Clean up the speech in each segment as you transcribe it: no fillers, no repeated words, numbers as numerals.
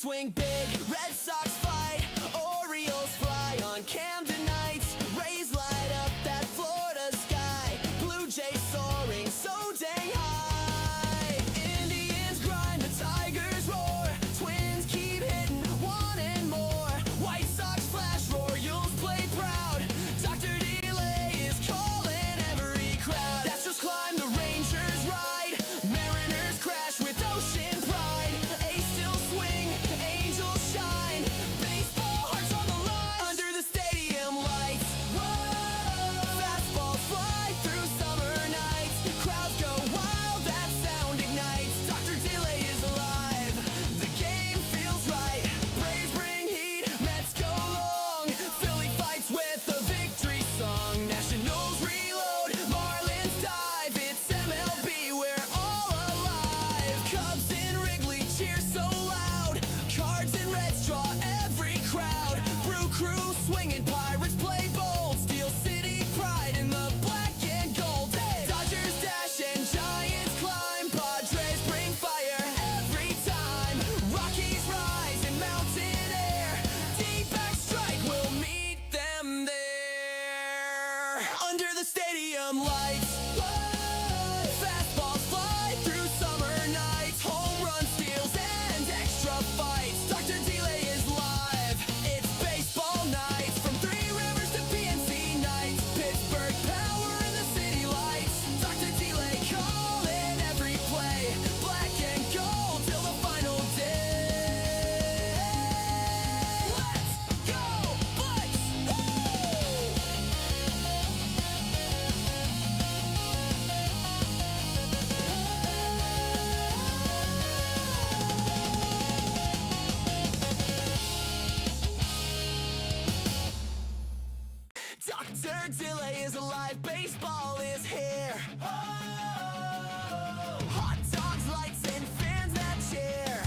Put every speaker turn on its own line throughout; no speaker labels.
swing big, Red Sox fight, Orioles fly on Camden nights, Rays light up that Florida sky, Blue Jays soaring so dang high, Indians grind, the Tigers roar, Twins keep hitting, wanting more, White Sox flash, Royals play proud, Dr. Delay is calling every crowd, Astros climb, the Rangers ride, Mariners crash with ocean pride, A's still swing, Angels shine, baseball hearts on the line, under the stadium lights, whoa, fastballs fly through summer nights, crowds go wild, that sound ignites, Dr. Delay is alive, the game feels right, Braves bring heat, Mets go long, Philly fights with a victory song, Nationals reload, Marlins dive, it's MLB, we're all alive, Cubs in Wrigley cheer so loud, Cards and Reds draw every crowd, Brew Crew swinging, Pirates play bold, Steel City pride in the black and gold, hey! Dodgers dash and Giants climb, Padres bring fire every time, Rockies rise in mountain air, D-back strike, we'll meet them there, under the stadium lights, whoa, fastballs fly through summer nights, home run steals and extra fights, Dr. Delay is live, it's baseball nights, from Three Rivers to PNC nights, Pittsburgh power in the city lights, Dr. Delay calling every play, black and gold till the final day, let's go Bucks, Dr. Delay is alive, baseball is here. Oh, hot dogs, lights, and fans that cheer.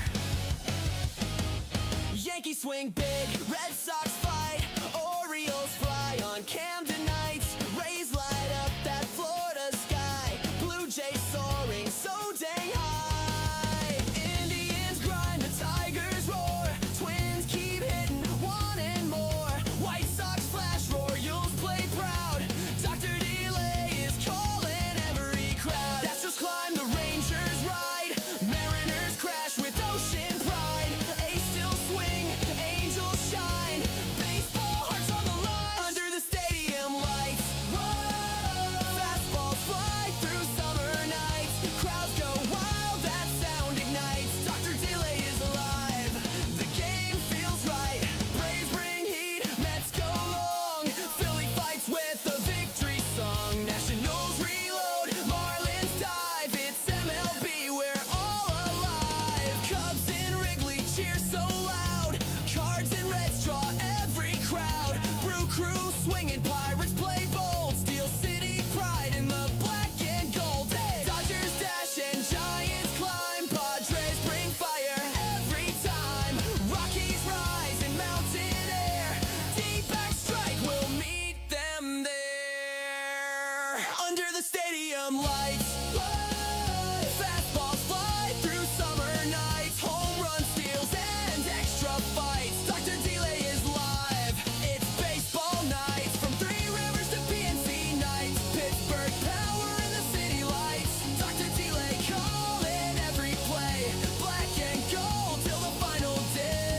Yankees swing big, Red Sox fight, Orioles fly on Camden nights, Rays light up that Florida sky, Blue Jays soaring so dang high, Indians grind, the Tigers roar, Twins keep hitting, wanting more, White Sox flash, Royals play proud, Dr. Delay is calling every crowd, Astros climb, the Rangers ride, Mariners crash with ocean pride, A's still swing, Angels shine, baseball hearts on the line, under the stadium lights, whoa, fastballs fly through summer nights, crowds go wild, that sound ignites, Dr. Delay is alive, the game feels right, Braves bring heat, Mets go long, Philly fights with a victory song, Nationals reload, Marlins dive, it's MLB, we're all alive, Cubs in Wrigley cheer so loud, Cards and Reds draw every crowd, Brew Crew swinging, Pirates play bold, Steel City pride in the black and gold, hey! Dodgers dash and Giants climb, Padres bring fire every time, Rockies rise in mountain air, D-back strike, we'll meet them there, under the stadium lights, whoa, fastballs fly through summer nights, home run steals and extra fights, Dr. Delay is live, it's baseball nights, from Three Rivers to PNC nights, Pittsburgh power in the city lights, Dr. Delay calling every play, black and gold till the final day,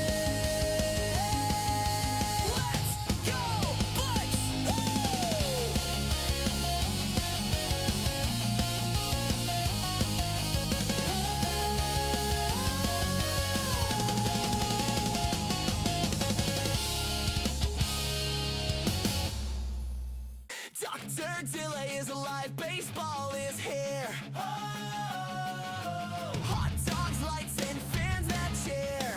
let's go Bucks, Dr. Delay is alive, baseball is here. Oh, hot dogs, lights, and fans that cheer.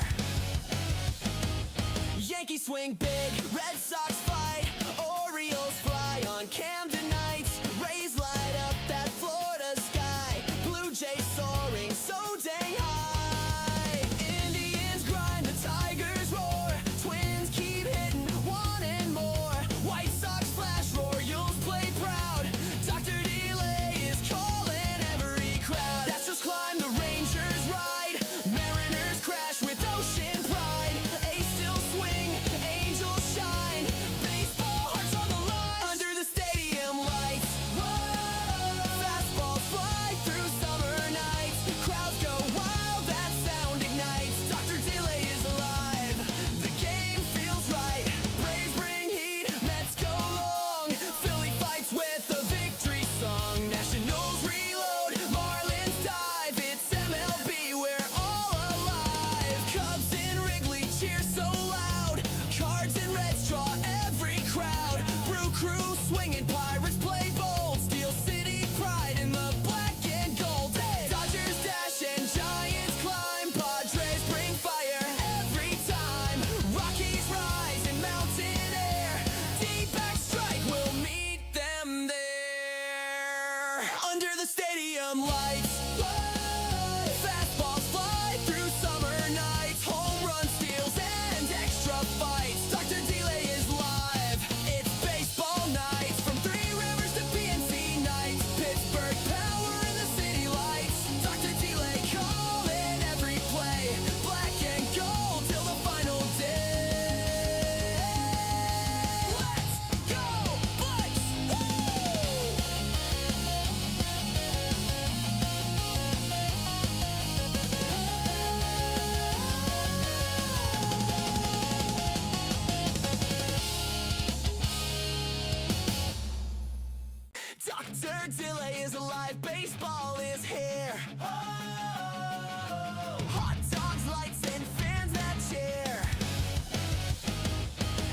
Yankees swing big, Red Sox fight, Orioles fly on Camden nights, Rays light up that Florida sky, Blue Jays soaring so dang high, Indians grind, the Tigers roar, Twins keep hitting, wanting more, White Sox flash, Royals play proud, Dr. Delay is calling every crowd, Astros climb, the Rangers ride, Mariners crash with ocean pride, lights. Fastballs fly through summer nights. Home run steals and extra fights. Dr. Delay is live. It's baseball nights. From Three Rivers to PNC nights. Pittsburgh power in the city lights. Dr. Delay calling every play. Black and gold till the final day. Let's go, Bucks! Woo! Dr. Delay is alive, baseball is here. Oh! Hot dogs, lights, and fans that cheer.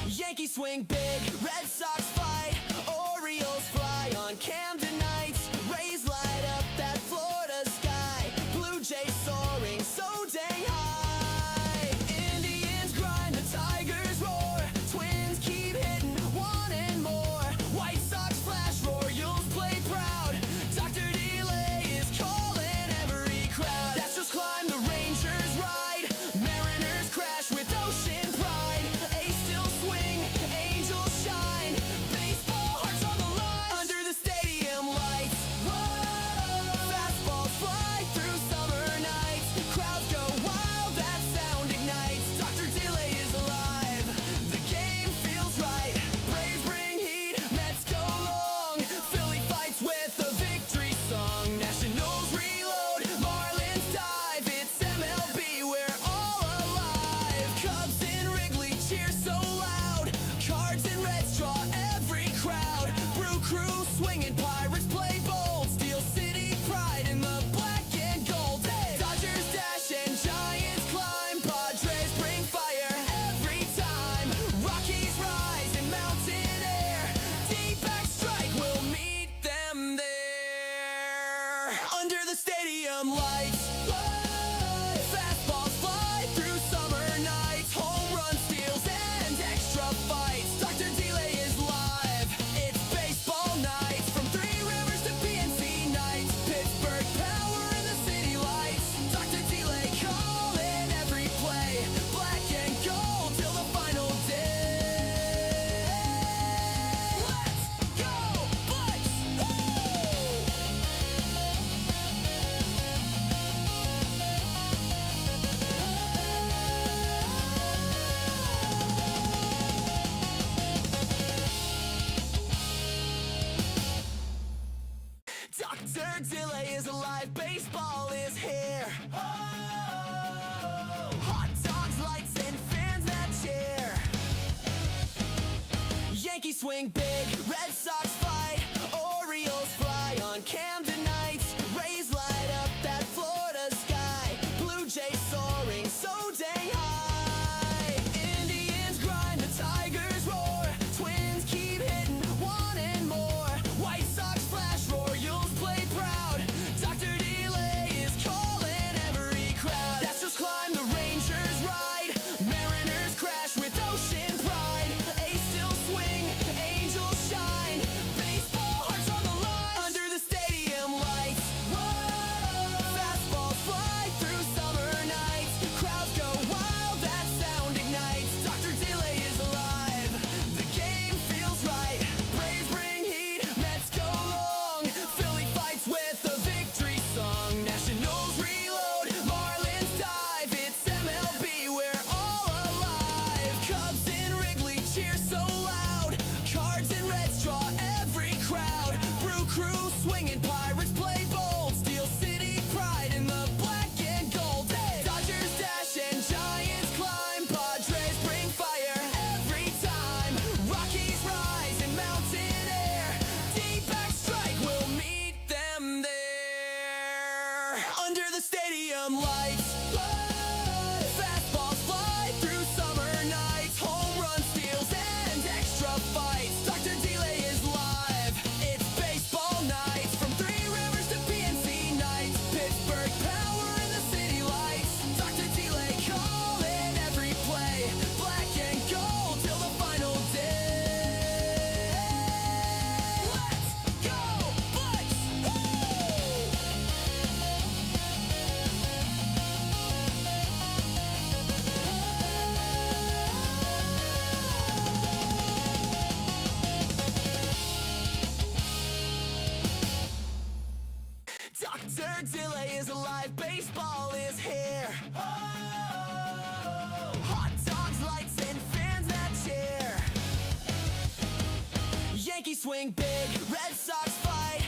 Yankees swing big, Red Sox fight, Orioles fly on Camden nights. Rays light up that Florida sky, Blue Jays soaring so dang high. Indians grind, the Tigers roar, Twins keep hitting, wanting more. White Sox flash, Royals play proud. Dr. Delay is calling every crowd. That's just climb, the Rangers ride, Mariners crash with ocean pride. A's still swing, Angels shine, baseball hearts on the line. Under the stadium lights, whoa, fastballs fly through summer nights. Crowds go wild, that sound ignites. Dr. Delay is alive, the game feels right. Braves bring heat, Mets go long. Philly fights with a victory song. Nationals reload, Marlins dive. It's MLB, we're all alive. Cubs in Wrigley cheer so loud. Cards and Reds draw every crowd. Brew crew swinging, Pirates play bold. Steel City pride in the black and gold. Dodgers dash and Giants climb. Padres bring fire every time. Rockies rise in mountain air. Deep back strike will meet them there. Under the stadium lights, fastballs fly through summer nights. Home run steals and extra fights. Dr. Delay is live. It's baseball nights. From Three Rivers to PNC nights. Pittsburgh power in the city lights. Dr. Delay calling every play. Black and gold till the final day. Let's go, Bucks! Woo! Dr. Delay is alive, baseball is here. Oh! Hot dogs, lights, and fans that cheer. Yankees swing big, Red Sox fight, Orioles fly on Camden nights. Rays light up that Florida sky, Blue Jays soaring so dang high. Indians grind, the Tigers roar, Twins keep hitting, wanting more. White Sox flash, Royals play proud. Dr. Delay is calling every crowd. That's just climb, the Rangers ride, Mariners crash with ocean pride. A's still swing, Angels shine, baseball hearts on the line. Under the stadium lights, whoa, fastballs fly through summer nights. Crowds go wild, that sound ignites. Dr. Delay is alive, the game feels right. Braves bring heat, Mets go long. Philly fights with a victory song. Nationals reload, Marlins dive. It's MLB, we're all alive. Cubs in Wrigley cheer so loud. Cards and Reds draw every crowd. Brew crew swinging, Pirates play bold. Steel City pride in the black and gold. Dodgers dash and Giants climb. Padres bring fire every time. Rockies rise in mountain air. Deep back strike will meet them there. Under the stadium lights, fastballs fly through summer nights. Home run steals and extra fights. Dr. Delay is live. It's baseball nights. From Three Rivers to PNC nights. Pittsburgh power in the city lights. Dr. Delay calling every play. Black and gold till the final day. Let's go, Bucks! Woo! Delay is alive, baseball is here. Oh, hot dogs, lights, and fans that cheer. Yankees swing big, Red Sox fight,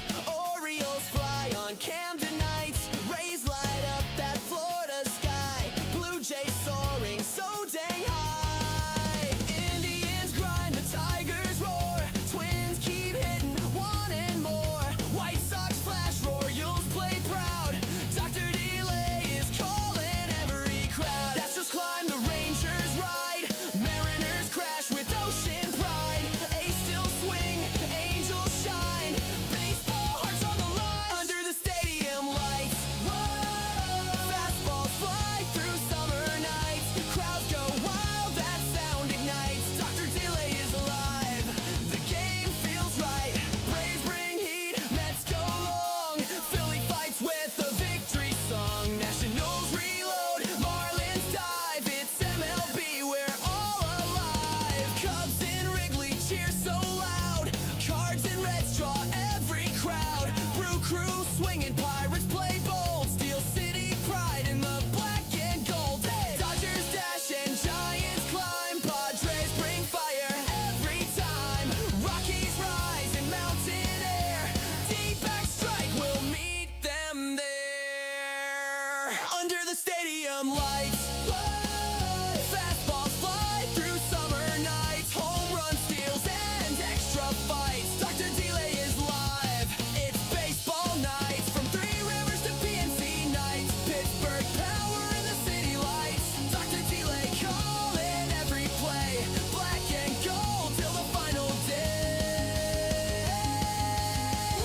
Orioles fly on Camden nights. Rays light up that Florida sky, Blue Jays soaring so dang high. Indians grind, the Tigers roar, Twins keep hitting, wanting more. White Sox flash, Royals play proud, Dr. Delay is calling every crowd. That's just climb, the Rangers ride, Mariners crash with ocean pride. A's still swing, Angels shine, baseball hearts on the line. Under the stadium lights, whoa, fastballs fly through summer nights. Crowds go wild, that sound ignites. Dr. Delay is alive, the game feels right. Braves bring heat, Mets go long, Philly fights with a victory song. Nationals reload, Marlins dive, it's MLB, we're all alive. Cubs in Wrigley cheer so loud, Cards and Reds draw every crowd. Brew crew swinging, Pirates play bold, Steel City pride in the black and gold. Hey! Dodgers dash and Giants climb, Padres bring fire every time. Rockies rise in mountain air, D-back strike will meet them there. Under the stadium lights, whoa, fastballs fly through summer nights. Home run steals and extra fights. Dr. Delay is live, it's baseball nights. From Three Rivers to PNC nights, Pittsburgh power in the city lights. Dr. Delay calling every play, black and gold till the final day.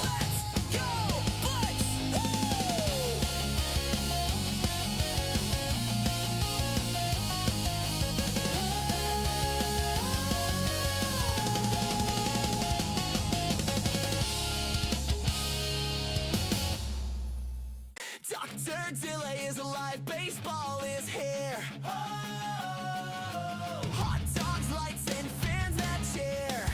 Let's go, Bucks! Woo! Dr. Delay is alive, baseball is here. Oh, hot dogs, lights, and fans that cheer.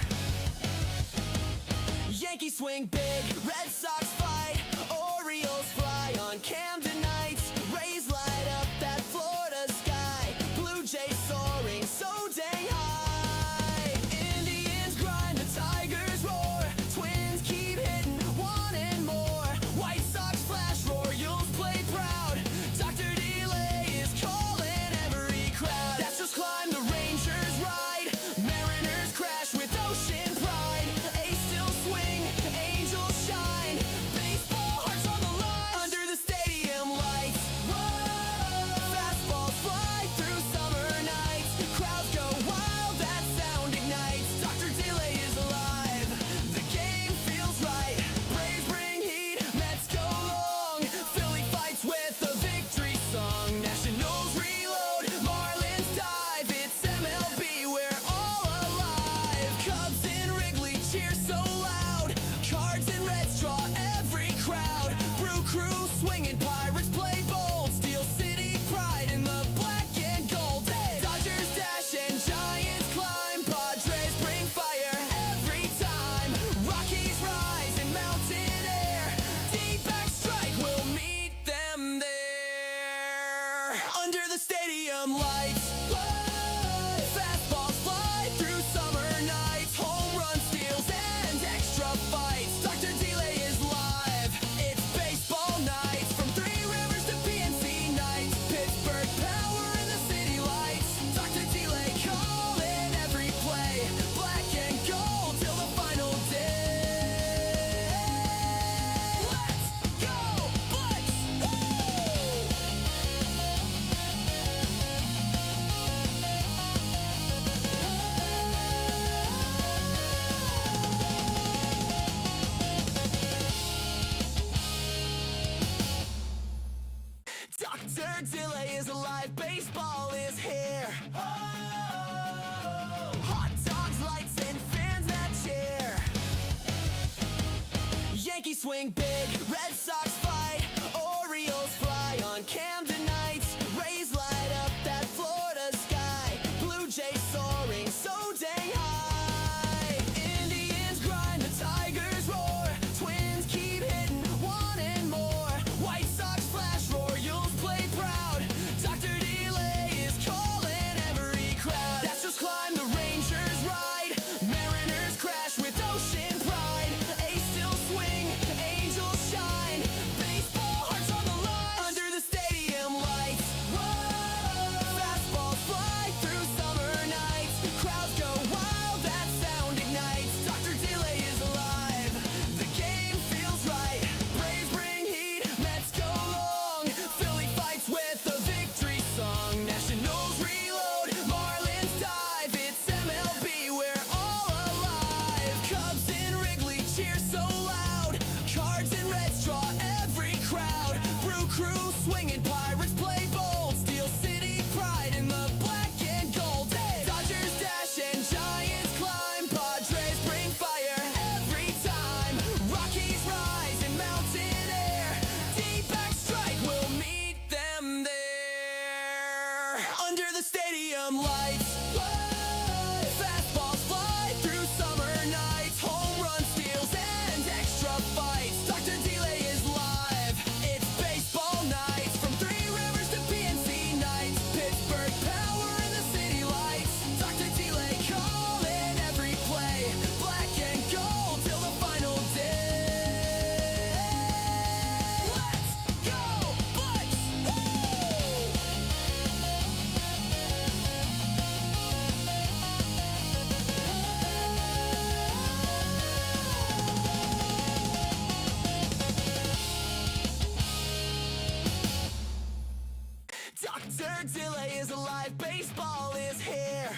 Yankees swing big, Red Sox fight, Orioles fly on Camden nights. Rays light up that Florida sky, Blue Jays soaring so dang high. Indians grind, the Tigers roar, Twins keep hitting, wanting more. White Sox flash, Royals play proud, Dr. Delay is calling every crowd. That's just climb, the Rangers ride, Mariners crash with ocean pride. A's still swing, Angels shine, baseball hearts on the line. Under the stadium lights, whoa, fastballs fly through summer nights. Crowds go wild, that sound ignites. Dr. Delay is alive, the game feels right. Braves bring heat, Mets go long, Philly fights with a victory song. Nationals reload, Marlins dive, it's MLB, we're all alive. Cubs in Wrigley cheer so loud, Cards and Reds draw every crowd. Brew crew swinging, Pirates play bold, Steel City pride in the black and gold. Hey! Dodgers dash and Giants climb, Padres bring fire every time. Rockies rise in mountain air, D-back strike will meet them there. Under the stadium lights, whoa, fastballs fly through summer nights. Home run steals and extra fights. Dr. Delay is live, it's baseball nights. From Three Rivers to PNC nights, Pittsburgh power in the city lights. Dr. Delay calling every play, black and gold till the final day. Let's go, Bucks! Woo! Dr. Delay is alive, baseball is here. Oh, hot dogs, lights, and fans that cheer. Yankees swing big, Red Sox fight, Orioles fly on Camden nights. Rays light up that Florida sky, Blue Jays soaring so dang high. Indians grind, the Tigers roar, Twins keep hitting, wanting more. White Sox stadium lights. Fastballs fly through summer nights. Home run steals and extra fights. Dr. Delay is live. It's baseball nights. From Three Rivers to PNC nights. Pittsburgh power in the city lights. Dr. Delay calling every play. Black and gold till the final day. Let's go, Bucks! Dr. Delay is alive, baseball is here.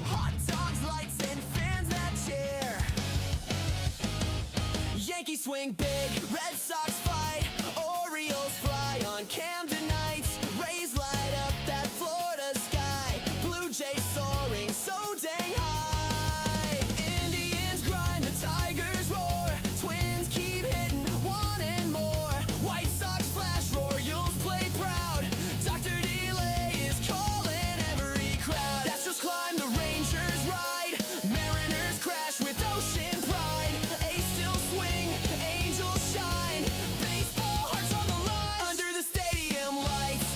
Hot dogs, lights, and fans that cheer. Yankees swing big, Red Sox fight, Orioles fly on Camden nights. Rays light up that Florida sky, Blue Jays soaring so dang high. Indians grind, the Tigers roar, Twins keep hitting, wanting more. White Sox flash, Royals play proud. Dr. Delay is calling every crowd. Astros climb, the Rangers ride, Mariners crash with ocean pride. A's still swing, Angels shine, baseball hearts on the line. Under the stadium lights,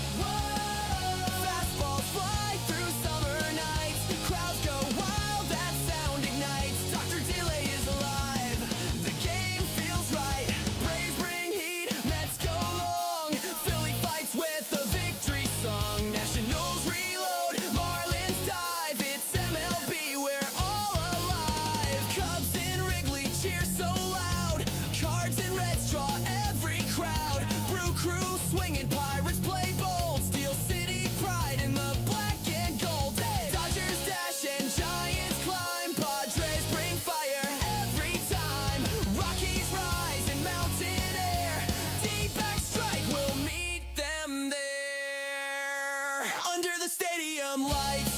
fastballs fly through summer nights. Crowds go wild, that sound ignites. Dr. Delay is alive, the game feels right. Braves bring heat, Mets go long. Philly fights with a victory song. Nationals reload, Marlins dive. It's MLB, we're all alive. Cubs in Wrigley cheer so loud. Cards and Reds draw every crowd. Brew Crew swinging, Pirates play bold. Steel City pride in the black and gold. Dodgers dash and Giants climb. Padres bring fire every time. Rockies rise in mountain air. D-back strike, we'll meet them there. Under the stadium lights,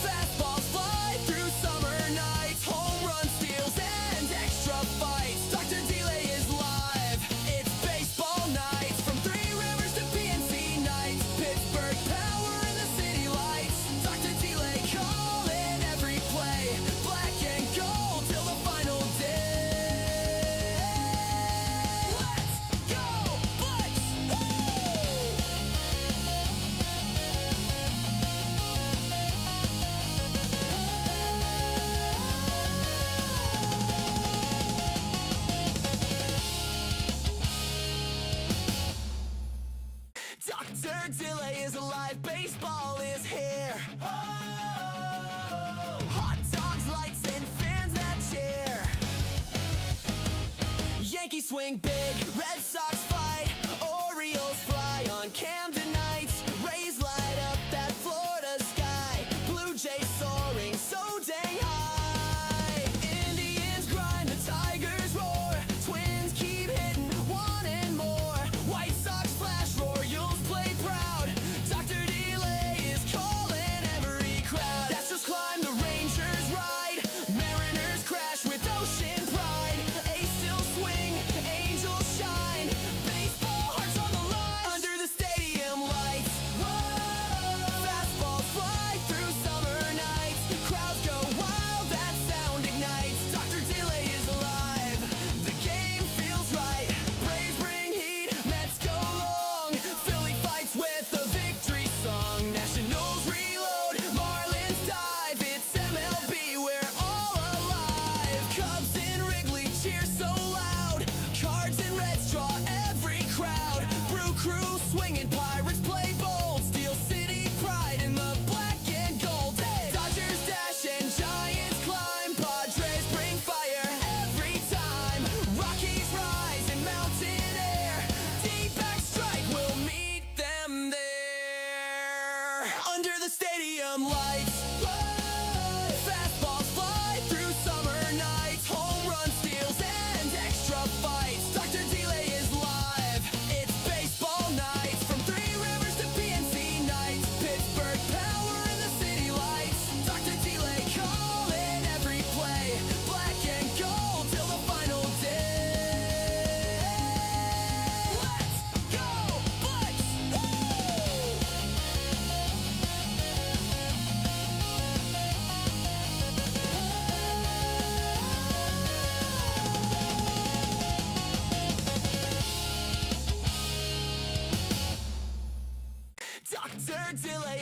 fastballs fly through summer nights. Home run steals and extra fights. Dr. Delay is live. It's baseball nights. From Three Rivers to PNC nights. Pittsburgh power in the city lights. Dr. Delay calling every play. Black and gold till the final day. Let's go, Bucks! Dr. Delay is alive, baseball is here. Hot dogs, lights, and fans that cheer. Yankees swing big, Red Sox fight, Orioles fly on Camden nights. Rays light up that Florida sky, Blue Jays soaring so dang high. Indians grind, the Tigers roar, Twins keep hitting, wanting more. White Sox flash, Royals play proud. Dr. Delay is calling every crowd. Astros climb, the Rangers ride, Mariners crash with ocean pride. A's still swing, Angels shine,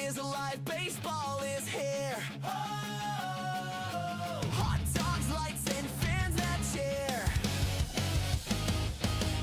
is alive, baseball is here. Hot dogs, lights, and fans that cheer.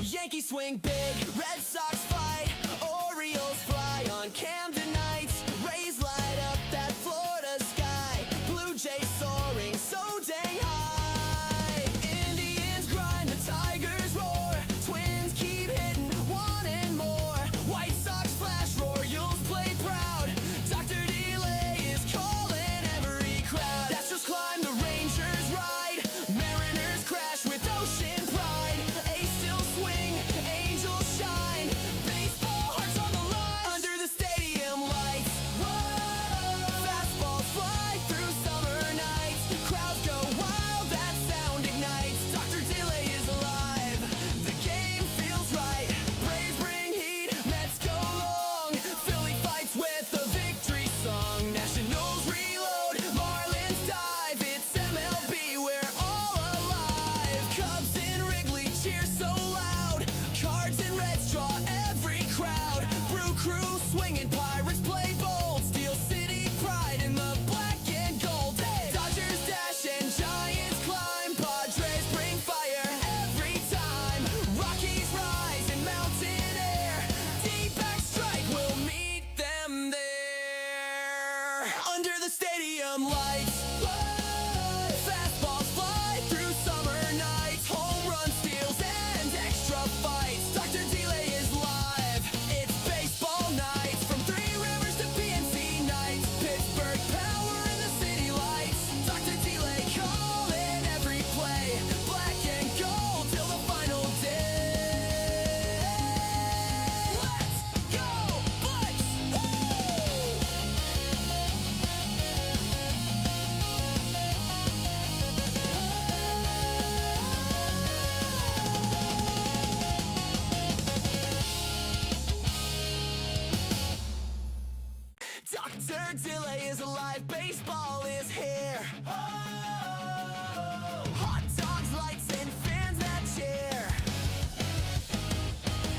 Yankees swing big, Red Sox fight, Orioles fly on Camden nights. Rays light up that Florida sky, Blue Jays soaring so dang high. Indians grind, the Tigers roar, Twins keep hitting, wanting more. White Sox flash, Royals play proud, Dr. Delay is calling every crowd. Astros climb, the Rangers ride, Mariners crash with ocean pride. A's still swing, Angels shine, baseball hearts on the line under the stadium lights. Whoa, fastballs fly through summer nights, crowds go wild, that sound ignites. Dr. Delay is alive, the game feels right. Braves bring heat, Mets go long, Philly fights with the victory song. Nationals reload, Marlins dive, it's MLB, we're all alive. Cubs in Wrigley cheer so loud, Cards and Reds draw every crowd. Brew crew swinging, Pirates play bold, Steel City pride in the black and gold. Hey! Dodgers dash and Giants climb, Padres bring fire every time. Rockies rise in mountain air, D-back strike will meet them there under the stadium lights. Fastballs fly through summer nights, home run steals and extra fights. Dr. Delay is live, it's baseball nights, from Three Rivers to PNC nights. Pittsburgh power in the city lights, Dr. Delay calling every play, black and gold till the final day. Let's go, Bucks! Dr. Delay is alive, baseball is here. Hot dogs, lights, and fans that cheer.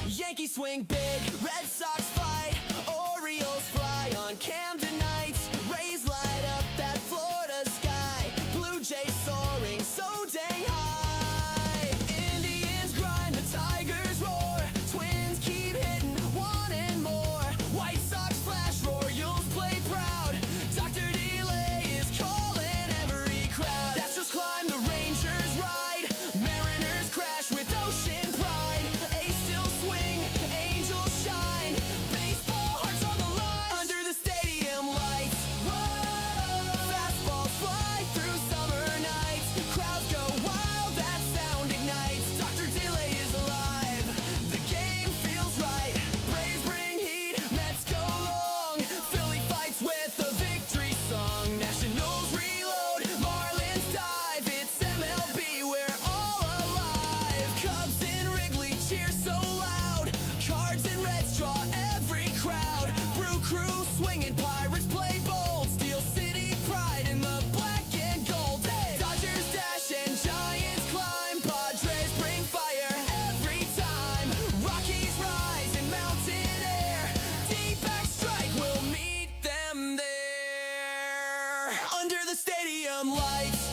Yankees swing big, Red Sox fight, Orioles fly on Camden nights. Rays light up that Florida sky, Blue Jays soaring so dang high. Indians grind, the Tigers roar, Twins keep hitting, wanting more. White Sox flash, Royals play proud, Dr. Delay is calling every crowd. Astros climb, the Rangers ride, Mariners crash with ocean pride. A's still swing, Angels shine, baseball hearts on the line under the stadium lights. Whoa, fastballs fly through summer nights, crowds go wild, that sound ignites. Dr. Delay is alive, the game feels right. Braves bring heat, Mets go long, Philly fights with the victory song. Nationals reload, Marlins dive, it's MLB, we're all alive. Cubs in Wrigley cheer so loud, Cards and Reds draw every crowd. Brew crew swinging, Pirates play bold, Steel City pride in the black and gold. Hey! Dodgers dash and Giants climb, Padres bring fire every time. Rockies rise in mountain air, D-back strike will meet them there under the stadium lights.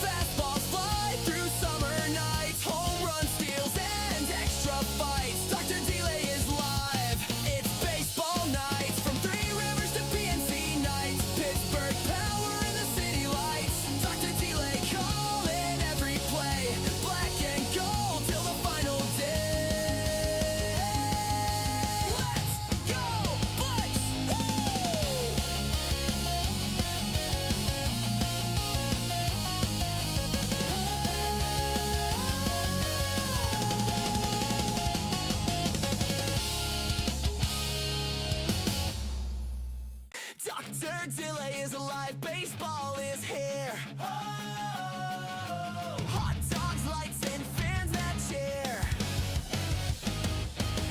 Fastballs fly through summer nights, home run steals and extra fights. Dr. Delay is live, it's baseball nights, from Three Rivers to PNC nights. Pittsburgh power in the city lights, Dr. Delay calling every play, black and gold till the final day. Let's go, Bucks! Dr. Delay is alive, baseball is here. Hot dogs, lights, and fans that cheer.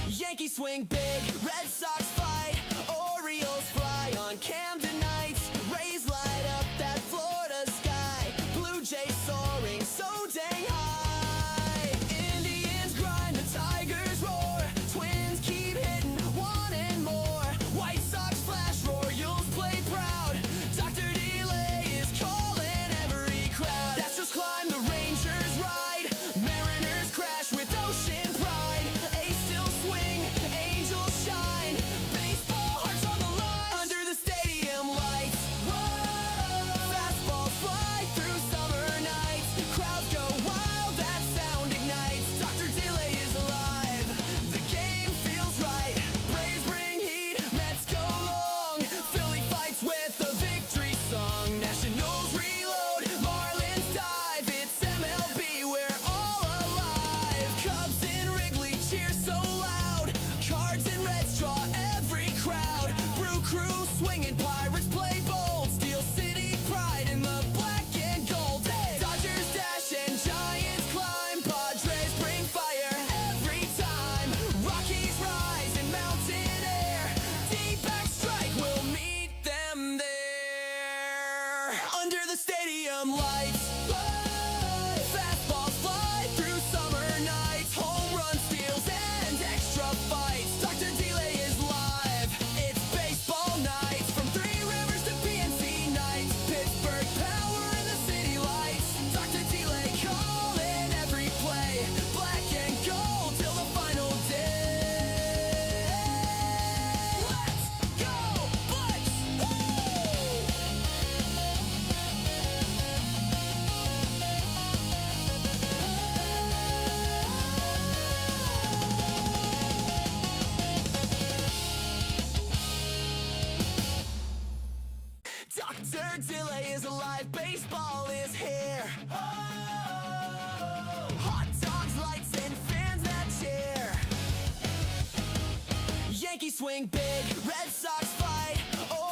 Yankees swing big, Red Sox fight, Orioles fly on Camden nights. Rays light up that Florida sky, Blue Jays soaring so dang high. Indians grind, the Tigers roar, Twins keep hitting, wanting more. White Sox flash, swing big, Red Sox fight,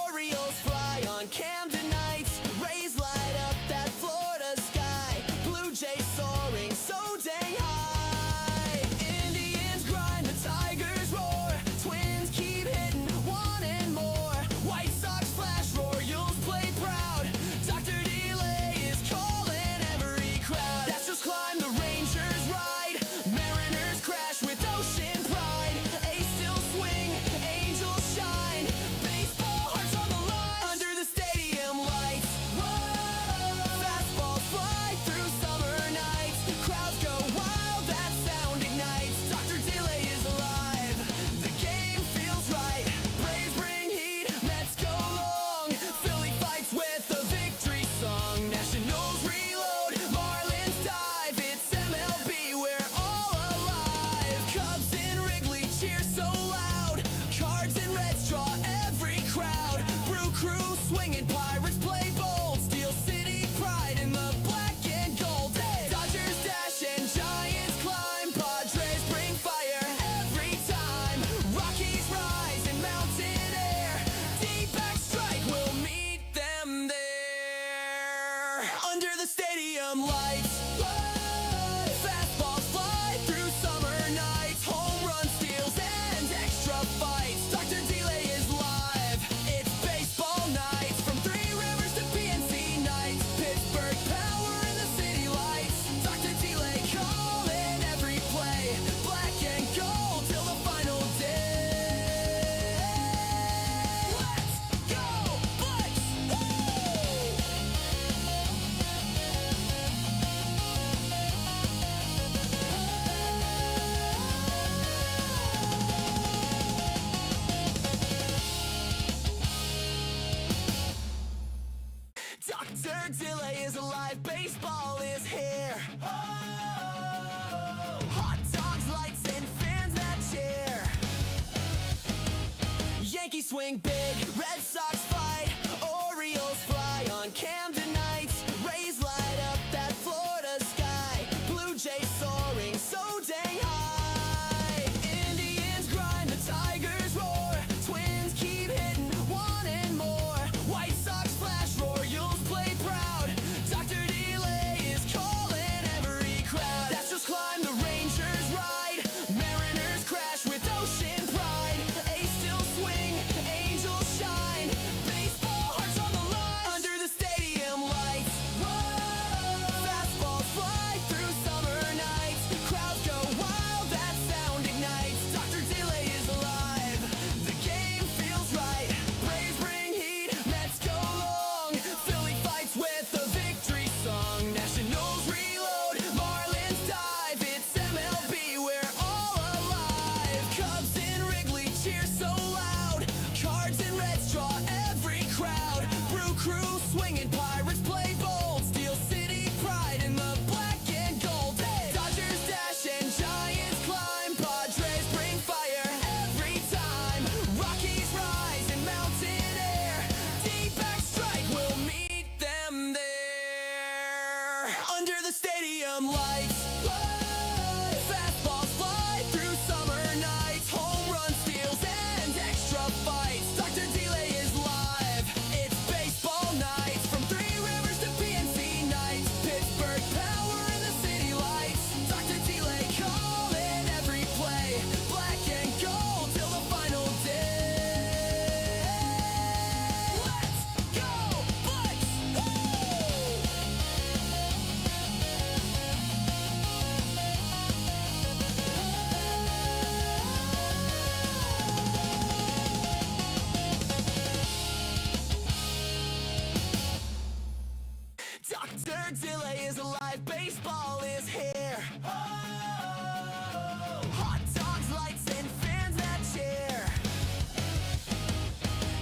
Orioles fly on Camden nights, Rays light up that Florida sky, Blue Jays soaring so dang high, Indians grind, the Tigers roar, Twins keep hitting, wanting more, White Sox flash, Royals play proud, Dr. Delay is calling every crowd, Astros climb, the Rangers ride, Mariners crash with ocean pride, A's still swing, Angels shine, baseball hearts on the line, under the stadium lights, whoa, fastballs fly through summer nights, crowds go wild, that sound ignites, Dr. Delay is alive, the game feels right, Braves bring heat, Mets go long, Philly fights with a victory song, Nationals reload, Marlins dive, it's MLB, we're all alive, Cubs in Wrigley cheer so loud, Cards and Reds draw every crowd, Brew Crew swinging, Pirates play bold, Steel City pride in the black and gold, Dodgers dash and Giants climb, Padres bring fire every time, Rockies rise in mountain air, D-back strike, we'll meet them there, under the stadium lights, fastballs fly through summer nights, home run steals and extra fights, Dr. Delay is live, it's baseball nights, from Three Rivers to PNC nights, Pittsburgh power in the city lights, Dr. Delay calling every play, black and gold till the final day, let's go Bucks! Dr. Delay is alive, baseball is here. Oh, hot dogs, lights, and fans that cheer. Yankees swing big, Red Sox fight, Orioles fly on Camden nights, Rays light up that Florida sky, Blue Jays soaring so dang high, Indians grind, the Tigers roar, Twins keep hitting, wanting more, White Sox flash, Royals play proud, Dr. Delay is calling every crowd, Astros climb, the Rangers ride, Mariners crash with ocean pride, A's still swing, Angels shine, baseball hearts on the line, under the stadium lights, whoa, fastballs fly through summer nights, crowds go wild, that sound ignites, Dr. Delay is alive, the game feels right, Braves bring heat, Mets go long, Philly fights with a victory song, Nationals reload, Marlins dive, it's MLB, we're all alive, Cubs in Wrigley cheer so loud, Cards and Reds draw every crowd, Brew Crew swinging, Pirates play bold, Steel City pride in the black and gold, Dodgers dash and Giants climb, Padres bring fire every time, Rockies rise in mountain air, D-back strike, we'll meet them there, under the stadium lights, fastballs fly through summer nights, home run steals and extra fights, Dr. Delay is live, it's baseball nights, from Three Rivers to PNC nights, Pittsburgh power in the city lights, Dr. Delay calling every play, black and gold till the final day, let's go Bucks! Dr. Delay is alive, baseball is here. Oh, hot dogs, lights, and fans that cheer.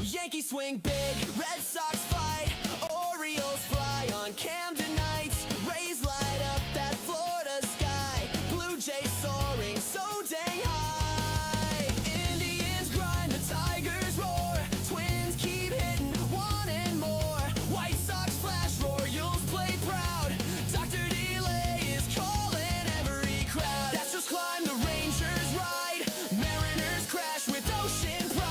Yankees swing big, Red Sox fight, Orioles fly on Camden nights, Rays light up that Florida sky, Blue Jays soaring so dang high, Indians grind, the Tigers roar, Twins keep hitting, wanting more, White Sox flash, Royals play proud, Dr. Delay is calling every crowd, Astros climb, the Rangers ride, Mariners crash with ocean pride.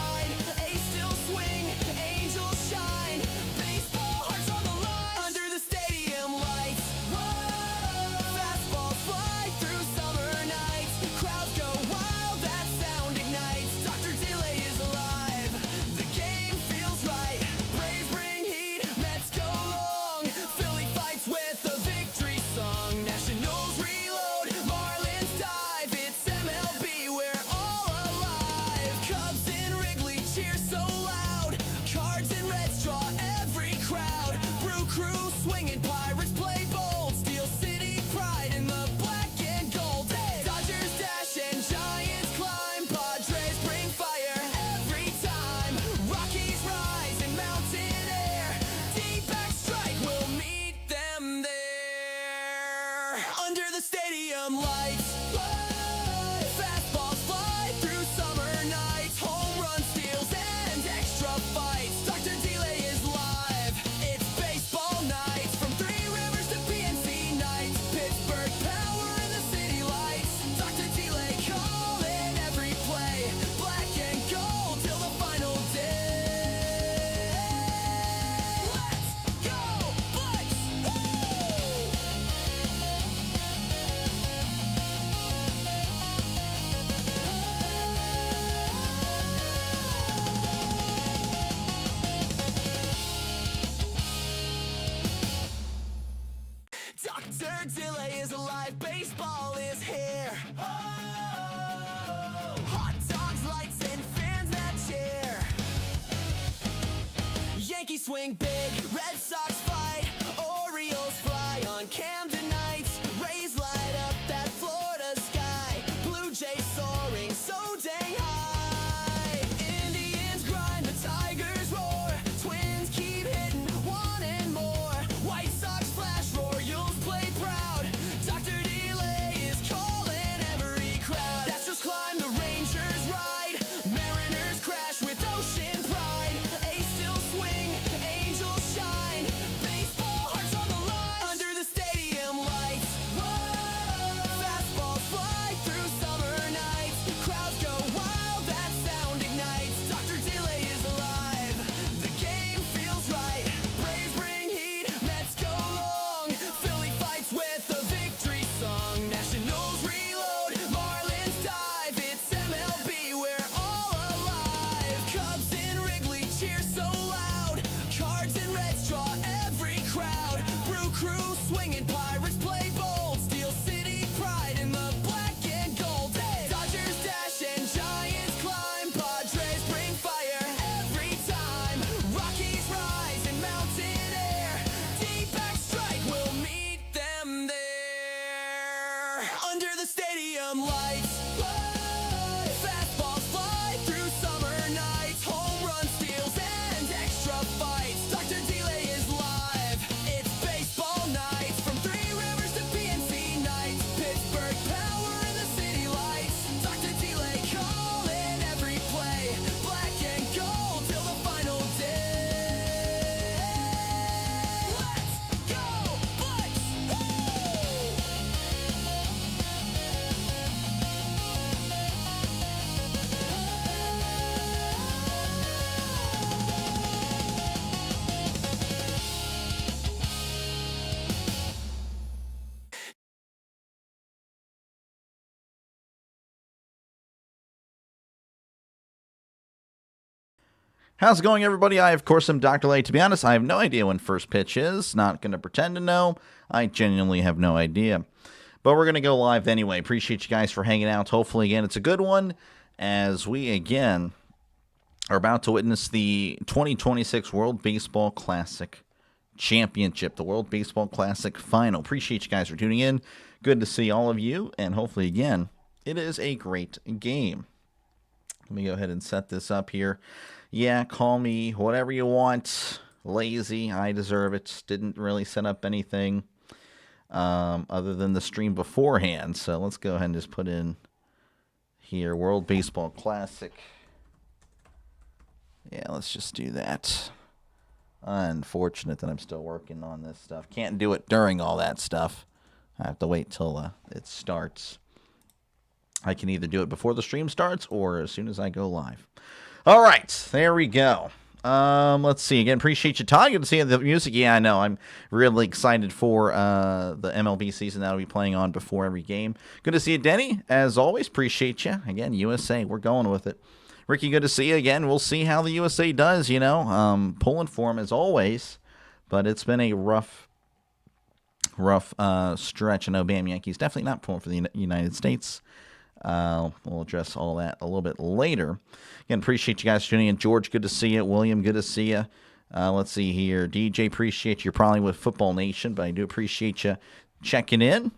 swing big, Red Sox fight, Orioles fly on Camden nights, Rays light up that Florida sky, Blue Jays soaring so dang high, Indians grind, the Tigers roar, Twins keep hitting, wanting more, White Sox flash, Royals play proud, Dr. Delay is calling every crowd, Astros climb, the Rangers ride, Mariners crash with ocean pride, A's still swing, Angels shine, baseball hearts on the line, under the stadium lights, whoa, fastballs fly through summer nights, crowds go wild, that sound ignites, Dr. Delay is alive, the game feels right, Braves bring heat, Mets go long, Philly fights with a victory song, Nationals reload, Marlins dive, it's MLB, we're all alive, Cubs in Wrigley cheer so loud, Cards and Reds draw every crowd, Brew Crew swinging, Pirates play bold, Steel City pride in the black and gold, Dodgers dash and Giants climb, Padres bring fire every time, Rockies rise in mountain air, D-back strike, we'll meet them there, under the stadium lights, whoa, fastballs fly through summer nights, home run steals and extra fights, Dr. Delay is live, it's baseball nights, from Three Rivers to PNC nights, Pittsburgh power in the city lights, Dr. Delay calling every play, black and gold till the final day, let's go Bucks,
How's it going, everybody? I, of course, am Dr. Lay. To be honest, I have no idea when first pitch is. Not going to pretend to know. I genuinely have no idea. But we're going to go live anyway. Appreciate you guys for hanging out. Hopefully, again, it's a good one as we, again, are about to witness the 2026 World Baseball Classic Championship, the World Baseball Classic Final. Appreciate you guys for tuning in. Good to see all of you. And hopefully, again, it is a great game. Let me go ahead and set this up here. Yeah, call me whatever you want. Lazy, I deserve it. Didn't really set up anything other than the stream beforehand. So let's go ahead and just put in here World Baseball Classic. Yeah, let's just do that. Unfortunate that I'm still working on this stuff. Can't do it during all that stuff. I have to wait till it starts. I can either do it before the stream starts or as soon as I go live. All right, there we go. Let's see. Again, appreciate you, Todd. Good to see the music. Yeah, I know. I'm really excited for the MLB season that'll be playing on before every game. Good to see you, Denny. As always, appreciate you. Again, USA, we're going with it. Ricky, good to see you again. We'll see how the USA does, you know. Pulling for him as always, but it's been a rough stretch. I know Bam Yankees definitely not pulling for the United States. We'll address all that a little bit later. Again, appreciate you guys tuning in. George, good to see you. William, good to see you. Let's see here. DJ, appreciate you. You're probably with Football Nation, but I do appreciate you checking in.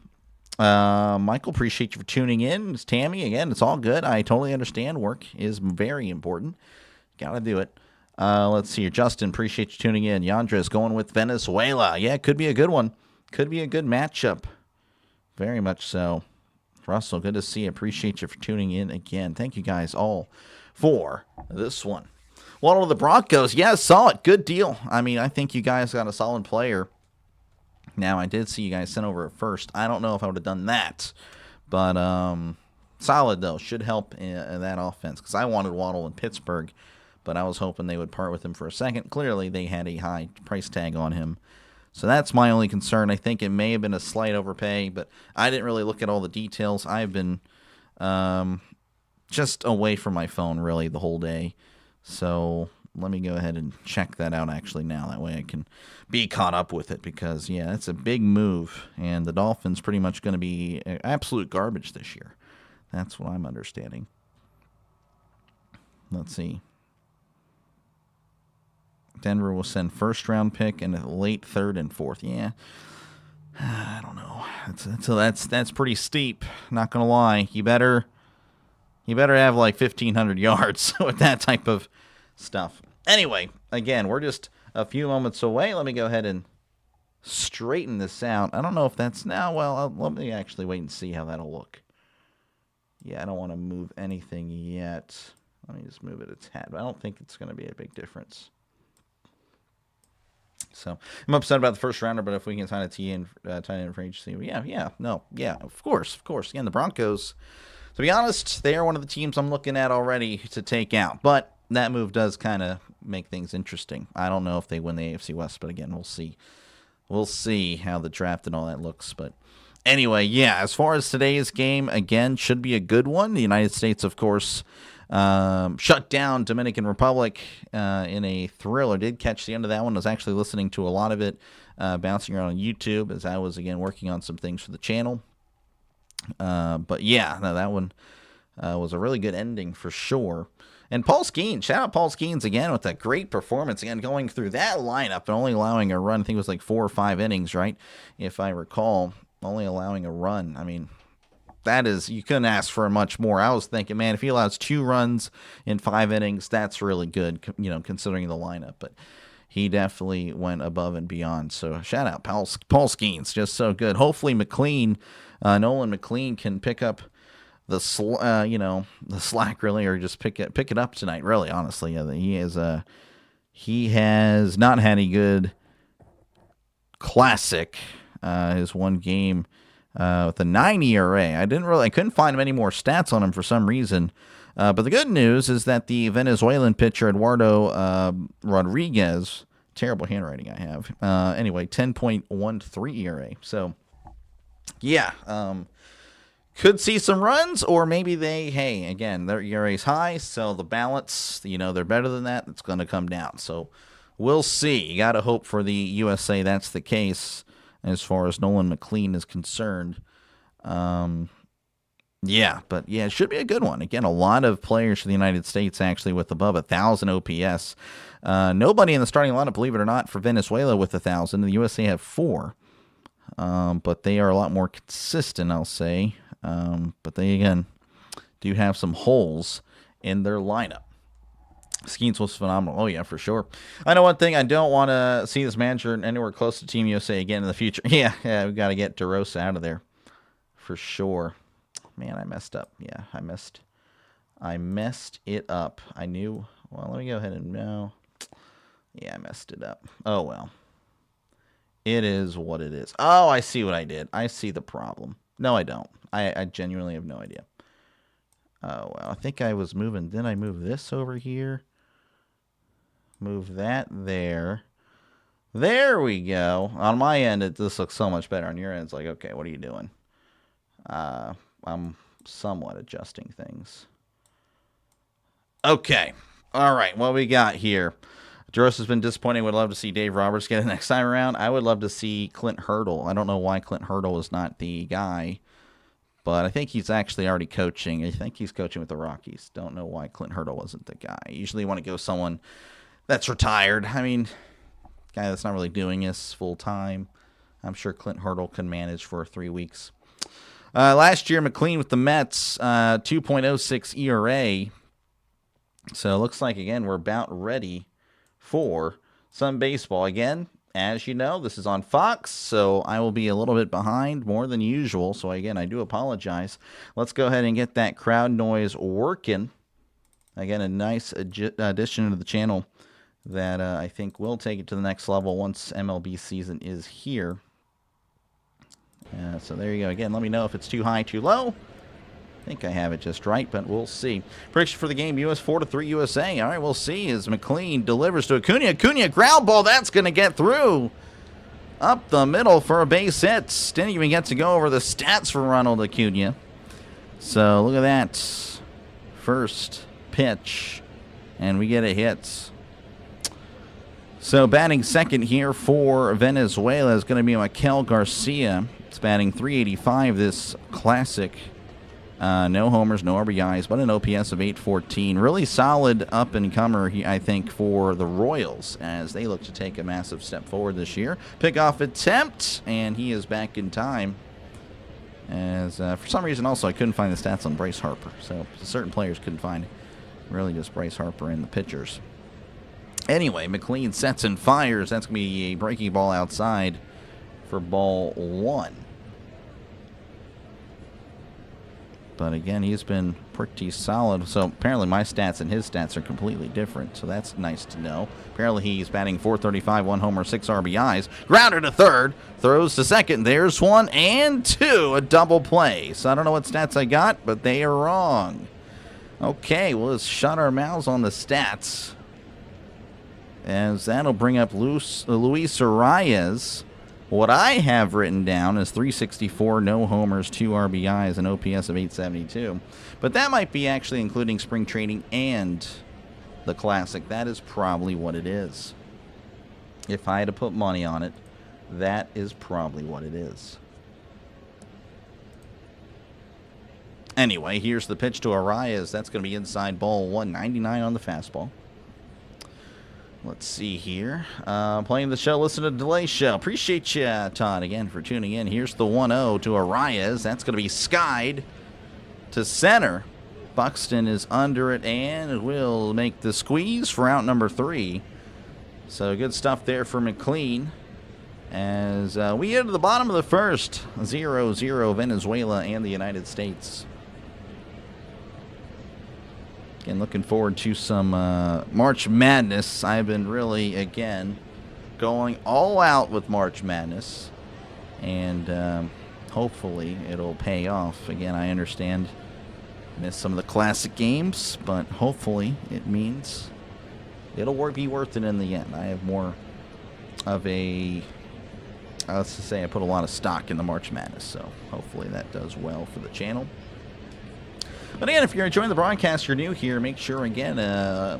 Michael, appreciate you for tuning in. It's Tammy, again, it's all good. I totally understand. Work is very important. Got to do it. Let's see here. Justin, appreciate you tuning in. Yandres going with Venezuela. Yeah, could be a good one. Could be a good matchup. Very much so. Russell, good to see you. Appreciate you for tuning in again. Thank you guys all for this one. Waddle to the Broncos. Yeah, solid. Good deal. I mean, I think you guys got a solid player. Now, I did see you guys sent over at first. I don't know if I would have done that. But solid, though. Should help in that offense. Because I wanted Waddle in Pittsburgh. But I was hoping they would part with him for a second. Clearly, they had a high price tag on him. So that's my only concern. I think it may have been a slight overpay, but I didn't really look at all the details. I've been just away from my phone, really, the whole day. So let me go ahead and check that out, actually, now. That way I can be caught up with it because, yeah, it's a big move, and the Dolphins pretty much going to be absolute garbage this year. That's what I'm understanding. Let's see. Denver will send first-round pick and a late third and fourth. Yeah, I don't know. That's pretty steep. Not gonna lie. You better have like 1,500 yards with that type of stuff. Anyway, again, we're just a few moments away. Let me go ahead and straighten this out. I don't know if that's now. Well, let me actually wait and see how that'll look. Yeah, I don't want to move anything yet. Let me just move it a tad. But I don't think it's going to be a big difference. So I'm upset about the first rounder, but if we can sign a tight end for agency, yeah, of course. Again, the Broncos, to be honest, they are one of the teams I'm looking at already to take out. But that move does kind of make things interesting. I don't know if they win the AFC West, but again, we'll see. We'll see how the draft and all that looks. But anyway, yeah, as far as today's game, again, should be a good one. The United States, of course, shut down Dominican Republic in a thriller. Did catch the end of that one. I was actually listening to a lot of it bouncing around on YouTube as I was, again, working on some things for the channel. But yeah, no, that one was a really good ending for sure. And Paul Skeens, shout out Paul Skeens again with a great performance. Again, going through that lineup and only allowing a run. I think it was like 4 or 5 innings, right? If I recall, only allowing a run. I mean, that is, you couldn't ask for much more. I was thinking, man, if he allows 2 runs in 5 innings, that's really good, considering the lineup. But he definitely went above and beyond. So shout out Paul Skeens, just so good. Hopefully Nolan McLean can pick up the slack really, or just pick it up tonight. Really, honestly, he has not had a good classic. His one game with a 9 ERA. I couldn't find any more stats on him for some reason. But the good news is that the Venezuelan pitcher Eduardo Rodriguez, terrible handwriting I have. Anyway, 10.13 ERA. So yeah. Could see some runs, or maybe again, their ERA's high, so the balance, they're better than that. It's going to come down. So we'll see. You got to hope for the USA that's the case as far as Nolan McLean is concerned. But it should be a good one. Again, a lot of players for the United States actually with above 1,000 OPS. Nobody in the starting lineup, believe it or not, for Venezuela with 1,000. The USA have 4. But they are a lot more consistent, I'll say. But they, again, do have some holes in their lineup. Skeens was phenomenal. Oh, yeah, for sure. I know one thing. I don't want to see this manager anywhere close to Team USA again in the future. Yeah, we got to get DeRosa out of there. For sure. Man, I messed up. Yeah, I messed it up. I knew. Well, let me go ahead and know. Yeah, I messed it up. Oh, well. It is what it is. Oh, I see what I did. I see the problem. No, I don't. I genuinely have no idea. Oh, well, I think I was moving. Then I move this over here. Move that there. There we go. On my end, this looks so much better. On your end, it's like, okay, what are you doing? I'm somewhat adjusting things. Okay. All right, what we got here. Jaros has been disappointing. Would love to see Dave Roberts get it next time around. I would love to see Clint Hurdle. I don't know why Clint Hurdle is not the guy, but I think he's actually already coaching. I think he's coaching with the Rockies. Don't know why Clint Hurdle wasn't the guy. Usually you want to go someone that's retired. I mean, guy that's not really doing this full time. I'm sure Clint Hurdle can manage for 3 weeks. Last year, McLean with the Mets, 2.06 ERA. So it looks like, again, we're about ready for some baseball. Again, as you know, this is on Fox, so I will be a little bit behind, more than usual. So again, I do apologize. Let's go ahead and get that crowd noise working. Again, a nice addition to the channel that I think will take it to the next level once MLB season is here. So there you go. Again, let me know if it's too high, too low. I think I have it just right, but we'll see. Prediction for the game, US 4-3 USA. All right, we'll see as McLean delivers to Acuna. Acuna, ground ball, that's going to get through. Up the middle for a base hit. Didn't even get to go over the stats for Ronald Acuna. So look at that. First pitch, and we get a hit. So batting second here for Venezuela is going to be Mikel Garcia. It's batting .385 this classic No homers, no RBIs, but an OPS of 814. Really solid up-and-comer, I think, for the Royals as they look to take a massive step forward this year. Pickoff attempt, and he is back in time. As for some reason, also, I couldn't find the stats on Bryce Harper. So certain players couldn't find really just Bryce Harper and the pitchers. Anyway, McLean sets and fires. That's going to be a breaking ball outside for ball 1. But again, he's been pretty solid. So apparently my stats and his stats are completely different. So that's nice to know. Apparently he's batting .435, 1 homer, 6 RBIs. Grounder to third. Throws to second. There's 1 and 2. A double play. So I don't know what stats I got, but they are wrong. Okay, we'll just shut our mouths on the stats. As that'll bring up Luis Arias. What I have written down is 364, no homers, 2 RBIs, an OPS of 872. But that might be actually including spring training and the Classic. That is probably what it is. If I had to put money on it, that is probably what it is. Anyway, here's the pitch to Arias. That's going to be inside ball 1, 99 on the fastball. Let's see here. Playing the show, listen to the delay show. Appreciate you, Todd, again, for tuning in. Here's the 1-0 to Arias. That's going to be skied to center. Buxton is under it and will make the squeeze for out number 3. So good stuff there for McLean. As we get to the bottom of the first, 0-0 Venezuela and the United States. Again, looking forward to some March Madness. I've been really, again, going all out with March Madness. And hopefully it'll pay off. Again, I understand missed some of the Classic games, but hopefully it means it'll be worth it in the end. I have more of a, let's just say I put a lot of stock in the March Madness, so hopefully that does well for the channel. But again, if you're enjoying the broadcast, you're new here, make sure, again,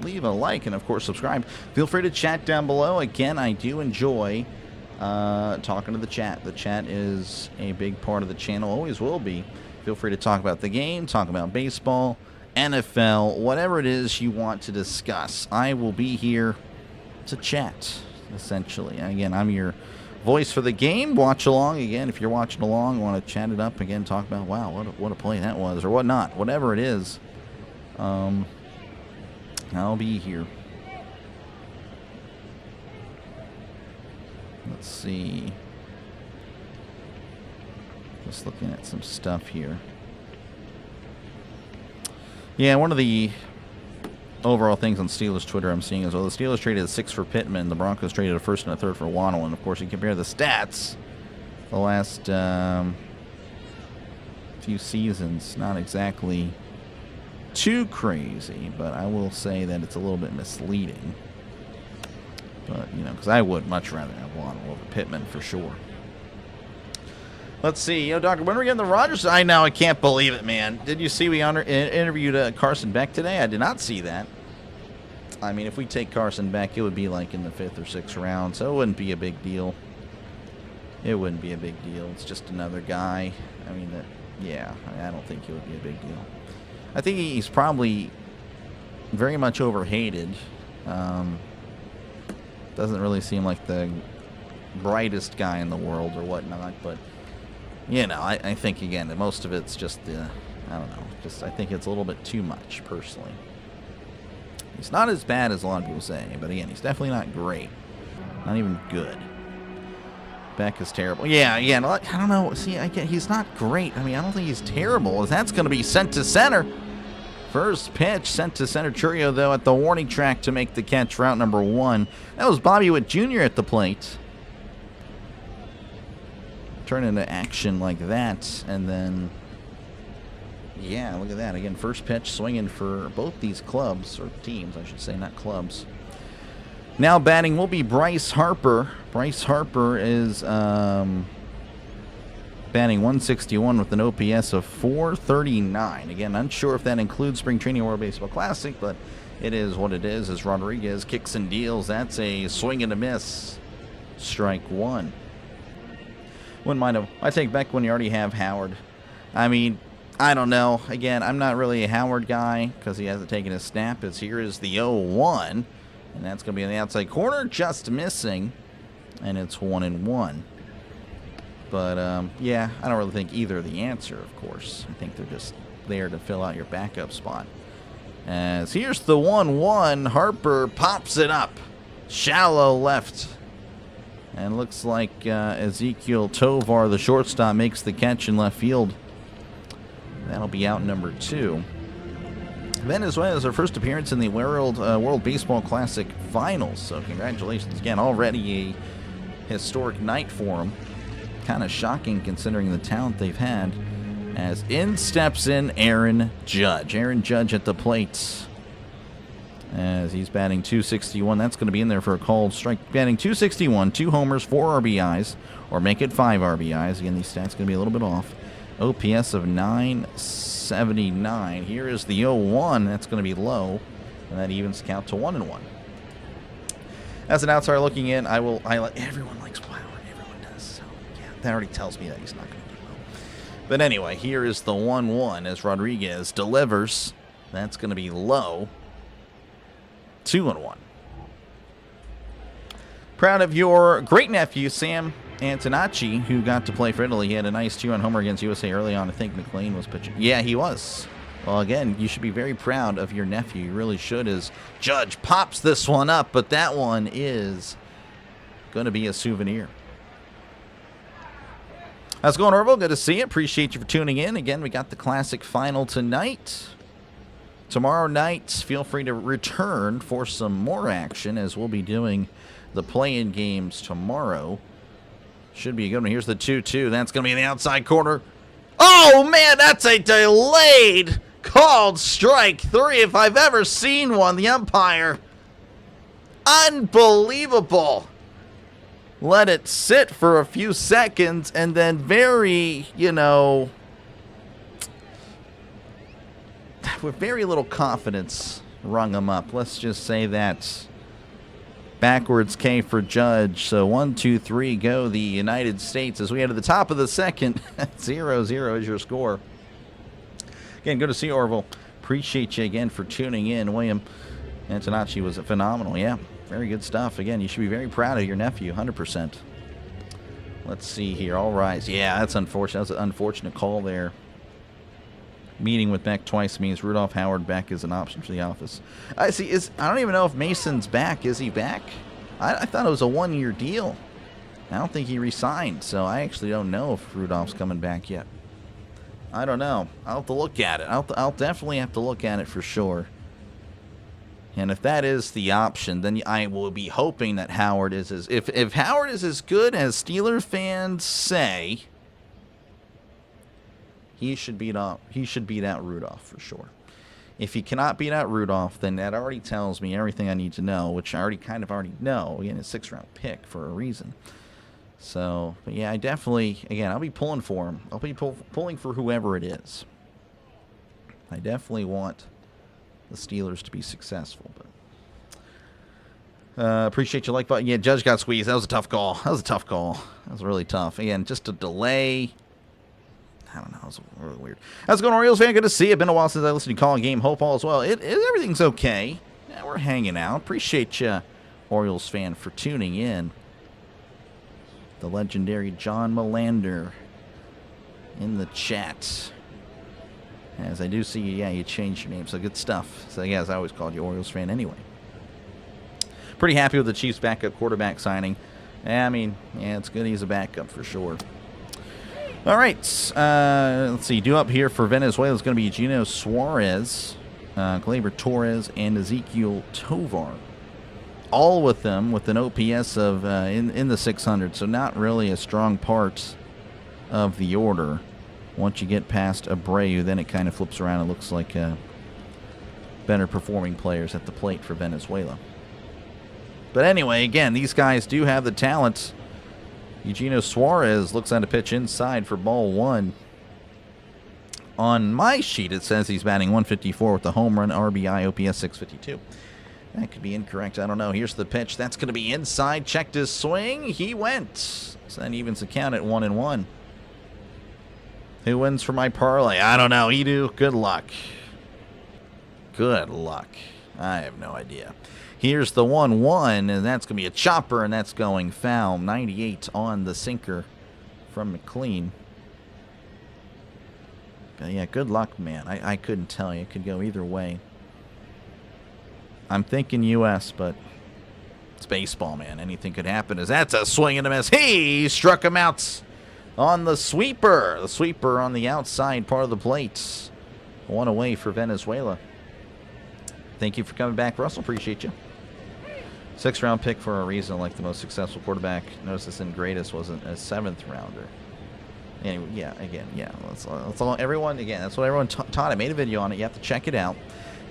leave a like and, of course, subscribe. Feel free to chat down below. Again, I do enjoy talking to the chat. The chat is a big part of the channel, always will be. Feel free to talk about the game, talk about baseball, NFL, whatever it is you want to discuss. I will be here to chat, essentially. Again, I'm your voice for the game. Watch along. Again, if you're watching along, want to chat it up, again, talk about, wow, what a play that was, or whatnot, whatever it is. I'll be here. Let's see. Just looking at some stuff here. Yeah, one of the overall things on Steelers Twitter I'm seeing is, well, the Steelers traded a 6 for Pittman, the Broncos traded a 1st and a 3rd for Waddle, and of course you compare the stats the last few seasons, not exactly too crazy, but I will say that it's a little bit misleading. But, you know, because I would much rather have Waddle over Pittman for sure. Let's see. Doctor, when are we getting the Rodgers? I know. I can't believe it, man. Did you see we interviewed Carson Beck today? I did not see that. I mean, if we take Carson Beck, it would be like in the 5th or 6th round, so it wouldn't be a big deal. It wouldn't be a big deal. It's just another guy. I mean, yeah, I don't think it would be a big deal. I think he's probably very much overhated. Doesn't really seem like the brightest guy in the world or whatnot, but you know, I think, again, that most of it's just I don't know, I think it's a little bit too much, personally. He's not as bad as a lot of people say, but again, he's definitely not great. Not even good. Beck is terrible. Yeah, I don't know. See, he's not great. I mean, I don't think he's terrible. That's going to be sent to center. First pitch sent to center. Churio, though, at the warning track to make the catch for out number 1. That was Bobby Witt Jr. at the plate. Turn into action like that, and then, yeah, look at that. Again, first pitch swinging for both these clubs, or teams, I should say, not clubs. Now batting will be Bryce Harper. Bryce Harper is batting .161 with an OPS of .439. Again, unsure if that includes Spring Training World Baseball Classic, but it is what it is as Rodriguez kicks and deals. That's a swing and a miss. Strike 1. Wouldn't mind him. I take Beck when you already have Howard. I mean, I don't know. Again, I'm not really a Howard guy because he hasn't taken a snap. As here is the 0-1, and that's going to be on the outside corner, just missing, and it's 1-1. But, yeah, I don't really think either are the answer, of course. I think they're just there to fill out your backup spot. As here's the 1-1. Harper pops it up. Shallow left. And looks like Ezekiel Tovar, the shortstop, makes the catch in left field. That'll be out number 2. Venezuela is our first appearance in the World Baseball Classic Finals. So congratulations again. Already a historic night for them. Kind of shocking considering the talent they've had. As in steps in Aaron Judge. Aaron Judge at the plate. As he's batting .261. That's going to be in there for a called strike. Batting .261, 2 homers, 4 RBIs. Or make it 5 RBIs. Again, these stats going to be a little bit off. OPS of 979. Here is the 0-1. That's going to be low. And that evens count to 1-1. As an outsider looking in, I will highlight. Everyone likes Howard. Everyone does. So, yeah, that already tells me that he's not going to do well. But anyway, here is the 1-1 as Rodriguez delivers. That's going to be low. 2-1. Proud of your great nephew, Sam Antonacci, who got to play for Italy. He had a nice 2-run homer against USA early on. I think McLean was pitching. Yeah, he was. Well, again, you should be very proud of your nephew. You really should, as Judge pops this one up, but that one is going to be a souvenir. How's it going, Orville? Good to see you. Appreciate you for tuning in. Again, we got the Classic Final tonight. Tomorrow night, feel free to return for some more action, as we'll be doing the play-in games tomorrow. Should be a good one. Here's the 2-2. That's going to be in the outside corner. Oh, man, that's a delayed called strike 3 if I've ever seen one. The umpire, unbelievable. Let it sit for a few seconds and then very, with very little confidence, rung him up. Let's just say that. Backwards K for Judge. So 1, 2, 3 go the United States as we head to the top of the second. 0-0 is your score. Again, good to see you, Orville. Appreciate you again for tuning in. William Antonacci was phenomenal. Yeah, very good stuff. Again, you should be very proud of your nephew, 100%. Let's see here. All rise. Yeah, that's unfortunate. That was an unfortunate call there. Meeting with Beck twice means Rudolph Howard back is an option for the office. I see. I don't even know if Mason's back. Is he back? I thought it was a 1-year deal. I don't think he re-signed, so I actually don't know if Rudolph's coming back yet. I don't know. I'll have to look at it. I'll definitely have to look at it for sure. And if that is the option, then I will be hoping that Howard is as if Howard is as good as Steelers fans say. He should beat out Rudolph for sure. If he cannot beat out Rudolph, then that already tells me everything I need to know, which I already know. Again, a 6th-round pick for a reason. So, but yeah, I definitely, again, I'll be pulling for him. I'll be pulling for whoever it is. I definitely want the Steelers to be successful. But appreciate your like button. Yeah, Judge got squeezed. That was a tough call. That was really tough. Again, just a delay. I don't know. It was really weird. How's it going, Orioles fan? Good to see you. Been a while since I listened to you call a game. Hope all is well. Everything's okay. Yeah, we're hanging out. Appreciate you, Orioles fan, for tuning in. The legendary John Melander in the chat. As I do see you, yeah, you changed your name, so good stuff. So, yeah, as I always called you, Orioles fan anyway. Pretty happy with the Chiefs' backup quarterback signing. Yeah, I mean, yeah, it's good he's a backup for sure. All right, let's see. Due up here for Venezuela is going to be Gino Suarez, Gleyber Torres, and Ezekiel Tovar. All with them with an OPS of in the 600, so not really a strong part of the order. Once you get past Abreu, then it kind of flips around. It looks like better performing players at the plate for Venezuela. But anyway, again, these guys do have the talent. Eugenio Suarez looks on a pitch inside for ball 1. On my sheet, it says he's batting .154 with a home run, RBI, OPS 652. That could be incorrect. I don't know. Here's the pitch. That's going to be inside. Checked his swing. He went. So that evens the count at 1-1. Who wins for my parlay? I don't know. Edu, good luck. Good luck. I have no idea. Here's the 1-1, and that's going to be a chopper, and that's going foul. 98 on the sinker from McLean. But yeah, good luck, man. I couldn't tell you. It could go either way. I'm thinking U.S., but it's baseball, man. Anything could happen. As that's a swing and a miss. He struck him out on the sweeper. The sweeper on the outside part of the plate. One away for Venezuela. Thank you for coming back, Russell. Appreciate you. 6th-round pick for a reason, like the most successful quarterback. Notice this in greatest wasn't a 7th-rounder. Anyway, yeah, again, yeah. That's all. Everyone, again, that's what everyone taught. I made a video on it. You have to check it out.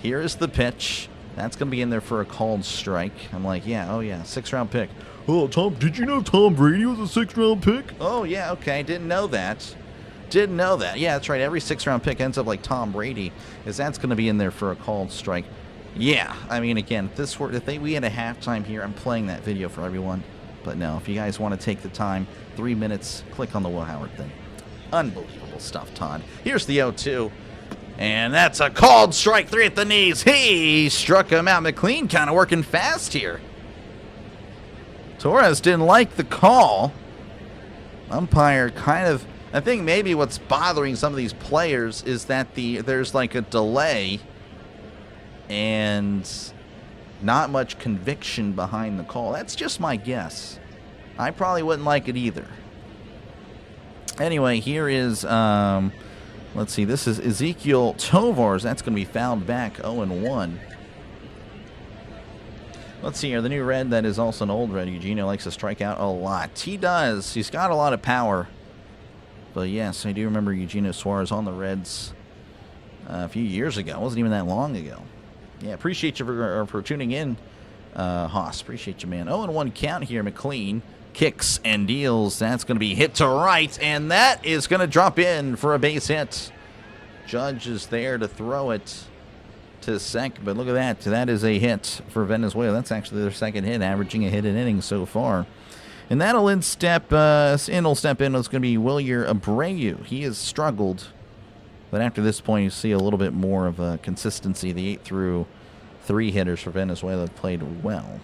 Here is the pitch. That's going to be in there for a called strike. I'm like, yeah, oh yeah, 6th-round pick. Oh, Tom, did you know Tom Brady was a 6th-round pick? Oh, yeah, okay, didn't know that. Didn't know that. Yeah, that's right. Every 6th-round pick ends up like Tom Brady, is that's going to be in there for a called strike. Yeah, I mean, again, if we had a halftime here, I'm playing that video for everyone. But no, if you guys want to take the time, 3 minutes, click on the Will Howard thing. Unbelievable stuff, Todd. Here's the 0-2. And that's a called strike, 3 at the knees. He struck him out. McLean kind of working fast here. Torres didn't like the call. Umpire kind of, I think maybe what's bothering some of these players is that there's like a delay and not much conviction behind the call. That's just my guess. I probably wouldn't like it either. Anyway, here is, let's see, this is Ezekiel Tovars. That's going to be fouled back 0-1. Let's see here, the new red that is also an old red. Eugenio likes to strike out a lot. He does. He's got a lot of power. But yes, I do remember Eugenio Suarez on the Reds a few years ago. It wasn't even that long ago. Yeah, appreciate you for tuning in, Haas. Appreciate you, man. 0-1 count here. McLean kicks and deals. That's going to be hit to right, and that is going to drop in for a base hit. Judge is there to throw it to second, but look at that. That is a hit for Venezuela. That's actually their 2nd hit, averaging a hit an inning so far. And that'll step in. It's going to be Wilyer Abreu. He has struggled, but after this point, you see a little bit more of a consistency. The 8-3 hitters for Venezuela played well.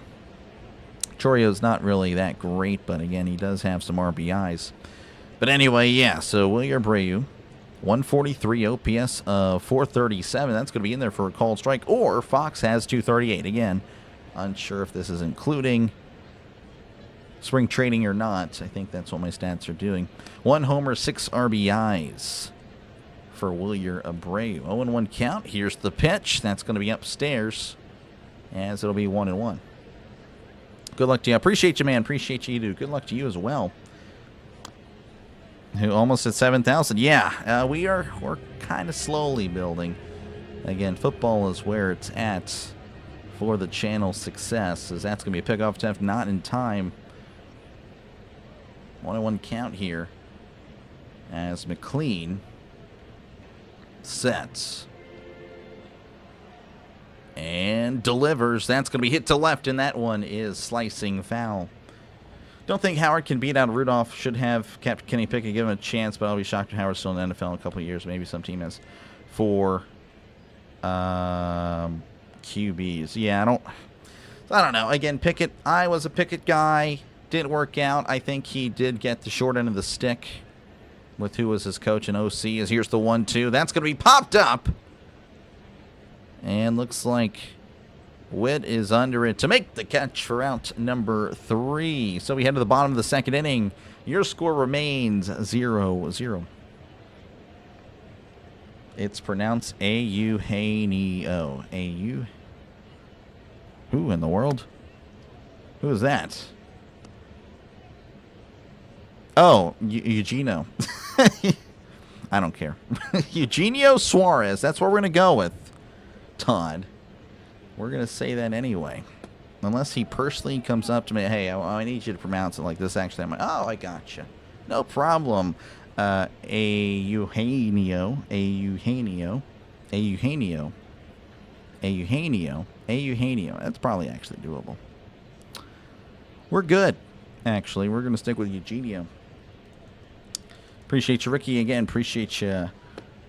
Chorio's not really that great, but again, he does have some RBIs. But anyway, yeah, so Wilyer Abreu, 143 OPS of 437. That's going to be in there for a called strike, or Fox has 238. Again, unsure if this is including spring training or not. I think that's what my stats are doing. 1 homer, 6 RBIs for Wilyer Abreu. 0-1 count. Here's the pitch. That's going to be upstairs, as it'll be 1-1. Good luck to you. I appreciate you, man. Appreciate you, dude. Good luck to you as well. Who almost at 7,000. Yeah, we're kind of slowly building. Again, football is where it's at for the channel's success, as that's going to be a pickoff attempt, not in time. 1-1 count here as McLean sets and delivers. That's going to be hit to left, and that one is slicing foul. Don't think Howard can beat out Rudolph. Should have kept Kenny Pickett, give him a chance, but I'll be shocked if Howard's still in the NFL in a couple of years. Maybe some team has 4 QBs. Yeah, I don't know. Again, Pickett, I was a Pickett guy. Didn't work out. I think he did get the short end of the stick with who was his coach and OC. As here's the 1-2. That's going to be popped up. And looks like Witt is under it to make the catch for out number 3. So we head to the bottom of the 2nd inning. Your score remains 0-0. It's pronounced A-U-H-N-E-O. A-U? Who in the world? Who is that? Oh, Eugenio. I don't care. Eugenio Suarez. That's what we're going to go with. Todd. We're going to say that anyway. Unless he personally comes up to me, hey, I need you to pronounce it like this. Actually, I'm like, oh, I gotcha. No problem. Eugenio. That's probably actually doable. We're good, actually. We're going to stick with Eugenio. Appreciate you, Ricky. Again, appreciate you,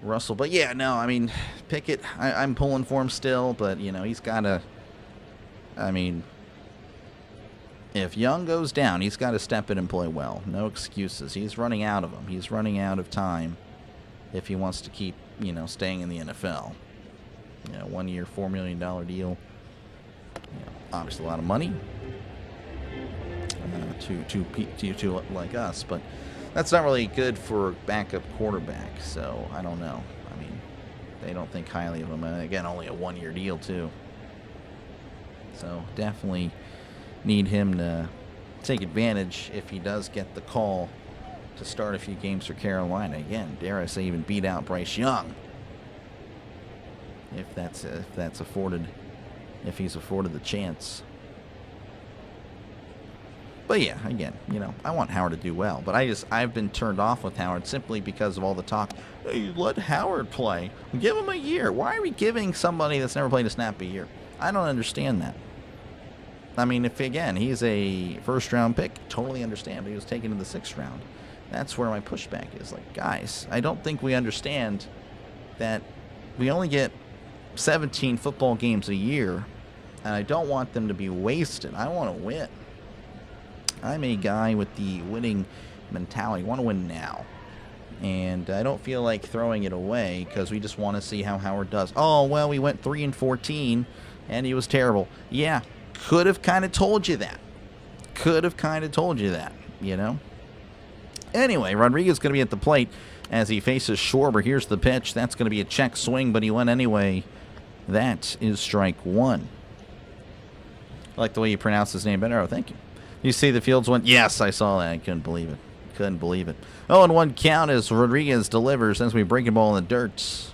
Russell. But yeah, no, I mean, Pickett, I'm pulling for him still, but, you know, he's got to, I mean, if Young goes down, he's got to step in and play well. No excuses. He's running out of them. He's running out of time if he wants to keep, you know, staying in the NFL. You know, 1 year, $4 million deal. You know, obviously a lot of money to like us, but that's not really good for backup quarterback, so I don't know. I mean, they don't think highly of him. And again, only a 1 year deal, too. So definitely need him to take advantage if he does get the call to start a few games for Carolina. Again, dare I say, even beat out Bryce Young if that's afforded, if he's afforded the chance. But yeah, again, you know, I want Howard to do well, but I've been turned off with Howard simply because of all the talk. Hey, let Howard play. Give him a year. Why are we giving somebody that's never played a snap a year? I don't understand that. I mean, if, again, he's a first-round pick, totally understand, but he was taken in the 6th round. That's where my pushback is. Like, guys, I don't think we understand that we only get 17 football games a year, and I don't want them to be wasted. I want to win. I'm a guy with the winning mentality. I want to win now. And I don't feel like throwing it away because we just want to see how Howard does. Oh, well, we went 3-14, and he was terrible. Yeah, could have kind of told you that. Could have kind of told you that, you know? Anyway, Rodriguez is going to be at the plate as he faces Schwarber. Here's the pitch. That's going to be a check swing, but he went anyway. That is strike 1. I like the way you pronounce his name better. Oh, thank you. You see the Fields went? Yes, I saw that. I couldn't believe it. Couldn't believe it. 0-1 count as Rodriguez delivers as we break a ball in the dirt.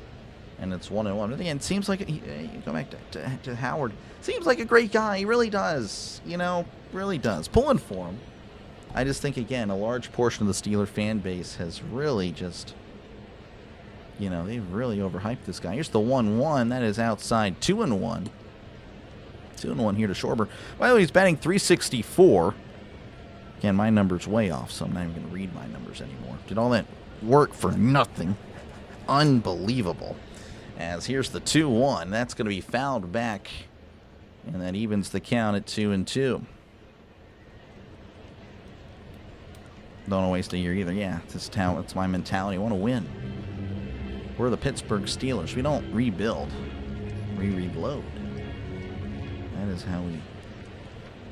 And it's 1-1. But again, it seems like, you go back to Howard. Seems like a great guy. He really does. You know, really does. Pulling for him. I just think, again, a large portion of the Steeler fan base has really just, you know, they've really overhyped this guy. Here's the 1-1. That is outside. 2-1. 2-1 here to Schwarber. By the way, he's batting .364. Again, my number's way off, so I'm not even going to read my numbers anymore. Did all that work for nothing. Unbelievable. As here's the 2-1. That's going to be fouled back, and that evens the count at 2-2. Don't want to waste a year either. Yeah, it's my mentality. I want to win. We're the Pittsburgh Steelers. We don't rebuild. We reload. That is how we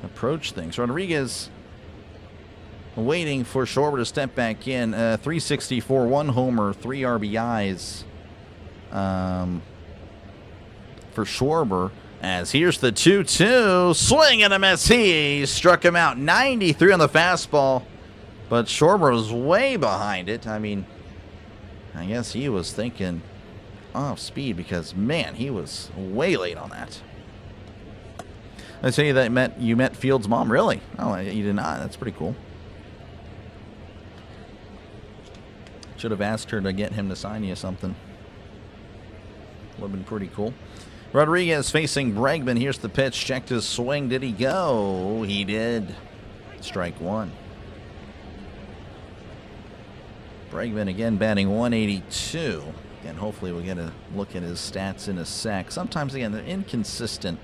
approach things. Rodriguez waiting for Schwarber to step back in. .364, 1 homer, 3 RBIs for Schwarber. As here's the 2-2. Swing and a miss. He struck him out. 93 on the fastball. But Schwarber was way behind it. I mean, I guess he was thinking off speed because, man, he was way late on that. I tell you that you met Fields' mom, really? Oh, you did not. That's pretty cool. Should have asked her to get him to sign you something. Would have been pretty cool. Rodriguez facing Bregman. Here's the pitch. Checked his swing. Did he go? He did. Strike 1. Bregman again batting .182. Again, hopefully we'll get a look at his stats in a sec. Sometimes, again, they're inconsistent.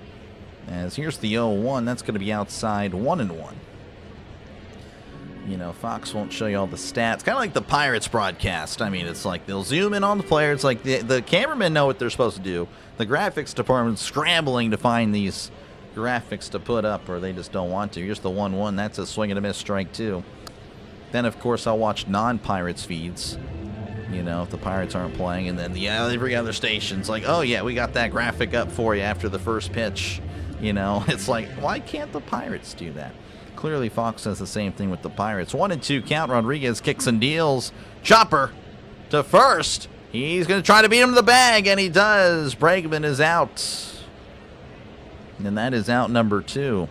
As here's the 0-1. That's going to be outside. 1-1. You know, Fox won't show you all the stats. Kind of like the Pirates broadcast. I mean, it's like they'll zoom in on the players. Like the cameramen know what they're supposed to do. The graphics department's scrambling to find these graphics to put up, or they just don't want to. Here's the 1-1. That's a swing and a miss, strike 2. Then, of course, I'll watch non-Pirates feeds, you know, if the Pirates aren't playing. And then every other station's like, oh, yeah, we got that graphic up for you after the first pitch. You know, it's like, why can't the Pirates do that? Clearly, Fox does the same thing with the Pirates. 1-2 count. Rodriguez kicks and deals. Chopper to first. He's going to try to beat him to the bag, and he does. Bregman is out. And that is out number 2.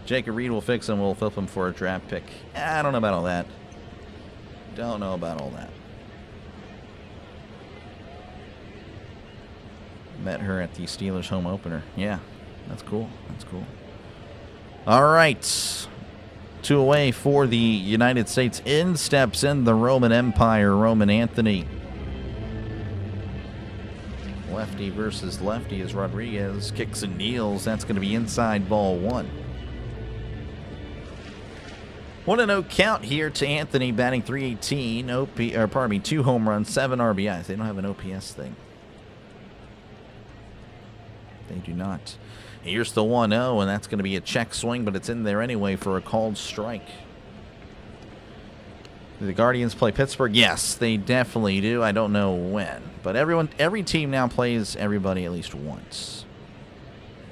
Jacob Reed will fix him. We'll flip him for a draft pick. I don't know about all that. Don't know about all that. Met her at the Steelers home opener. Yeah, that's cool. That's cool. All right. 2 away for the United States. In steps in the Roman Empire, Roman Anthony. Lefty versus lefty as Rodriguez kicks and kneels. That's going to be inside ball 1. 1-0 count here to Anthony, batting .318. 2 home runs, 7 RBIs. They don't have an OPS thing. They do not. Here's the 1-0, and that's going to be a check swing, but it's in there anyway for a called strike. Do the Guardians play Pittsburgh? Yes, they definitely do. I don't know when, but every team now plays everybody at least once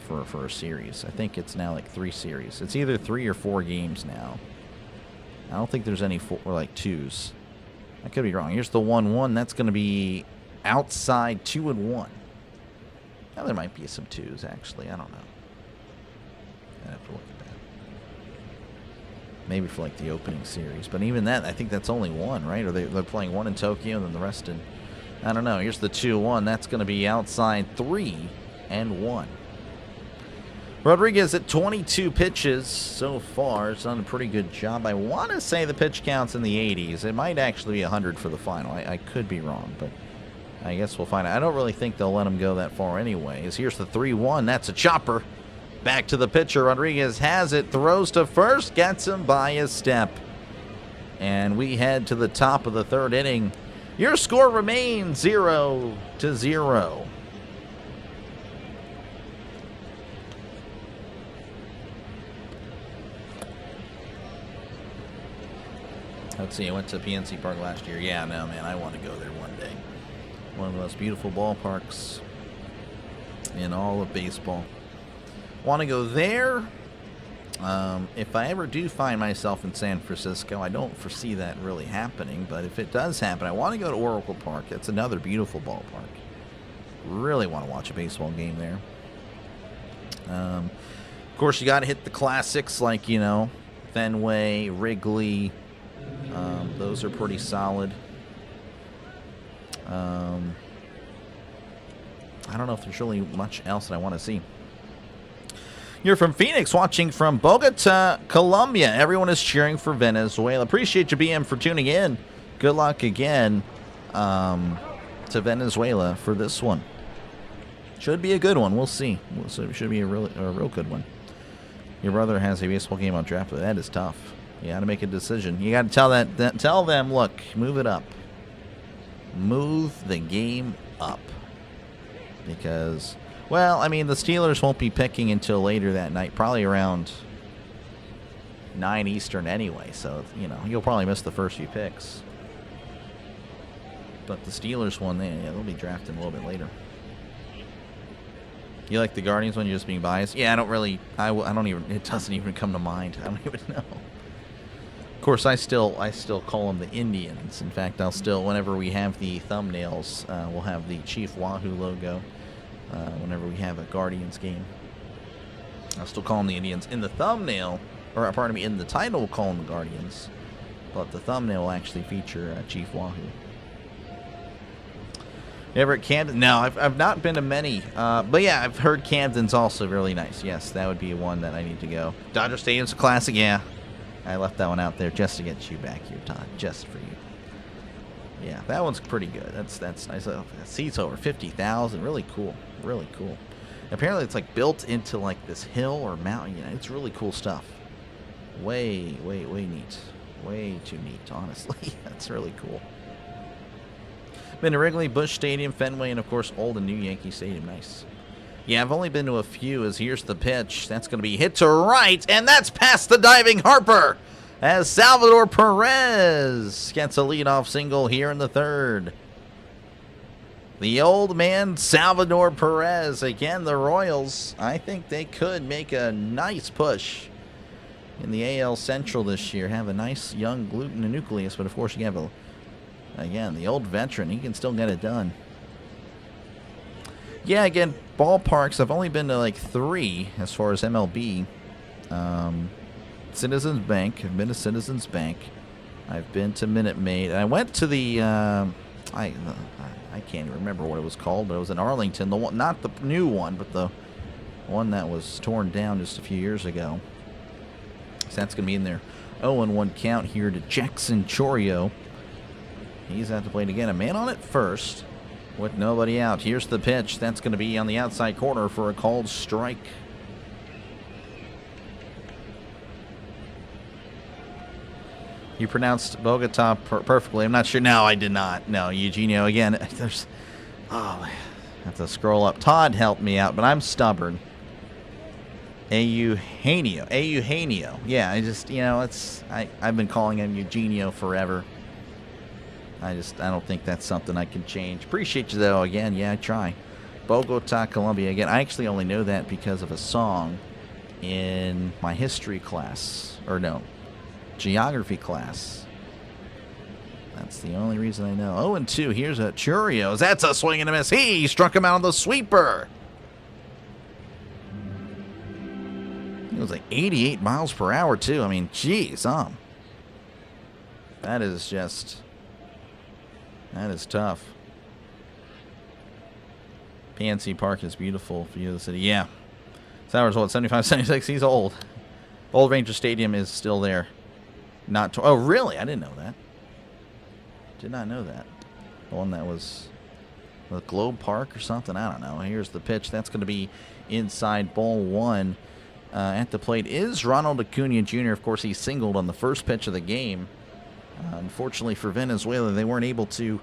for a series. I think it's now like 3 series. It's either 3 or 4 games now. I don't think there's any 4 or like 2s. I could be wrong. Here's the 1-1. That's going to be outside 2-1. Now there might be some 2s actually. I don't know. I have to look at that. Maybe for like the opening series, but even that, I think that's only 1, right? Or they're playing 1 in Tokyo and then the rest in. I don't know. Here's the 2-1. That's going to be outside 3-1. Rodriguez at 22 pitches so far. It's done a pretty good job. I want to say the pitch count's in the 80s. It might actually be 100 for the final. I could be wrong, but I guess we'll find out. I don't really think they'll let him go that far anyways. Here's the 3-1. That's a chopper. Back to the pitcher. Rodriguez has it. Throws to first. Gets him by a step. And we head to the top of the 3rd inning. Your score remains 0-0. Let's see, I went to PNC Park last year. Yeah, no, man, I want to go there one day. One of the most beautiful ballparks in all of baseball. Want to go there. If I ever do find myself in San Francisco, I don't foresee that really happening, but if it does happen, I want to go to Oracle Park. It's another beautiful ballpark. Really want to watch a baseball game there. Of course, you got to hit the classics like, Fenway, Wrigley. Those are pretty solid. I don't know if there's really much else that I want to see. You're from Phoenix, watching from Bogota, Colombia. Everyone is cheering for Venezuela. Appreciate you, BM, for tuning in. Good luck again to Venezuela for this one. Should be a good one. We'll see. It should be a real good one. Your brother has a baseball game on draft. That is tough. You got to make a decision. You got to tell them, look, move it up. Move the game up. Because, well, I mean, the Steelers won't be picking until later that night, probably around 9 Eastern anyway. So, you'll probably miss the first few picks. But the Steelers one, they'll be drafting a little bit later. You like the Guardians one? You're just being biased? Yeah, I don't even, it doesn't even come to mind. I don't even know. Of course, I still call them the Indians. In fact, whenever we have the thumbnails, we'll have the Chief Wahoo logo. Whenever we have a Guardians game, I'll still call them the Indians. In the thumbnail, or pardon me, in the title, we'll call them the Guardians. But the thumbnail will actually feature Chief Wahoo. You ever at Camden? No, I've not been to many. But yeah, I've heard Camden's also really nice. Yes, that would be one that I need to go. Dodger Stadium's a classic, yeah. I left that one out there just to get you back here, Todd. Just for you. Yeah, that one's pretty good. That's nice. Seats over 50,000. Really cool. Really cool. Apparently, it's like built into like this hill or mountain. It's really cool stuff. Way neat. Way too neat, honestly. That's really cool. Been to Wrigley, Busch Stadium, Fenway, and of course, old and new Yankee Stadium. Nice. Yeah, I've only been to a few. Here's the pitch. That's going to be hit to right, and that's past the diving Harper as Salvador Perez gets a leadoff single here in the 3rd. The old man, Salvador Perez. Again, the Royals, I think they could make a nice push in the AL Central this year. Have a nice young gluten and nucleus, but of course you have again, the old veteran. He can still get it done. Yeah, again, ballparks, I've only been to like 3 as far as MLB. Citizens Bank. I've been to Citizens Bank. I've been to Minute Maid. I went to the, I can't even remember what it was called, but it was in Arlington. The one, not the new one, but the one that was torn down just a few years ago. So that's going to be in there. 0-1 count here to Jackson Chorio. He's at the plate again. A man on it first with nobody out. Here's the pitch. That's going to be on the outside corner for a called strike. You pronounced Bogota perfectly. I'm not sure. No, I did not. No, Eugenio. Again, there's... Oh, I have to scroll up. Todd helped me out, but I'm stubborn. Eugenio. Yeah, I just, I've been calling him Eugenio forever. I don't think that's something I can change. Appreciate you, though. Again, yeah, I try. Bogota, Colombia. Again, I actually only know that because of a song in my history class. Or no, geography class. That's the only reason I know. 0-2. Here's a Churios. That's a swing and a miss. He struck him out on the sweeper. It was like 88 miles per hour, too. I mean, geez, that is tough. PNC Park is beautiful. View of the city. Yeah. Sours, what, 75, 76? He's old. Old Ranger Stadium is still there. Oh, really? I didn't know that. Did not know that. The one that was the Globe Park or something? I don't know. Here's the pitch. That's going to be inside ball one. At the plate is Ronald Acuna Jr. Of course, he singled on the first pitch of the game. Unfortunately for Venezuela, they weren't able to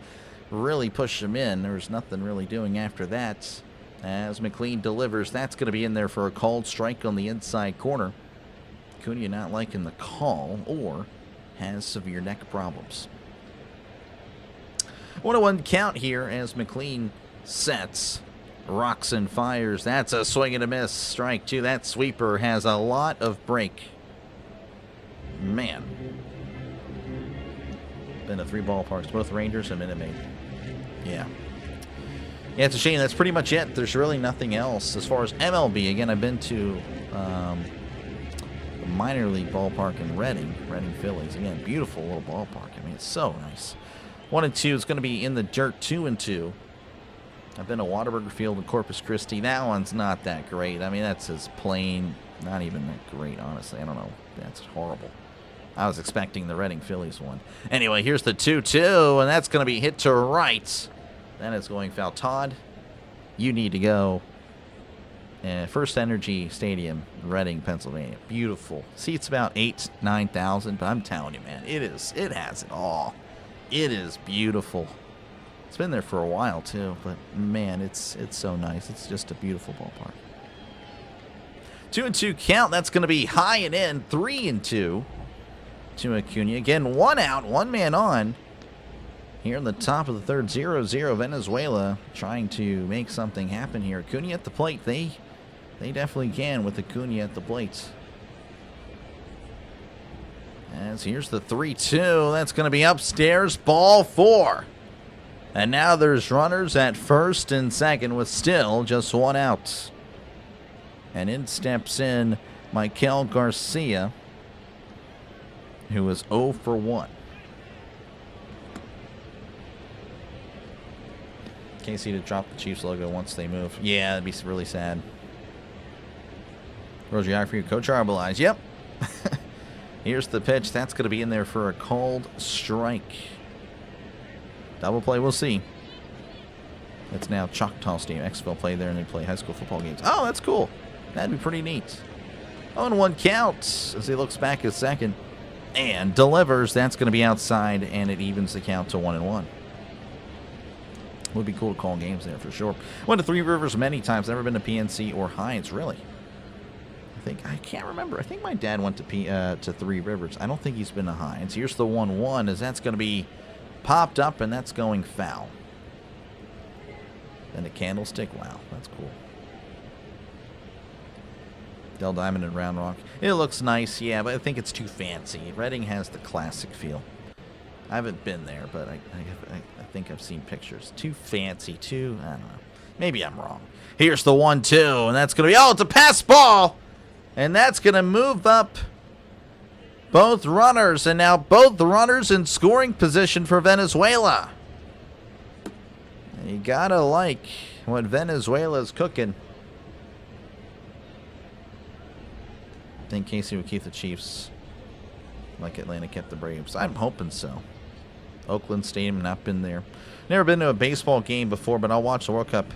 really push him in. There was nothing really doing after that. As McLean delivers, that's going to be in there for a called strike on the inside corner. Acuna not liking the call or has severe neck problems. 1-1 count here as McLean sets. Rocks and fires. That's a swing and a miss. Strike two. That sweeper has a lot of break. Man. Been to 3 ballparks, both Rangers and Minute Maid. Yeah. Yeah, it's a shame. That's pretty much it. There's really nothing else. As far as MLB, again, I've been to the minor league ballpark in Reading Phillies. Again, beautiful little ballpark. I mean, it's so nice. 1-2 is going to be in the dirt. 2-2. I've been to Whataburger Field in Corpus Christi. That one's not that great. I mean, that's as plain, not even that great, honestly. I don't know. That's horrible. I was expecting the Reading Phillies one. Anyway, here's the 2-2, and that's going to be hit to right. Then it's going foul. Todd, you need to go. First Energy Stadium, Reading, Pennsylvania. Beautiful. Seats about 8,000, 9,000, but I'm telling you, man, it has it all. It is beautiful. It's been there for a while, too, but, man, it's so nice. It's just a beautiful ballpark. 2-2 count. That's going to be high and in. 3-2 to Acuna. Again, 1 out, 1 man on. Here in the top of the third, 0-0. Venezuela trying to make something happen here. Acuna at the plate. They definitely can with Acuna at the plate. As here's the 3-2. That's going to be upstairs. Ball 4. And now there's runners at first and second with still just 1 out. And in steps in Michael Garcia, who was 0 for 1. Casey to drop the Chiefs logo once they move. Yeah, that'd be really sad. Roger Eye for you, Coach Arbelize. Yep. Here's the pitch. That's going to be in there for a called strike. Double play, we'll see. It's now Choctaw Stadium. Exfil play there, and they play high school football games. Oh, that's cool. That'd be pretty neat. 0-1 count as he looks back at second. And delivers. That's going to be outside, and it evens the count to 1-1. Would be cool to call games there for sure. Went to Three Rivers many times. Never been to PNC or Heinz, really. I can't remember. I think my dad went to Three Rivers. I don't think he's been to Heinz. Here's the 1-1 as that's going to be popped up, and that's going foul. And a candlestick. Wow, that's cool. Del Diamond and Round Rock. It looks nice, yeah, but I think it's too fancy. Reading has the classic feel. I haven't been there, but I think I've seen pictures. Too fancy, too, I don't know. Maybe I'm wrong. Here's the 1-2, and that's going to be, oh, it's a pass ball! And that's going to move up both runners, and now both the runners in scoring position for Venezuela. You gotta like what Venezuela's cooking. I think Casey would keep the Chiefs. like Atlanta kept the Braves. I'm hoping so. Oakland Stadium, not been there. Never been to a baseball game before, but I'll watch the World Cup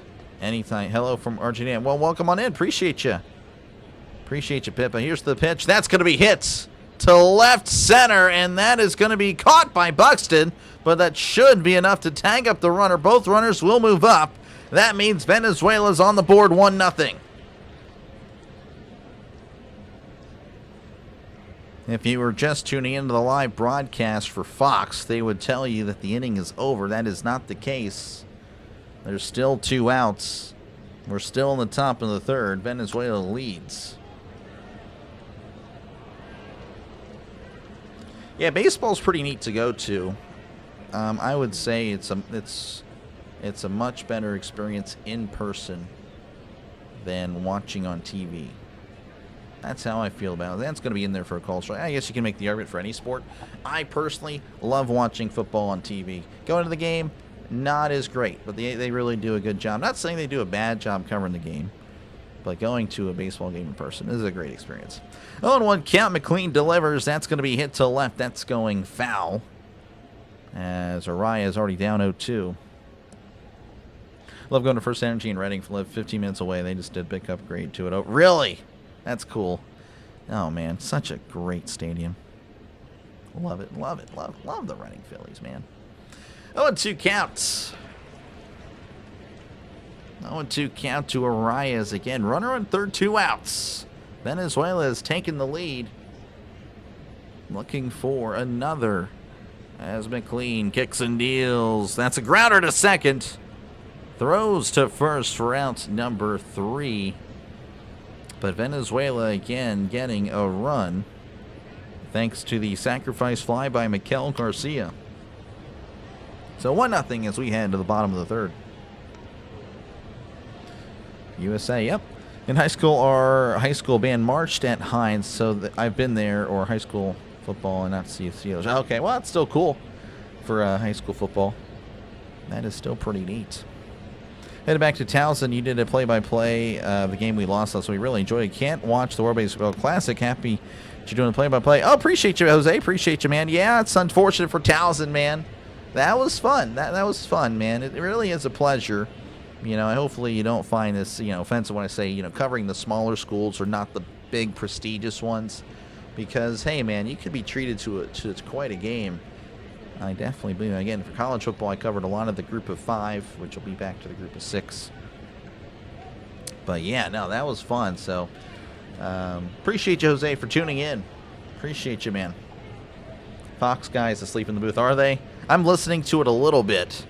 anytime. Hello from Argentina. Well, welcome on in. Appreciate you. Appreciate you, Pippa. Here's the pitch. That's going to be hit to left center, and that is going to be caught by Buxton, but that should be enough to tag up the runner. Both runners will move up. That means Venezuela's on the board 1-0. If you were just tuning into the live broadcast for Fox, they would tell you that the inning is over. That is not the case. There's still 2 outs. We're still in the top of the third. Venezuela leads. Yeah, baseball's pretty neat to go to. I would say it's a much better experience in person than watching on TV. That's how I feel about it. That's going to be in there for a culture. I guess you can make the argument for any sport. I personally love watching football on TV. Going to the game, not as great, but they really do a good job. Not saying they do a bad job covering the game, but going to a baseball game in person is a great experience. 0-1 count. McLean delivers. That's going to be hit to left. That's going foul, as Araya is already down 0-2. Love going to First Energy in Reading. 15 minutes away. They just did big upgrade to it. Oh, really? That's cool. Oh, man. Such a great stadium. Love it. Love it. Love the Reading Phillies, man. 0-2 counts. 0-2 count to Arias again. Runner on third, 2 outs. Venezuela has taken the lead. Looking for another as McLean kicks and deals. That's a grounder to second. Throws to first for out number 3. But Venezuela again getting a run thanks to the sacrifice fly by Mikel Garcia. So 1-0 as we head to the bottom of the third. USA, yep. In high school, our high school band marched at Hines, so I've been there, or high school football and not CFCOs. Okay, well, that's still cool for high school football. That is still pretty neat. Headed back to Towson, you did a play-by-play of the game we lost last week. Really enjoyed it. Can't watch the World Baseball Classic. Happy that you're doing the play-by-play. Oh, appreciate you, Jose. Appreciate you, man. Yeah, it's unfortunate for Towson, man. That was fun. That was fun, man. It really is a pleasure. You know, hopefully you don't find this, offensive when I say, covering the smaller schools or not the big prestigious ones. Because, hey, man, you could be treated to quite a game. I definitely believe. Again, for college football, I covered a lot of the group of 5, which will be back to the group of 6. But, yeah, no, that was fun. So, appreciate you, Jose, for tuning in. Appreciate you, man. Fox guys asleep in the booth, are they? I'm listening to it a little bit.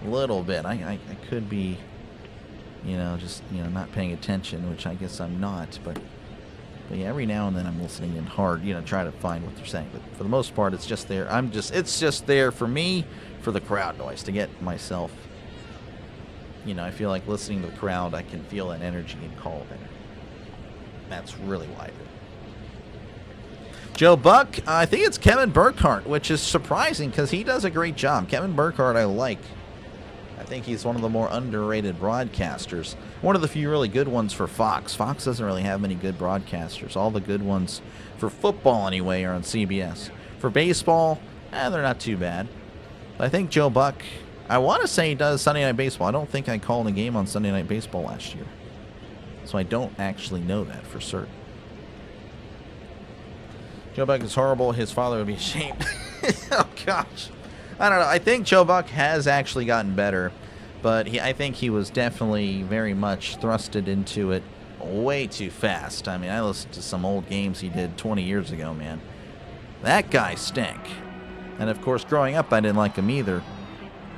I could be, just, not paying attention, which I guess I'm not. But yeah, every now and then I'm listening in hard, try to find what they're saying. But for the most part, it's just there. It's just there for me, for the crowd noise, to get myself, I feel like listening to the crowd, I can feel that energy and call it. That's really why I do it. Joe Buck, I think it's Kevin Burkhardt, which is surprising because he does a great job. Kevin Burkhardt, I like. I think he's one of the more underrated broadcasters. One of the few really good ones for Fox. Fox doesn't really have many good broadcasters. All the good ones, for football anyway, are on CBS. For baseball, they're not too bad. But I think Joe Buck, I want to say he does Sunday Night Baseball. I don't think I called a game on Sunday Night Baseball last year. So I don't actually know that for certain. Joe Buck is horrible. His father would be ashamed. Oh, gosh. I don't know. I think Joe Buck has actually gotten better, but I think he was definitely very much thrusted into it way too fast. I mean, I listened to some old games he did 20 years ago, man. That guy stank. And, of course, growing up, I didn't like him either.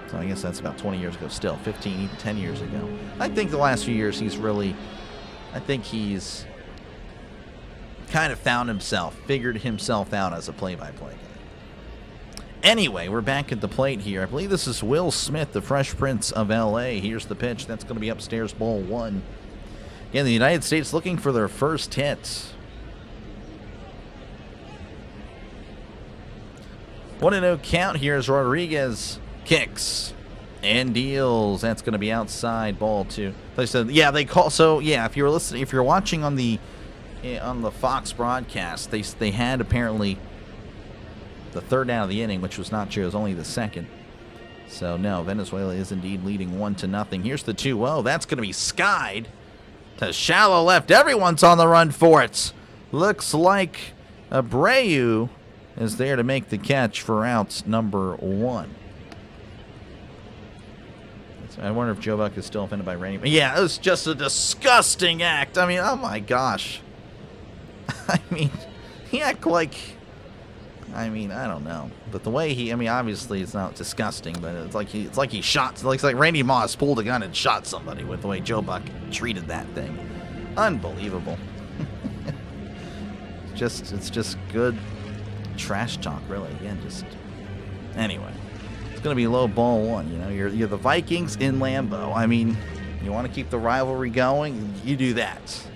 So I guess that's about 20 years ago still, 15, even 10 years ago. I think the last few years he's kind of found himself, figured himself out as a play-by-play guy. Anyway, we're back at the plate here. I believe this is Will Smith, the Fresh Prince of L.A. Here's the pitch. That's going to be upstairs, ball 1. Again, the United States looking for their first hit. 1-0 count here as Rodriguez kicks and deals. That's going to be outside, ball 2. They said, yeah, they call. So yeah, if you're watching on the Fox broadcast, they had apparently the third out of the inning, which was not true. It was only the second. So, no, Venezuela is indeed leading 1-0. Here's the 2-0. That's going to be skied to shallow left. Everyone's on the run for it. Looks like Abreu is there to make the catch for out number 1. I wonder if Joe Buck is still offended by Randy. Yeah, it was just a disgusting act. I mean, oh my gosh. I mean, he act like, I mean, I don't know. But the way he, I mean, obviously it's not disgusting, but it's like he shot, it's like Randy Moss pulled a gun and shot somebody with the way Joe Buck treated that thing. Unbelievable. It's just good trash talk, really. Again, just, anyway. It's going to be low ball 1, you know. You're the Vikings in Lambeau. I mean, you want to keep the rivalry going, you do that.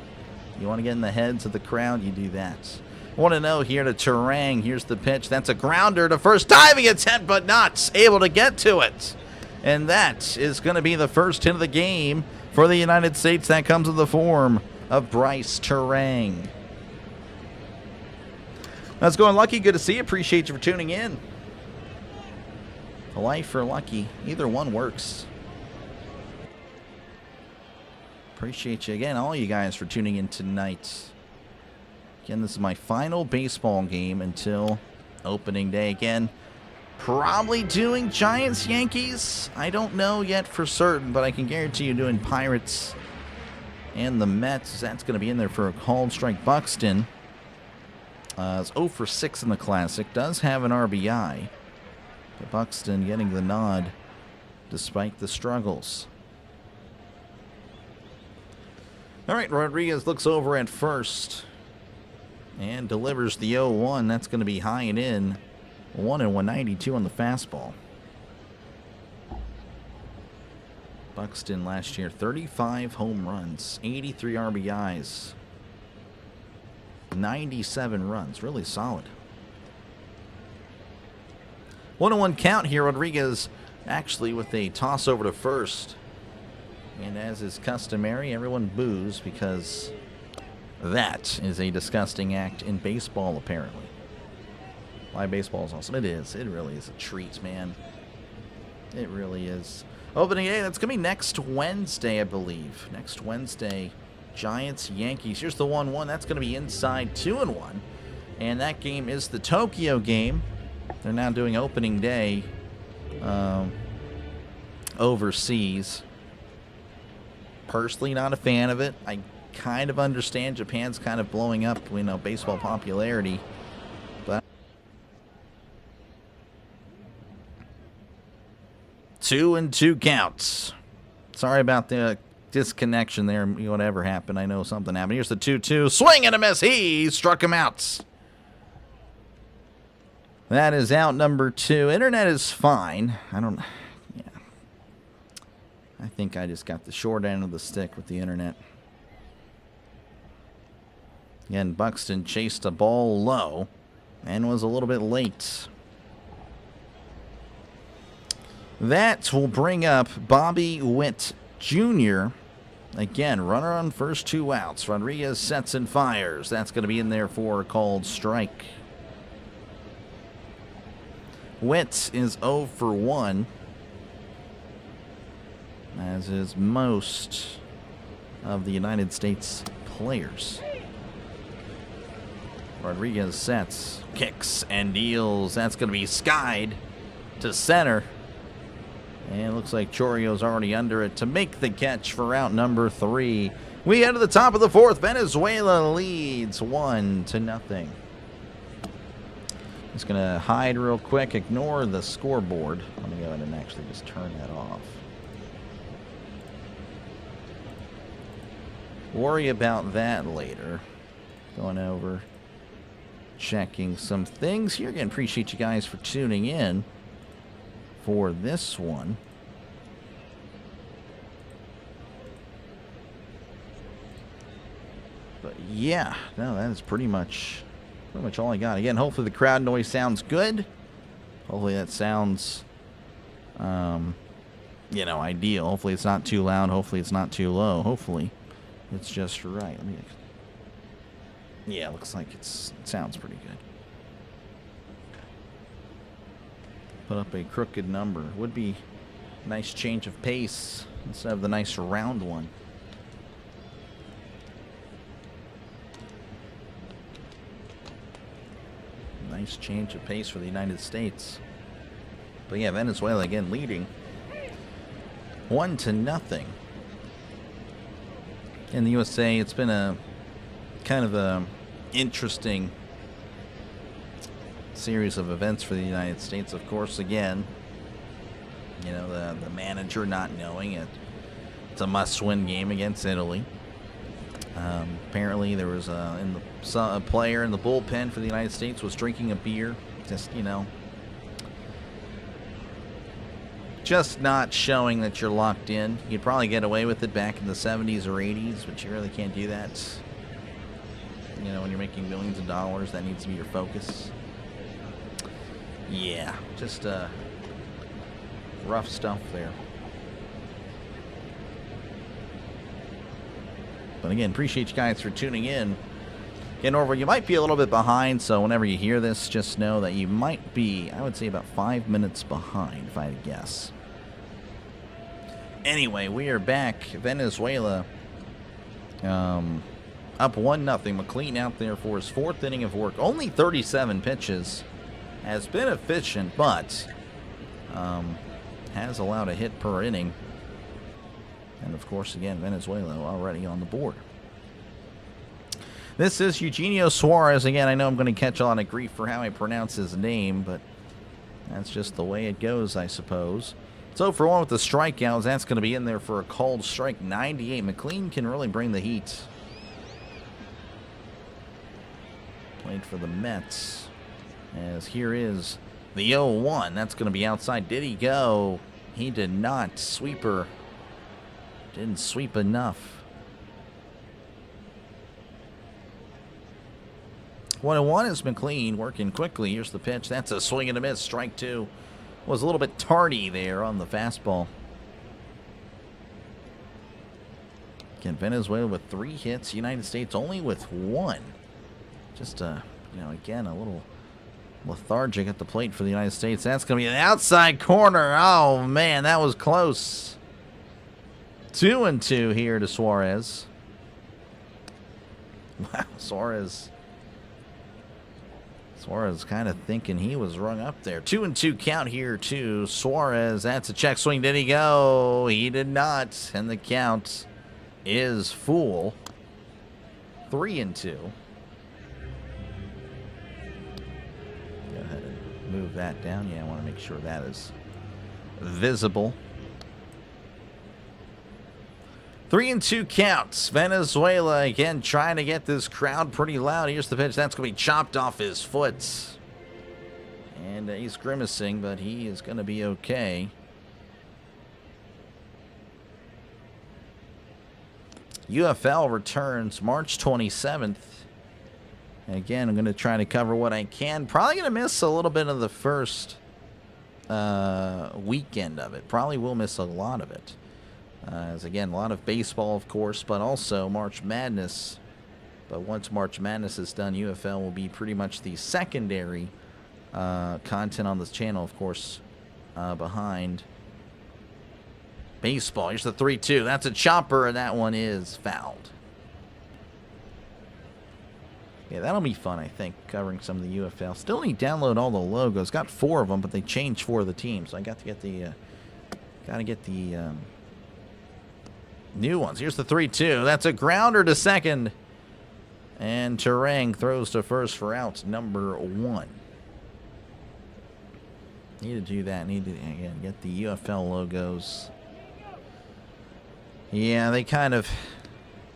You want to get in the heads of the crowd, you do that. Want to know here to Turang. Here's the pitch. That's a grounder to first, diving attempt, but not able to get to it. And that is going to be the first hit of the game for the United States. That comes in the form of Bryce Turang. That's going, Lucky. Good to see you. Appreciate you for tuning in. A life for Lucky. Either one works. Appreciate you again, all you guys, for tuning in tonight. Again, this is my final baseball game until opening day. Again, probably doing Giants-Yankees. I don't know yet for certain, but I can guarantee you doing Pirates and the Mets. That's going to be in there for a called strike. Buxton is 0 for 6 in the Classic. Does have an RBI. But Buxton getting the nod despite the struggles. All right, Rodriguez looks over at first and delivers the 0-1. That's going to be high and in. 1-192 on the fastball. Buxton last year, 35 home runs, 83 RBIs, 97 runs. Really solid. 1-1 count here. Rodriguez actually with a toss over to first. And as is customary, everyone boos because that is a disgusting act in baseball, apparently. Live baseball is awesome. It is. It really is a treat, man. It really is. Opening day, that's going to be next Wednesday, I believe. Next Wednesday, Giants-Yankees. Here's the 1-1. That's going to be inside 2-1. And that game is the Tokyo game. They're now doing opening day overseas. Personally, not a fan of it. I kind of understand Japan's kind of blowing up, you know, baseball popularity. But 2-2 counts. Sorry about the disconnection there. Whatever happened, I know something happened. Here's the 2-2. Swing and a miss. He struck him out. That is out number 2. Internet is fine. I think I just got the short end of the stick with the internet. Again, Buxton chased a ball low and was a little bit late. That will bring up Bobby Witt Jr. Again, runner on first 2 outs. Rodriguez sets and fires. That's going to be in there for a called strike. Witt is 0 for 1. As is most of the United States players. Rodriguez sets, kicks, and deals. That's going to be skied to center. And it looks like Chorio's already under it to make the catch for out number 3. We head to the top of the 4th. Venezuela leads 1-0. Just going to hide real quick, ignore the scoreboard. Let me go ahead and actually just turn that off. Worry about that later. Going over, checking some things here. Again, appreciate you guys for tuning in for this one. But yeah, no, that is pretty much all I got. Again, hopefully the crowd noise sounds good. Hopefully that sounds, you know, ideal. Hopefully it's not too loud. Hopefully it's not too low. Hopefully it's just right. Yeah, looks like it sounds pretty good. put up a crooked number. Would be a nice change of pace instead of the nice round one. Nice change of pace for the United States. But yeah, Venezuela again leading 1-0. In the USA, it's been a kind of a interesting series of events for the United States. Of course, again, you know, the manager not knowing it. It's a must-win game against Italy. Apparently, there was a player in the bullpen for the United States was drinking a beer. Just, you know, just not showing that you're locked in. You'd probably get away with it back in the 70s or 80s, but you really can't do that. You know, when you're making millions of dollars, that needs to be your focus. Yeah, just rough stuff there. But again, appreciate you guys for tuning in. Getting over, you might be a little bit behind, so whenever you hear this, just know that you might be, I would say, about 5 minutes behind, if I had to guess. Anyway, we are back. Venezuela up 1-0. McLean out there for his fourth inning of work. Only 37 pitches. Has been efficient, but has allowed a hit per inning. And, of course, again, Venezuela already on the board. This is Eugenio Suarez. Again, I know I'm going to catch a lot of grief for how I pronounce his name, but that's just the way it goes, I suppose. So, for one with the strikeouts, that's going to be in there for a called strike. 98. McLean can really bring the heat. Played for the Mets. As here is the 0-1. That's going to be outside. Did he go? He did not. Sweeper. Didn't sweep enough. 1-1 is McLean working quickly. Here's the pitch. That's a swing and a miss. Strike two. Was a little bit tardy there on the fastball. Again, Venezuela with 3 hits. United States only with 1. Just, you know, again, a little lethargic at the plate for the United States. That's going to be an outside corner. Oh, man, that was close. 2-2 here to Suarez. Wow, Suarez kind of thinking he was rung up there. 2-2 count here to Suarez. That's a check swing. Did he go? He did not. And the count is full. 3-2. Go ahead and move that down. Yeah, I want to make sure that is visible. 3-2 counts. Venezuela again trying to get this crowd pretty loud. Here's the pitch. That's going to be chopped off his foot. And he's grimacing, but he is going to be okay. UFL returns March 27th. Again, I'm going to try to cover what I can. Probably going to miss a little bit of the first weekend of it. Probably will miss a lot of it. As again, a lot of baseball, of course, but also March Madness. But once March Madness is done, UFL will be pretty much the secondary content on this channel, of course, behind baseball. Here's the 3-2. That's a chopper, and that one is fouled. Yeah, that'll be fun, I think, covering some of the UFL. Still need to download all the logos. Got 4 of them, but they changed 4 of the teams. So I got to get the new ones. Here's the 3-2. That's a grounder to second. And Terang throws to first for out number 1. Need to do that. Need to, again, get the UFL logos. Yeah, they kind of,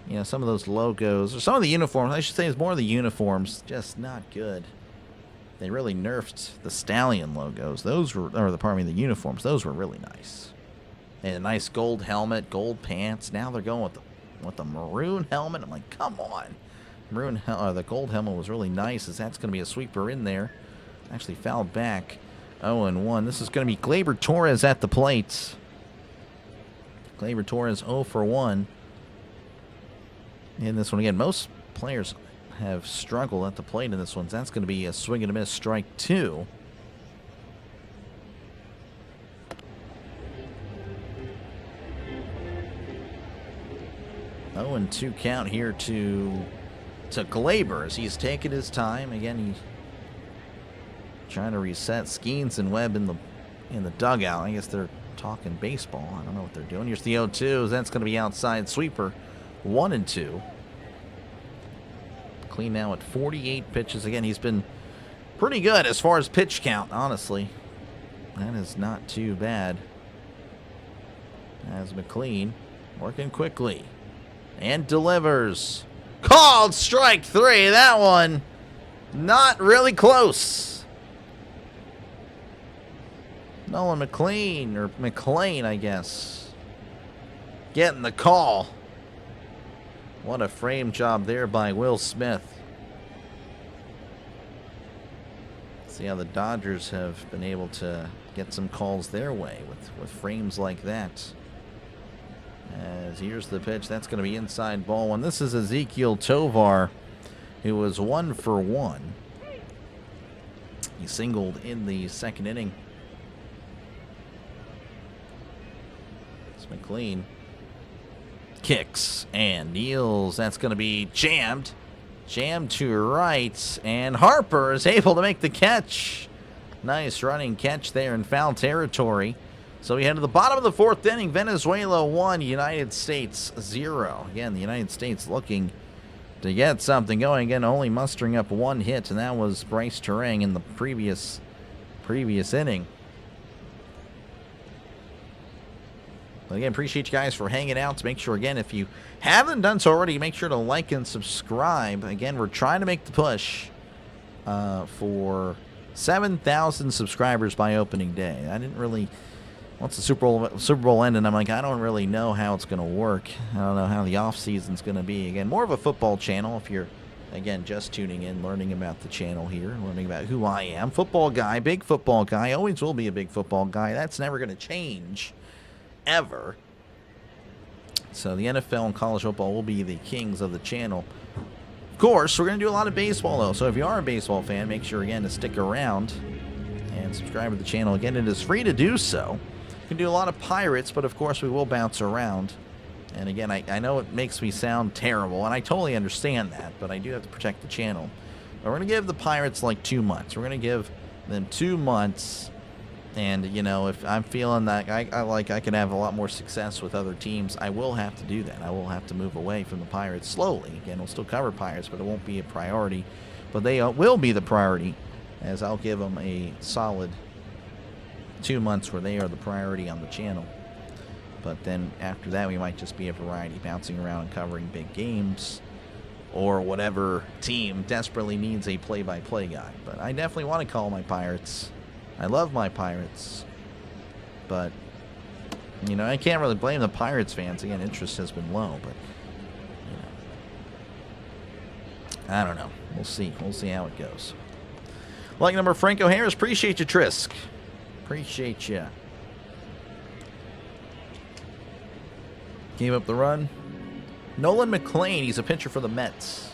you know, some of those logos, or some of the uniforms, I should say it's more of the uniforms, just not good. They really nerfed the Stallion logos. Those were, or pardon me, the uniforms. Those were really nice. And a nice gold helmet, gold pants. Now they're going with the maroon helmet. I'm like, come on. The gold helmet was really nice, as that's going to be a sweeper in there. Actually fouled back. 0-1. This is going to be Gleyber Torres at the plate. Gleyber Torres 0 for 1. In this one again, most players have struggled at the plate in this one. That's going to be a swing and a miss, strike 2. 0-2 count here to Glaber as he's taking his time. Again, he's trying to reset. Skeens and Webb in the dugout. I guess they're talking baseball. I don't know what they're doing. Here's the 0-2. That's going to be outside sweeper. 1-2. Clean now at 48 pitches. Again, he's been pretty good as far as pitch count, honestly. That is not too bad. As McLean working quickly and delivers. Called strike 3. That one not really close. Nolan McLean, or McLean, I guess, getting the call. What a frame job there by Will Smith. See how the Dodgers have been able to get some calls their way with frames like that. As here's the pitch. That's going to be inside ball one. This is Ezekiel Tovar, who was 1 for 1. He singled in the second inning. It's McLean. Kicks and kneels. That's going to be jammed. Jammed to right. And Harper is able to make the catch. Nice running catch there in foul territory. So we head to the bottom of the fourth inning. Venezuela 1, United States 0. Again, the United States looking to get something going. Again, only mustering up 1 hit, and that was Bryce Terang in the previous inning. But again, appreciate you guys for hanging out. So make sure, again, if you haven't done so already, make sure to like and subscribe. Again, we're trying to make the push for 7,000 subscribers by opening day. I didn't really... Once the Super Bowl ended, I'm like, I don't really know how it's going to work. I don't know how the off-season's going to be. Again, more of a football channel if you're, again, just tuning in, learning about the channel here, learning about who I am. Football guy, big football guy, always will be a big football guy. That's never going to change, ever. So the NFL and college football will be the kings of the channel. Of course, we're going to do a lot of baseball, though. So if you are a baseball fan, make sure, again, to stick around and subscribe to the channel. Again, it is free to do so. You can do a lot of Pirates, but of course we will bounce around. And again, I know it makes me sound terrible, and I totally understand that, but I do have to protect the channel. But we're going to give the Pirates like 2 months. We're going to give them 2 months, and, you know, if I'm feeling that I can have a lot more success with other teams, I will have to do that. I will have to move away from the Pirates slowly. Again, we'll still cover Pirates, but it won't be a priority. But they will be the priority, as I'll give them a solid 2 months where they are the priority on the channel. But then after that, we might just be a variety, bouncing around and covering big games or whatever team desperately needs a play-by-play guy. But I definitely want to call my Pirates. I love my Pirates. But, you know, I can't really blame the Pirates fans. Again, interest has been low, but, you know, I don't know. We'll see. We'll see how it goes. Like number Franco Harris, appreciate you, Trisk. Appreciate you. Gave up the run. Nolan McLean, he's a pitcher for the Mets.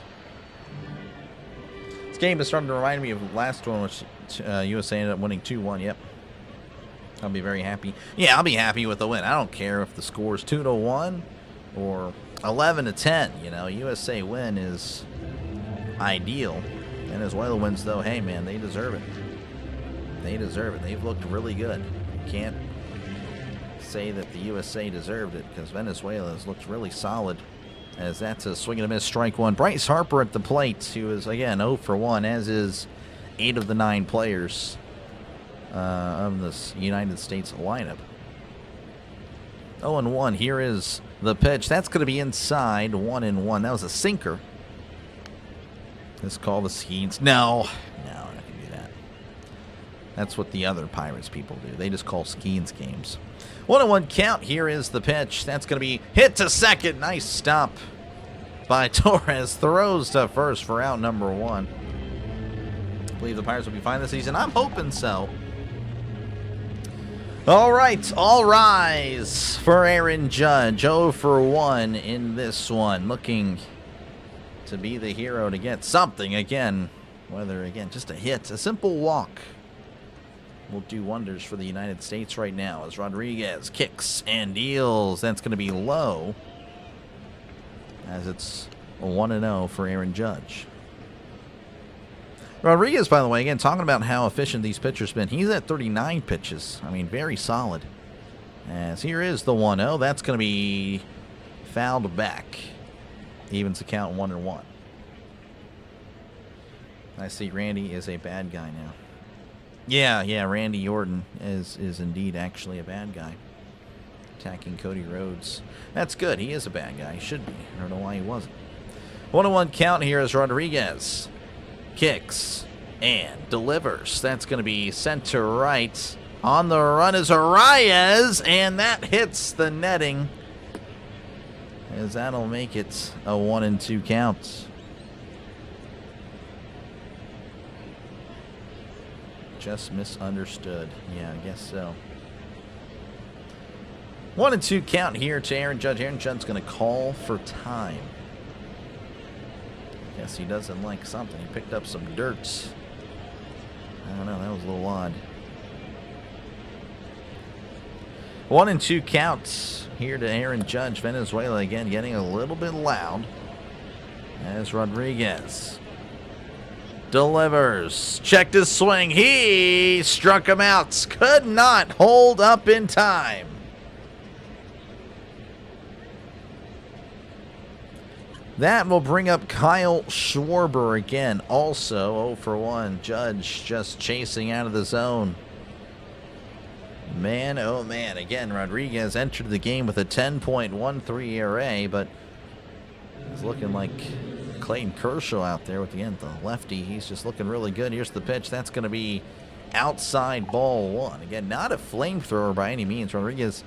This game is starting to remind me of the last one, which USA ended up winning 2-1. Yep. I'll be very happy. Yeah, I'll be happy with the win. I don't care if the score is 2-1 or 11-10. You know, USA win is ideal. Venezuela wins, though. Hey, man, they deserve it. They deserve it. They've looked really good. You can't say that the USA deserved it because Venezuela has looked really solid. As that's a swing and a miss, strike one. Bryce Harper at the plate, who is, again, 0 for 1, as is 8 of the 9 players of this United States lineup. 0-1. Here is the pitch. That's going to be inside. 1-1. That was a sinker. This call the Skeens. No. No, I'm not going to do that. That's what the other Pirates people do. They just call Skeens games. 1-1 count. Here is the pitch. That's going to be hit to second. Nice stop by Torres. Throws to first for out number 1. I believe the Pirates will be fine this season. I'm hoping so. All right, all rise for Aaron Judge. 0 for 1 in this one. Looking to be the hero to get something again. Whether, again, just a hit, a simple walk will do wonders for the United States right now as Rodriguez kicks and deals. That's going to be low. as it's 1-0 for Aaron Judge. Rodriguez, by the way, again, talking about how efficient these pitchers been. He's at 39 pitches. I mean, very solid. As here is the 1-0. That's going to be fouled back. Evens the count 1-1. I see Randy is a bad guy now. Yeah, Randy Orton is indeed actually a bad guy. Attacking Cody Rhodes. That's good. He is a bad guy. He should be. I don't know why he wasn't. 1-1 count here as Rodriguez kicks and delivers. That's going to be sent to right. On the run is Arias, and that hits the netting, as that'll make it a 1-2 count. Just misunderstood. Yeah, I guess so. 1-2 count here to Aaron Judge. Aaron Judge's going to call for time. Guess he doesn't like something. He picked up some dirt. I don't know. That was a little odd. 1-2 counts here to Aaron Judge. Venezuela again getting a little bit loud as Rodriguez delivers. Checked his swing. He struck him out. Could not hold up in time. That will bring up Kyle Schwarber again. Also 0 for 1. Judge just chasing out of the zone. Man, oh man. Again, Rodriguez entered the game with a 10.13 ERA, but it's looking like Clayton Kershaw out there with, again, the lefty. He's just looking really good. Here's the pitch. That's going to be outside ball 1. Again, not a flamethrower by any means. Rodriguez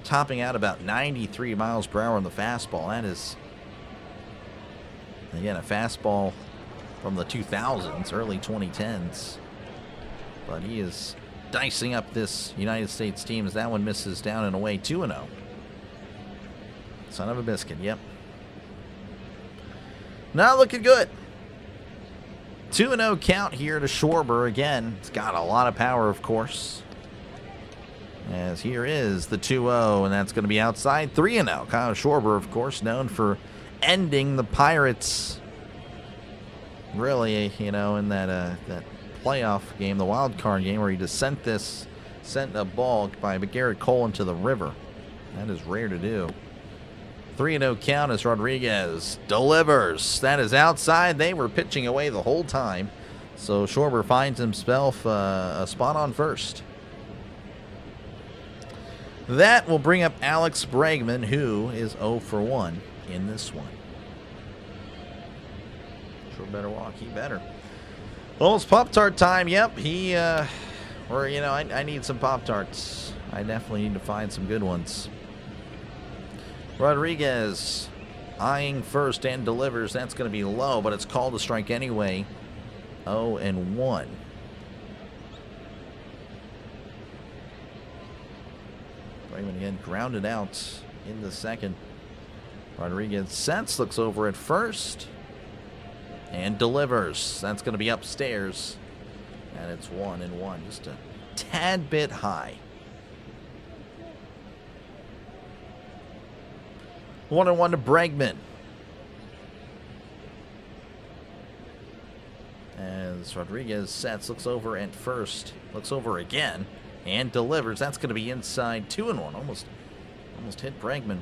topping out about 93 miles per hour on the fastball. That is, again, a fastball from the 2000s, early 2010s. But he is dicing up this United States team as that one misses down and away. 2-0. Son of a biscuit, yep. Not looking good. 2-0 count here to Schwarber again. It's got a lot of power, of course. As here is the 2-0, and that's going to be outside. 3-0. Kyle Schwarber, of course, known for ending the Pirates, really, you know, in that playoff game, the wild card game, where he just sent a ball by Garrett Cole into the river. That is rare to do. 3-0 count as Rodriguez delivers. That is outside. They were pitching away the whole time, so Schwarber finds himself a spot on first. That will bring up Alex Bregman, who is 0 for 1 in this one. Sure better walk. He better. Well, it's Pop-Tart time. Yep, I need some Pop-Tarts. I definitely need to find some good ones. Rodriguez eyeing first and delivers. That's going to be low, but it's called a strike anyway. 0-1. Bregman again grounded out in the second. Rodriguez sets, looks over at first, and delivers. That's going to be upstairs, and it's 1-1. Just a tad bit high. 1-1 to Bregman. As Rodriguez sets, looks over at first, looks over again, and delivers. That's going to be inside. 2-1. Almost hit Bregman.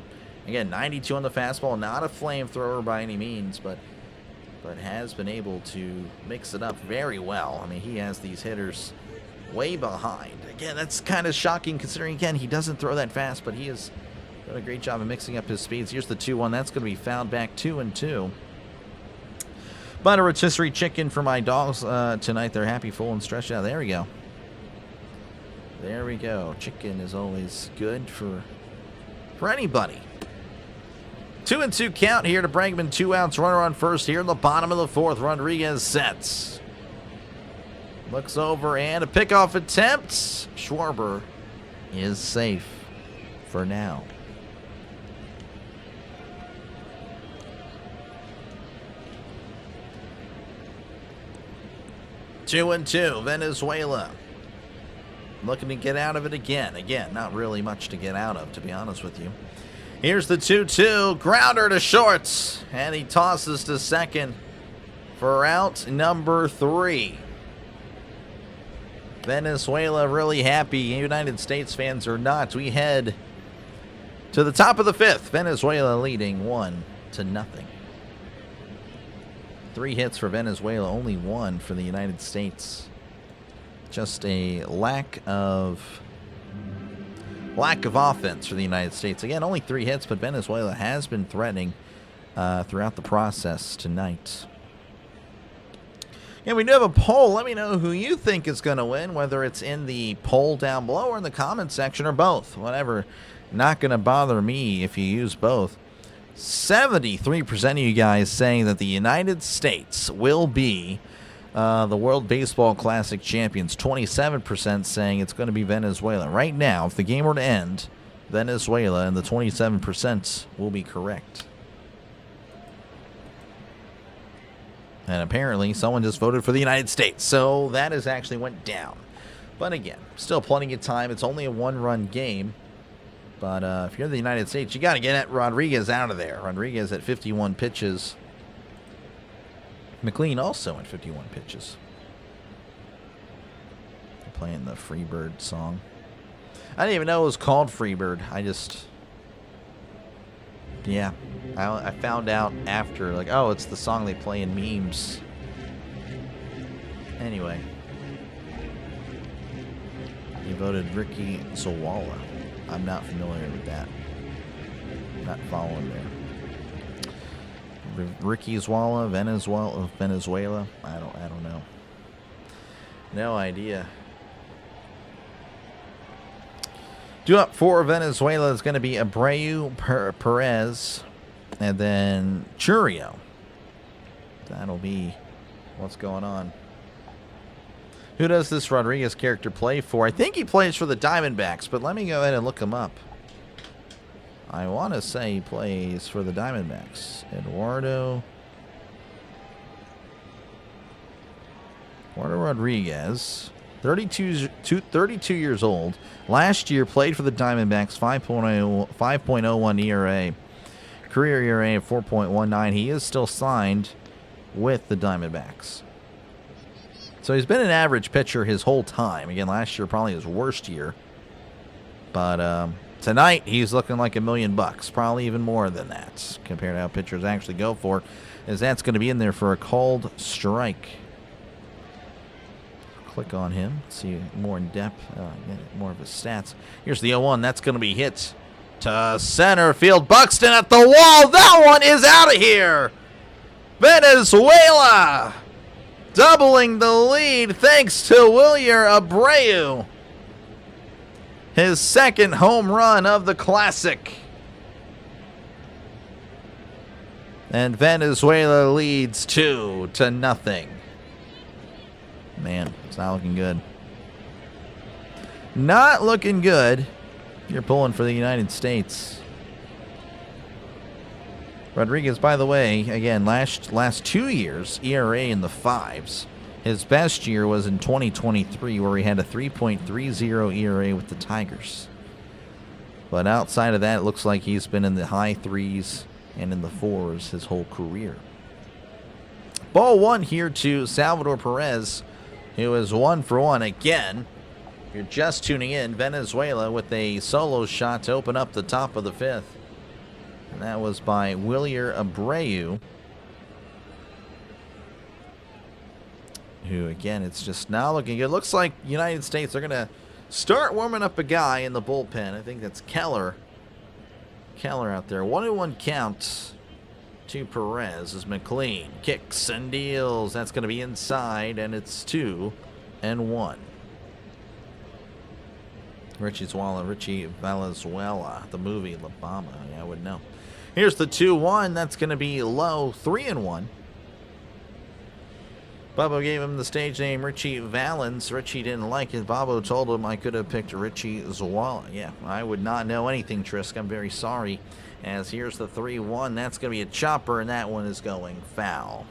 Again, 92 on the fastball. Not a flamethrower by any means, but has been able to mix it up very well. I mean, he has these hitters way behind. Again, that's kind of shocking considering, again, he doesn't throw that fast, but he has done a great job of mixing up his speeds. Here's the 2-1. That's going to be fouled back. 2-2. But a rotisserie chicken for my dogs tonight. They're happy, full, and stretched out. There we go. There we go. Chicken is always good for anybody. 2-2 count here to Bregman. 2 outs, runner on first here in the bottom of the fourth. Rodriguez sets. Looks over and a pickoff attempt. Schwarber is safe for now. Two and two, Venezuela. Looking to get out of it again. Again, not really much to get out of, to be honest with you. Here's the 2-2. Grounder to shorts. And he tosses to second for out number 3. Venezuela really happy. United States fans are not. We head to the top of the 5th. Venezuela leading 1-0. 3 hits for Venezuela, only 1 for the United States. Just a lack of offense for the United States. Again, only 3 hits, but Venezuela has been threatening throughout the process tonight. Yeah, we do have a poll. Let me know who you think is going to win, whether it's in the poll down below or in the comment section or both. Whatever. Not going to bother me if you use both. 73% of you guys saying that the United States will be the World Baseball Classic champions. 27% saying it's going to be Venezuela. Right now, if the game were to end, Venezuela and the 27% will be correct. And apparently, someone just voted for the United States. So that has actually went down. But again, still plenty of time. It's only a 1-run game. But if you're the United States, you got to get Rodriguez out of there. Rodriguez at 51 pitches. McLean also at 51 pitches. They're playing the Freebird song. I didn't even know it was called Freebird. Yeah. I found out after, like, oh, it's the song they play in memes. Anyway. He voted Ricky Zawala. I'm not familiar with that. Not following there. Ricky Zawala, Venezuela. I don't know. No idea. Due up for Venezuela is going to be Abreu, Perez, and then Churio. That'll be what's going on. Who does this Rodriguez character play for? I think he plays for the Diamondbacks, but let me go ahead and look him up. I want to say he plays for the Diamondbacks. Eduardo Rodriguez, 32 years old. Last year played for the Diamondbacks, 5.01 ERA. Career ERA of 4.19. He is still signed with the Diamondbacks. So he's been an average pitcher his whole time. Again, last year probably his worst year. But tonight he's looking like $1 million. Probably even more than that compared to how pitchers actually go for. As that's going to be in there for a called strike. Click on him. See more in depth. More of his stats. Here's the 0-1. That's going to be hit to center field. Buxton at the wall. That one is out of here. Venezuela doubling the lead thanks to Wilyer Abreu. His second home run of the Classic. And Venezuela leads 2-0. Man, it's not looking good. Not looking good. You're pulling for the United States. Rodriguez, by the way, again, last 2 years, ERA in the 5s. His best year was in 2023, where he had a 3.30 ERA with the Tigers. But outside of that, it looks like he's been in the high 3s and in the 4s his whole career. Ball 1 here to Salvador Perez, who is 1 for 1 again. If you're just tuning in, Venezuela with a solo shot to open up the top of the 5th. And that was by Wilyer Abreu. Who, again, it's just now looking good. Looks like United States are going to start warming up a guy in the bullpen. I think that's Keller. Keller out there. 1-1 count to Perez as McLean kicks and deals. That's going to be inside, and it's 2-1. Richie Valenzuela, the movie La Bamba. Yeah, I wouldn't know. Here's the 2-1. That's going to be low. 3-1. Bobo gave him the stage name Richie Valens. Richie didn't like it. Bobo told him I could have picked Richie Zawala. Yeah, I would not know anything, Trisk. I'm very sorry. As here's the 3-1. That's going to be a chopper, and that one is going foul.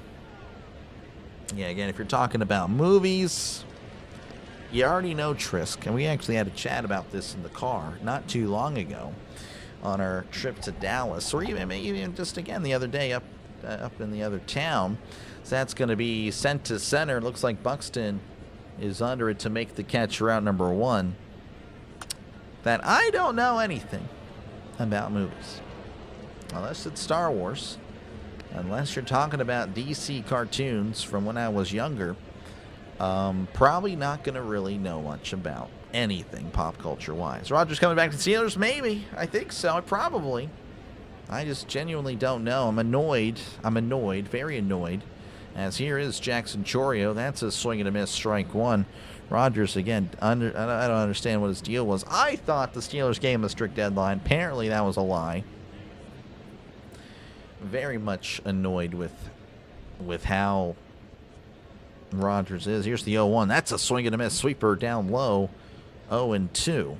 Yeah, again, if you're talking about movies, you already know Trisk. And we actually had a chat about this in the car not too long ago. on our trip to Dallas, or even just again the other day up in the other town. So that's going to be sent to center. Looks like Buxton is under it to make the catch for out number 1. That I don't know anything about movies, unless it's Star Wars, unless you're talking about DC cartoons from when I was younger. Probably not going to really know much about anything pop culture wise. Rogers coming back to the Steelers? Maybe. I think so. Probably. I just genuinely don't know. I'm annoyed. Very annoyed. As here is Jackson Chorio. That's a swing and a miss, strike 1. Rogers, again, I don't understand what his deal was. I thought the Steelers gave him a strict deadline. Apparently that was a lie. Very much annoyed with how Rogers is. Here's the 0-1. That's a swing and a miss. Sweeper down low. 0-2.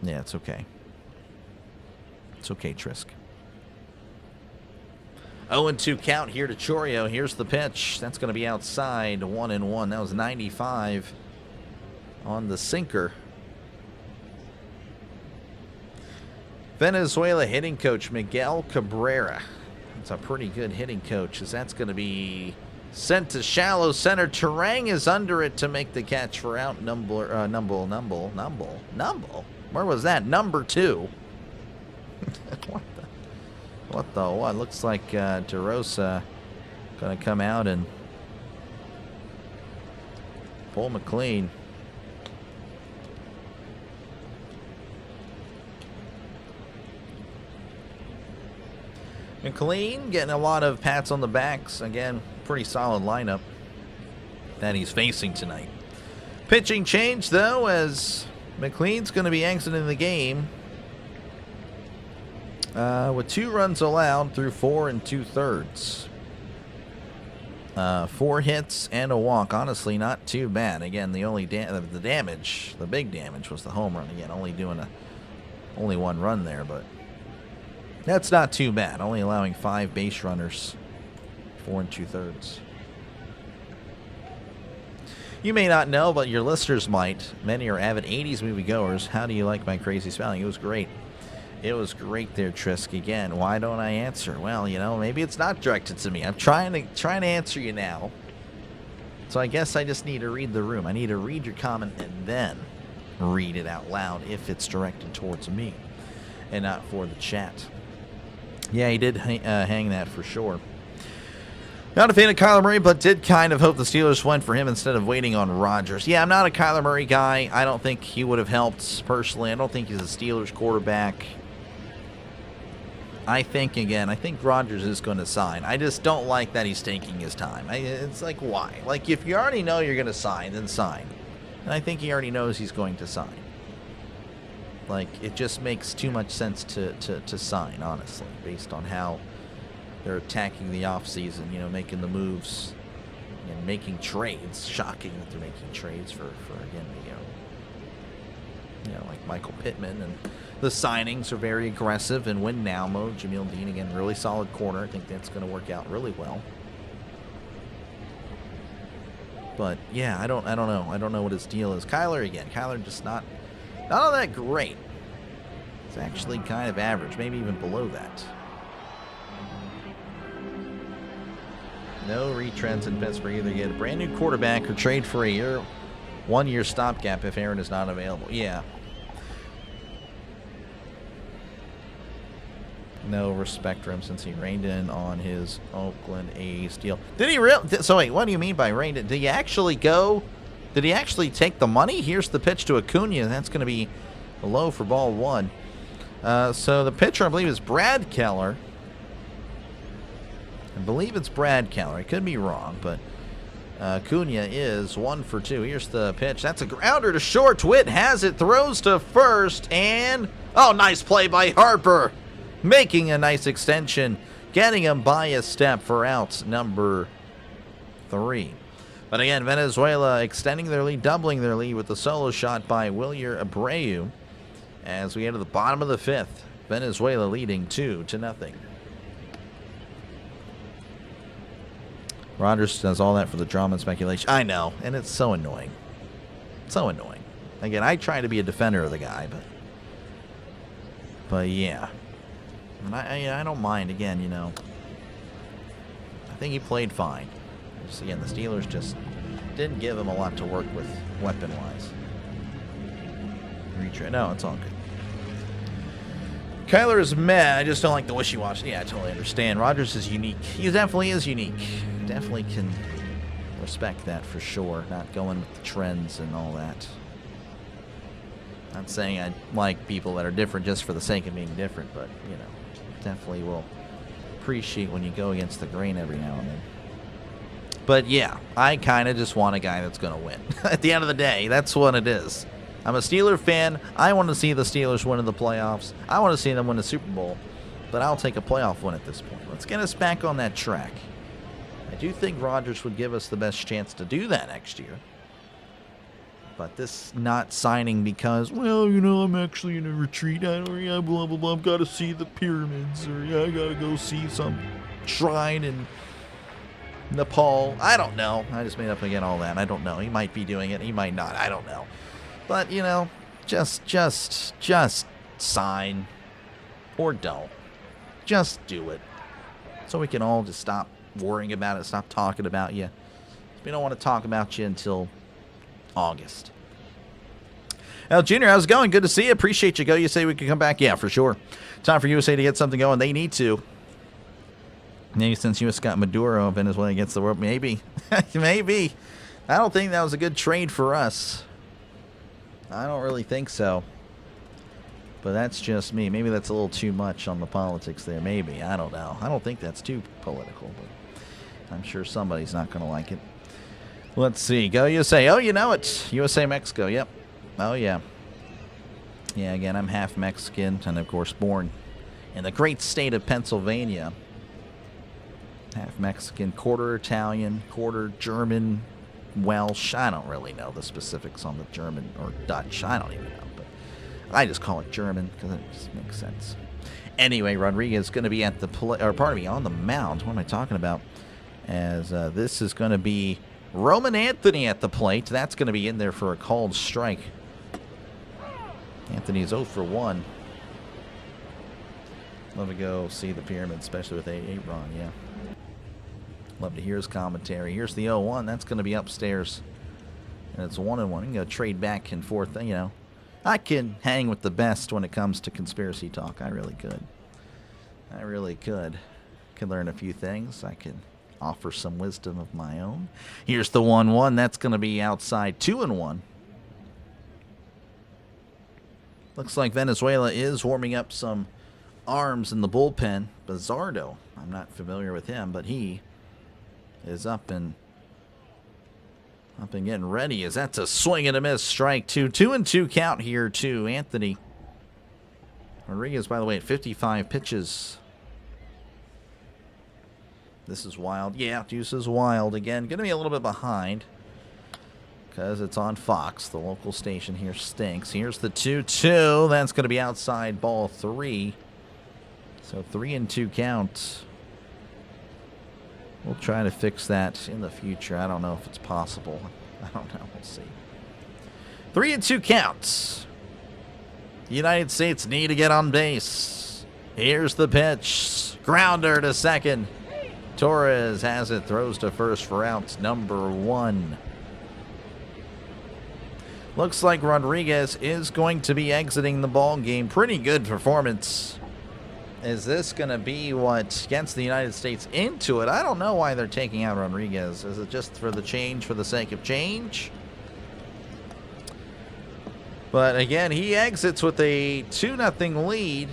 Yeah, it's okay. It's okay, Trisk. 0-2 count here to Chorio. Here's the pitch. That's going to be outside. 1-1. That was 95 on the sinker. Venezuela hitting coach Miguel Cabrera. That's a pretty good hitting coach, as that's going to be sent to shallow center. Terang is under it to make the catch for out number. Where was that? Number 2. What? Looks like DeRosa going to come out and pull McLean. McLean getting a lot of pats on the backs. Again, pretty solid lineup that he's facing tonight. Pitching change, though, as McLean's going to be exiting the game with 2 runs allowed through 4 2/3. 4 hits and a walk. Honestly, not too bad. Again, the only the big damage was the home run. Again, only 1 run there, but that's not too bad. Only allowing 5 base runners, 4 2/3. You may not know, but your listeners might. Many are avid 80s moviegoers. How do you like my crazy spelling? It was great. It was great there, Trisk. Again, why don't I answer? Well, maybe it's not directed to me. I'm trying to answer you now. So I guess I just need to read the room. I need to read your comment and then read it out loud if it's directed towards me and not for the chat. Yeah, he did hang that for sure. Not a fan of Kyler Murray, but did kind of hope the Steelers went for him instead of waiting on Rodgers. Yeah, I'm not a Kyler Murray guy. I don't think he would have helped personally. I don't think he's a Steelers quarterback. I think Rodgers is going to sign. I just don't like that he's taking his time. It's like, why? Like, if you already know you're going to sign, then sign. And I think he already knows he's going to sign. Like, it just makes too much sense to sign, honestly, based on how they're attacking the offseason, making the moves and making trades. Shocking that they're making trades for again, like Michael Pittman. And the signings are very aggressive and win now mode. Jamil Dean, again, really solid corner. I think that's going to work out really well. But yeah, I don't know. I don't know what his deal is. Kyler just not all that great. It's actually kind of average, maybe even below that. No retrends in Pittsburgh either. Get a brand new quarterback or trade for a 1-year stopgap if Aaron is not available. Yeah. No respect for him since he reined in on his Oakland A's deal. Did he really? So wait, what do you mean by reined in? Did he actually go? Did he actually take the money? Here's the pitch to Acuna. That's going to be low for ball 1. So the pitcher, I believe, is Brad Keller. I believe it's Brad Keller. I could be wrong, but Acuna is 1 for 2. Here's the pitch. That's a grounder to short. Witt has it, throws to first, and nice play by Harper, making a nice extension, getting him by a step for out number 3. But again, Venezuela extending their lead, doubling their lead with the solo shot by Wilyer Abreu as we get to the bottom of the 5th. Venezuela leading 2-0. Rodgers does all that for the drama and speculation. I know, and it's so annoying. So annoying. Again, I try to be a defender of the guy, but yeah. And I don't mind, again, you know. I think he played fine. Just, again, the Steelers just didn't give him a lot to work with weapon-wise. Retrade. No, it's all good. Kyler is meh. I just don't like the wishy-washy. Yeah, I totally understand. Rodgers is unique. He definitely is unique. Definitely can respect that for sure. Not going with the trends and all that. Not saying I like people that are different just for the sake of being different, but, you know, definitely will appreciate when you go against the grain every now and then. But, yeah, I kind of just want a guy that's going to win. At the end of the day, that's what it is. I'm a Steeler fan. I want to see the Steelers win in the playoffs. I want to see them win the Super Bowl. But I'll take a playoff win at this point. Let's get us back on that track. I do think Rodgers would give us the best chance to do that next year. But this not signing because, well, you know, I'm actually in a retreat. I don't, yeah, blah, blah, blah. I've got to see the pyramids. Or, yeah, I got to go see some shrine in Nepal. I don't know. I just made up again all that. I don't know. He might be doing it. He might not. I don't know. But, you know, just sign or don't. Just do it. So we can all just stop worrying about it, stop talking about you. We don't want to talk about you until August. Well, Junior, how's it going? Good to see you. Appreciate you. Go. You say we can come back? Yeah, for sure. Time for USA to get something going. They need to. Maybe since U.S. got Maduro, Venezuela gets the world. Maybe. Maybe. I don't think that was a good trade for us. I don't really think so. But that's just me. Maybe that's a little too much on the politics there. Maybe. I don't know. I don't think that's too political, but I'm sure somebody's not going to like it. Let's see. Go USA. Oh, you know it. USA, Mexico. Yep. Oh, yeah. Yeah, again, I'm half Mexican and, of course, born in the great state of Pennsylvania. Half Mexican, quarter Italian, quarter German, Welsh. I don't really know the specifics on the German or Dutch. I don't even know, but I just call it German because it just makes sense. Anyway, Rodriguez is going to be at the on the mound. What am I talking about? As this is going to be Roman Anthony at the plate. That's going to be in there for a called strike. Anthony's 0 for 1. Love to go see the pyramid, especially with A. Ron, yeah. Love to hear his commentary. Here's the 0-1. That's going to be upstairs. And it's 1-1. You can go trade back and forth. You know, I can hang with the best when it comes to conspiracy talk. I really could. I really could. Could learn a few things. I could offer some wisdom of my own. Here's the 1-1. That's going to be outside 2-1. Looks like Venezuela is warming up some arms in the bullpen. Bizardo. I'm not familiar with him, but he is up and getting ready. As that's a swing and a miss, strike 2. 2-2 count here to Anthony. Rodriguez, by the way, at 55 pitches. This is wild. Yeah, Deuce is wild again. Going to be a little bit behind because it's on Fox. The local station here stinks. Here's the 2-2. That's going to be outside ball 3. So 3-2 count. We'll try to fix that in the future. I don't know if it's possible. I don't know. We'll see. 3-2 counts. The United States need to get on base. Here's the pitch. Grounder to second. Torres has it. Throws to first for out number 1. Looks like Rodriguez is going to be exiting the ball game. Pretty good performance. Is this going to be what gets the United States into it? I don't know why they're taking out Rodriguez. Is it just for the change, for the sake of change? But again, he exits with a 2-0 lead.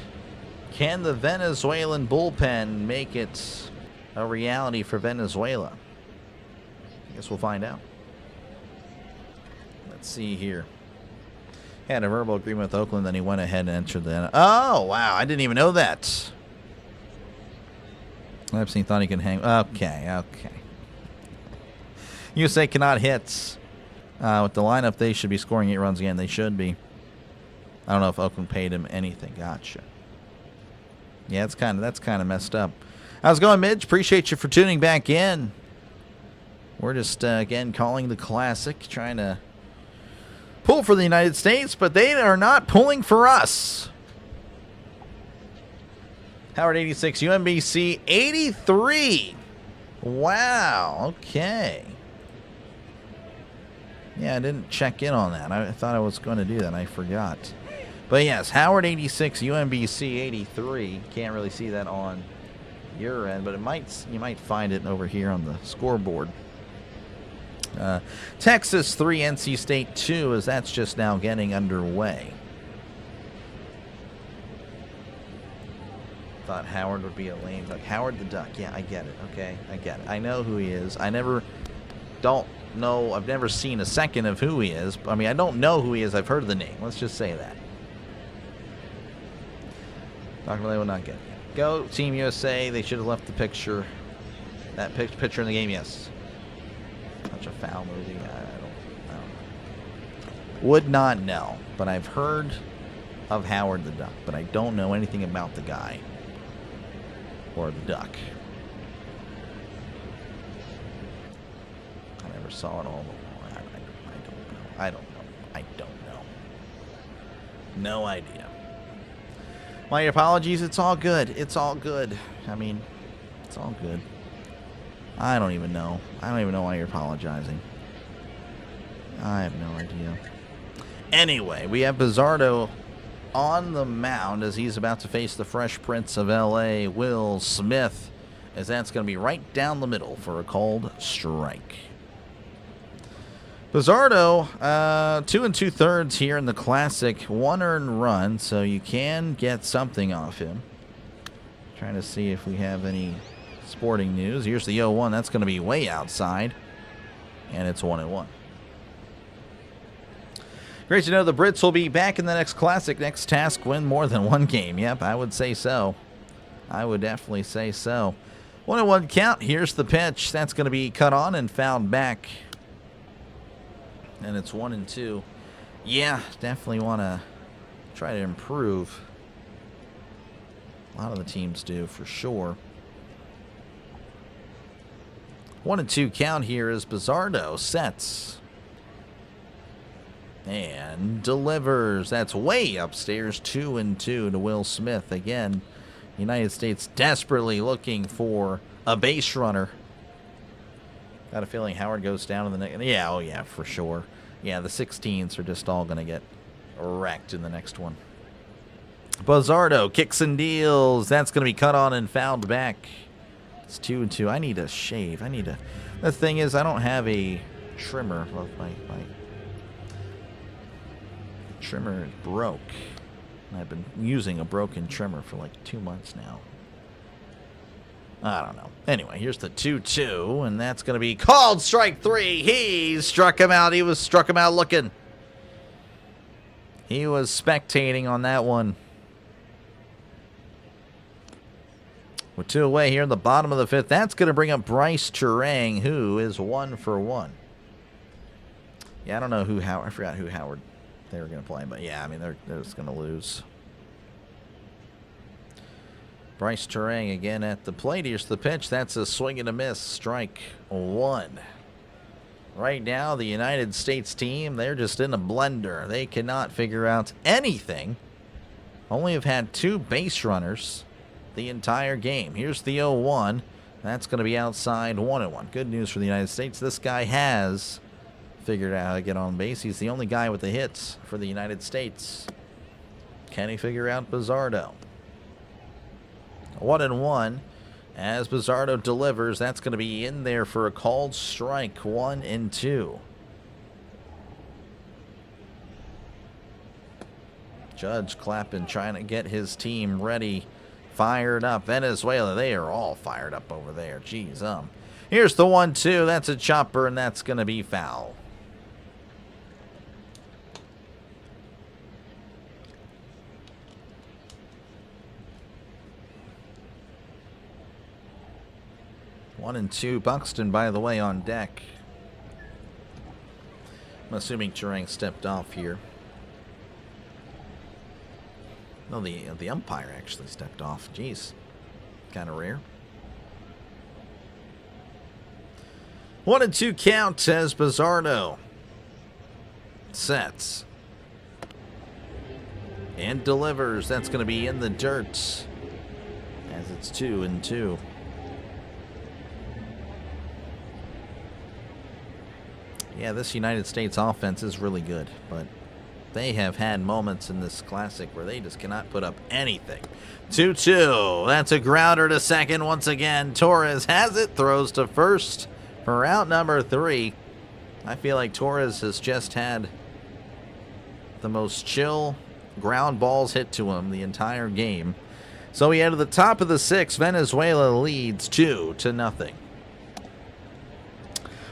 Can the Venezuelan bullpen make it a reality for Venezuela? I guess we'll find out. Let's see here. Had a verbal agreement with Oakland, then he went ahead and entered the... Oh, wow. I didn't even know that. Epstein thought he could hang... Okay. USA cannot hit. With the lineup, they should be scoring 8 runs again. They should be. I don't know if Oakland paid him anything. Gotcha. Yeah, that's kind of messed up. How's it going, Midge? Appreciate you for tuning back in. We're just, again, calling the classic, trying to pull for the United States, but they are not pulling for us. Howard 86, UMBC 83. Wow, okay. Yeah, I didn't check in on that. I thought I was going to do that. I forgot. But yes, Howard 86, UMBC 83. Can't really see that on your end, but you might find it over here on the scoreboard. Texas 3, NC State 2, as that's just now getting underway. Thought Howard would be a lame duck. Howard the Duck. Yeah, I get it. Okay, I get it. I know who he is. I've never seen a second of who he is. I mean, I don't know who he is. I've heard of the name. Let's just say that. Dr. Malay will not get it. Go, Team USA. They should have left the picture. That picture in the game, yes. Such a foul movie. I don't know. Would not know. But I've heard of Howard the Duck. But I don't know anything about the guy. Or the duck. I never saw it all. I don't know. No idea. My apologies. It's all good. It's all good. I mean, it's all good. I don't even know. I don't even know why you're apologizing. I have no idea. Anyway, we have Bizzardo on the mound as he's about to face the Fresh Prince of L.A., Will Smith, as that's going to be right down the middle for a called strike. Bizzardo, 2 2/3 here in the Classic, 1 earned run, so you can get something off him. Trying to see if we have any sporting news. Here's the 0-1. That's going to be way outside, and it's 1-1. Great to know the Brits will be back in the next Classic. Next task, win more than one game. Yep, I would say so. I would definitely say so. 1-1 count. Here's the pitch. That's going to be cut on and fouled back. And it's 1-2. Yeah, definitely want to try to improve. A lot of the teams do, for sure. 1-2 count here as Bizzardo sets. And delivers. That's way upstairs. 2-2 to Will Smith. Again, United States desperately looking for a base runner. Got a feeling Howard goes down in the next. Yeah, oh yeah, for sure. Yeah, the 16s are just all going to get wrecked in the next one. Bizzardo kicks and deals. That's going to be cut on and fouled back. It's 2-2. I need a shave. The thing is, I don't have a trimmer. Well, my trimmer broke. I've been using a broken trimmer for like 2 months now. I don't know. Anyway, here's the 2-2, and that's going to be called strike 3. He struck him out. He was struck him out looking. He was spectating on that one. With 2 away here in the bottom of the 5th. That's going to bring up Bryce Turang, who is 1 for 1. Yeah, I don't know who Howard. I forgot who Howard they were going to play, but yeah, I mean they're just going to lose. Bryce Turang again at the plate. Here's the pitch. That's a swing and a miss. Strike 1. Right now, the United States team, they're just in a blender. They cannot figure out anything. Only have had 2 base runners the entire game. Here's the 0-1. That's going to be outside 1-1. Good news for the United States. This guy has figured out how to get on base. He's the only guy with the hits for the United States. Can he figure out Bizzardo? 1-1 as Bizzardo delivers. That's going to be in there for a called strike. 1-2. Judge clapping, trying to get his team ready, fired up. Venezuela, they are all fired up over there. Jeez, here's the 1-2. That's a chopper, and that's going to be foul. One and 2. Buxton, by the way, on deck. I'm assuming Turang stepped off here. No, the umpire actually stepped off. Jeez. Kind of rare. 1-2 count as Bizzardo Sets. And delivers. That's going to be in the dirt. As it's 2-2. Yeah, this United States offense is really good, but they have had moments in this classic where they just cannot put up anything. 2-2. That's a grounder to second once again. Torres has it, throws to first for out number 3. I feel like Torres has just had the most chill ground balls hit to him the entire game. So we head to the top of the 6th. Venezuela leads 2-0.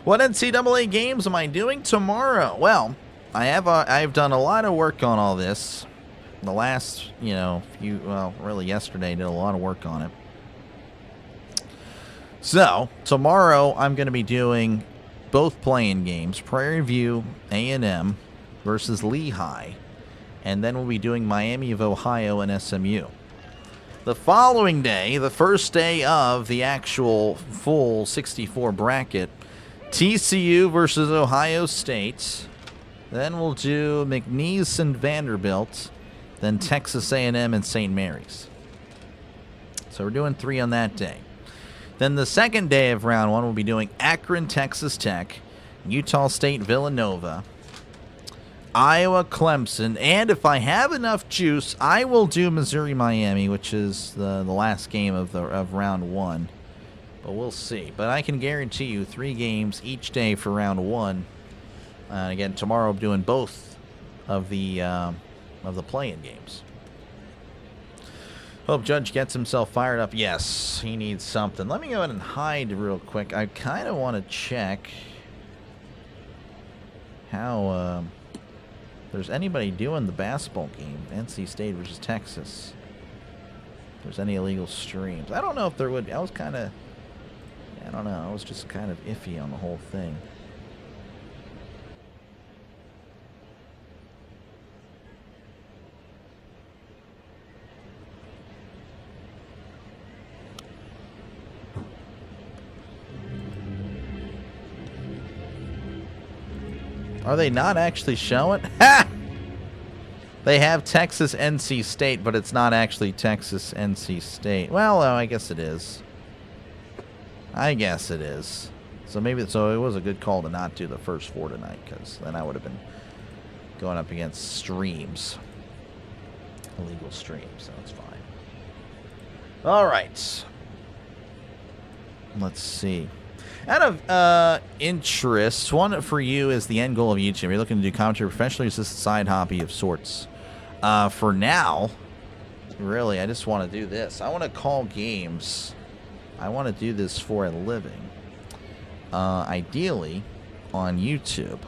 What NCAA games am I doing tomorrow? Well, I've done a lot of work on all this. The last, really yesterday, did a lot of work on it. So, tomorrow I'm going to be doing both playing games, Prairie View A&M versus Lehigh, and then we'll be doing Miami of Ohio and SMU. The following day, the first day of the actual full 64 bracket, TCU versus Ohio State. Then we'll do McNeese and Vanderbilt. Then Texas A&M and St. Mary's. So we're doing 3 on that day. Then the second day of round 1, we'll be doing Akron, Texas Tech, Utah State, Villanova, Iowa, Clemson, and if I have enough juice, I will do Missouri, Miami, which is the last game of round 1. But we'll see. But I can guarantee you 3 games each day for round 1. Again, tomorrow I'm doing both of the play-in games. Hope Judge gets himself fired up. Yes, he needs something. Let me go ahead and hide real quick. I kind of want to check how there's anybody doing the basketball game, NC State versus Texas. If there's any illegal streams. I don't know if there would be. I was kind of, I don't know. I was just kind of iffy on the whole thing. Are they not actually showing? Ha! They have Texas NC State, but it's not actually Texas NC State. Well, I guess it is. I guess it is. So it was a good call to not do the first 4 tonight, because then I would have been going up against streams. Illegal streams, so it's fine. All right. Let's see. Out of interest, one for you is the end goal of YouTube. You're looking to do commentary professionally, or is this a side hobby of sorts? For now, really, I just want to do this. I want to call games. I want to do this for a living. Ideally, on YouTube,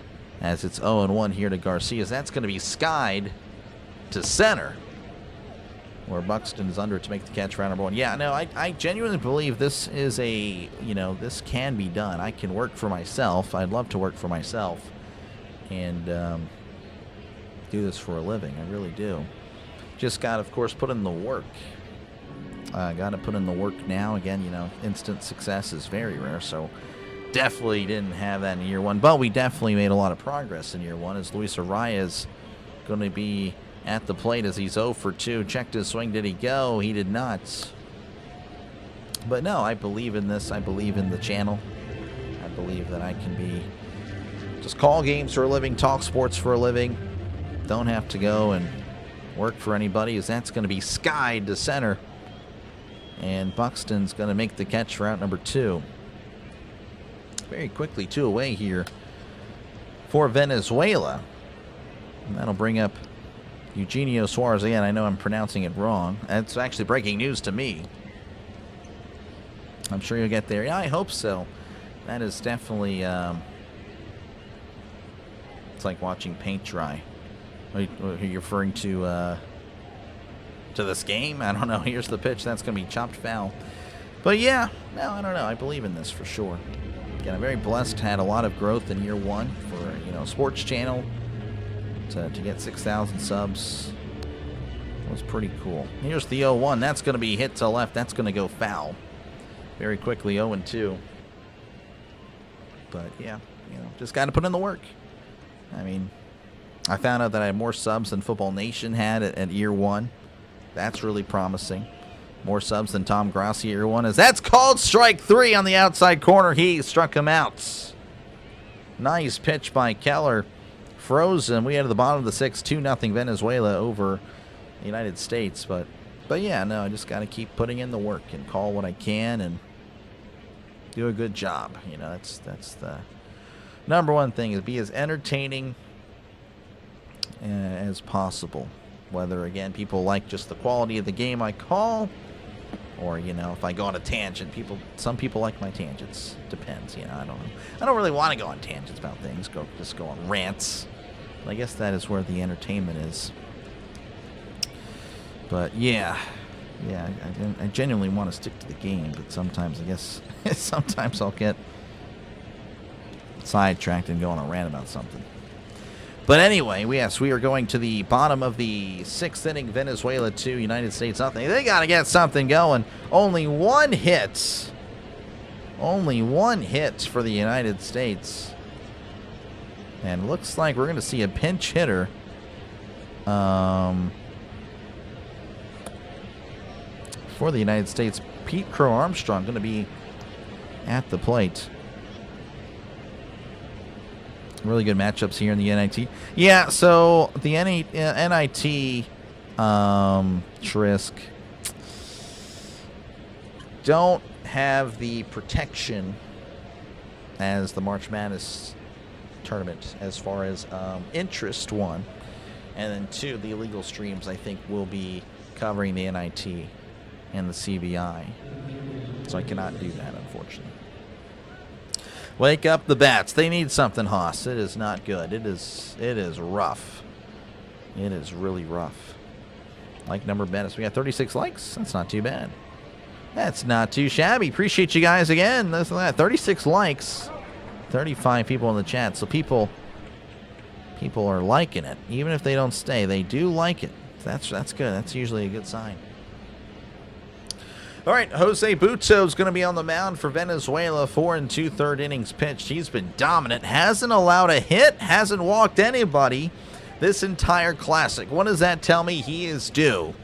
as it's 0-1 here to Garcia's. That's going to be skied to center, where Buxton is under to make the catch round number 1. Yeah, no, I genuinely believe this is this can be done. I can work for myself. I'd love to work for myself and do this for a living. I really do. Just got to, of course, put in the work. Got to put in the work now. Again, instant success is very rare, so definitely didn't have that in year 1. But we definitely made a lot of progress in year 1, as Luis Arias going to be at the plate as he's 0 for 2. Checked his swing. Did he go? He did not. But no, I believe in this. I believe in the channel. I believe that I can just call games for a living, talk sports for a living. Don't have to go and work for anybody, as that's going to be skied to center. And Buxton's going to make the catch for out number 2. Very quickly, 2 away here for Venezuela. And that'll bring up Eugenio Suarez. Again, I know I'm pronouncing it wrong. That's actually breaking news to me. I'm sure you'll get there. Yeah, I hope so. That is definitely, it's like watching paint dry. Are you referring to this game? I don't know. Here's the pitch. That's going to be chopped foul. But yeah, no, I don't know. I believe in this for sure. Again, I'm very blessed. Had a lot of growth in year 1 for, a sports channel. To get 6,000 subs was pretty cool. Here's the 0-1. That's going to be hit to left. That's going to go foul very quickly. 0-2. But yeah, just got to put in the work. I mean, I found out that I had more subs than Football Nation had at year one. That's really promising. More subs than Tom Grassi year one. As that's called strike 3 on the outside corner. He struck him out. Nice pitch by Keller. Frozen. We had at the bottom of the 6th, 2-0 Venezuela over the United States. But yeah, no, I just got to keep putting in the work and call what I can and do a good job. You know, that's the number one thing, is be as entertaining as possible. Whether, again, people like just the quality of the game I call, or, you know, if I go on a tangent, some people like my tangents. Depends, you know, I don't know. I don't really want to go on tangents about things, just go on rants. But I guess that is where the entertainment is. But yeah, I genuinely want to stick to the game, but sometimes, I guess, sometimes I'll get sidetracked and go on a rant about something. But anyway, we are going to the bottom of the 6th inning. Venezuela 2, United States nothing. They got to get something going. Only one hit. Only one hit for the United States. And looks like we're going to see a pinch hitter. For the United States, Pete Crow Armstrong going to be at the plate. Really good matchups here in the NIT. Yeah, so the NIT Trisk don't have the protection as the March Madness tournament as far as interest, one. And then two, the illegal streams, I think, will be covering the NIT and the CBI. So I cannot do that, unfortunately. Wake up the bats. They need something, Haas. It is not good. It is rough. It is really rough. Like number Bennett. We got 36 likes. That's not too bad. That's not too shabby. Appreciate you guys again. Listen to that. 36 likes. 35 people in the chat. So people are liking it. Even if they don't stay, they do like it. That's good. That's usually a good sign. All right, Jose Butto is going to be on the mound for Venezuela. 4 2/3 innings pitched. He's been dominant. Hasn't allowed a hit. Hasn't walked anybody this entire classic. What does that tell me? He is due.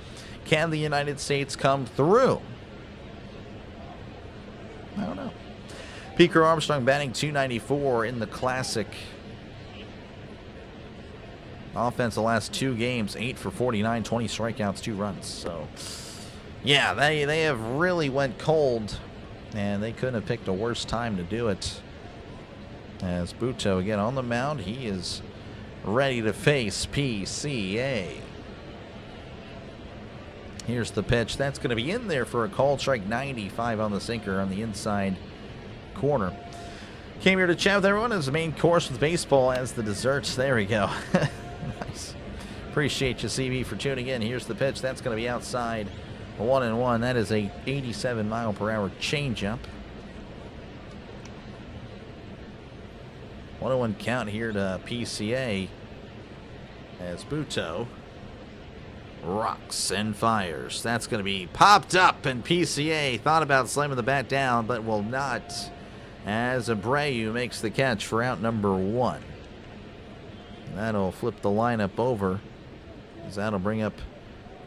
Can the United States come through? I don't know. Pico Armstrong batting .294 in the classic. Offense the last 2 games, 8 for 49, 20 strikeouts, 2 runs. So, yeah, they have really went cold, and they couldn't have picked a worse time to do it. As Butto again on the mound, he is ready to face PCA. Here's the pitch. That's going to be in there for a called strike. 95 on the sinker on the inside corner. Came here to chat with everyone as the main course with baseball as the desserts. There we go. Nice. Appreciate you, CB, for tuning in. Here's the pitch. That's going to be outside. 1-1. That is a 87-mile-per-hour changeup. 1-1 count here to PCA as Butto rocks and fires. That's going to be popped up, and PCA thought about slamming the bat down, but will not, as Abreu makes the catch for out number 1. That'll flip the lineup over, as that'll bring up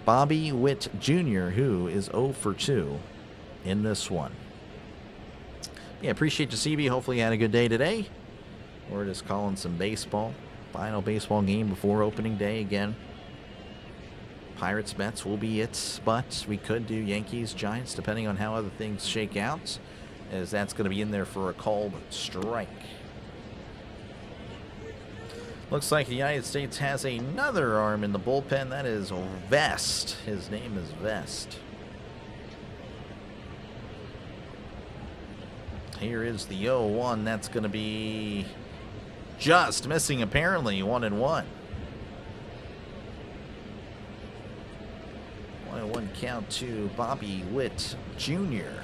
Bobby Witt Jr., who is 0 for 2 in this one. Yeah, appreciate you, CB. Hopefully you had a good day today. We're just calling some baseball. Final baseball game before opening day again. Pirates Mets will be it, but we could do Yankees Giants depending on how other things shake out, as that's going to be in there for a called strike. Looks like the United States has another arm in the bullpen. That is Vest. His name is Vest. Here is the 0-1. That's going to be just missing, apparently. 1-1. 1-1 count to Bobby Witt Jr.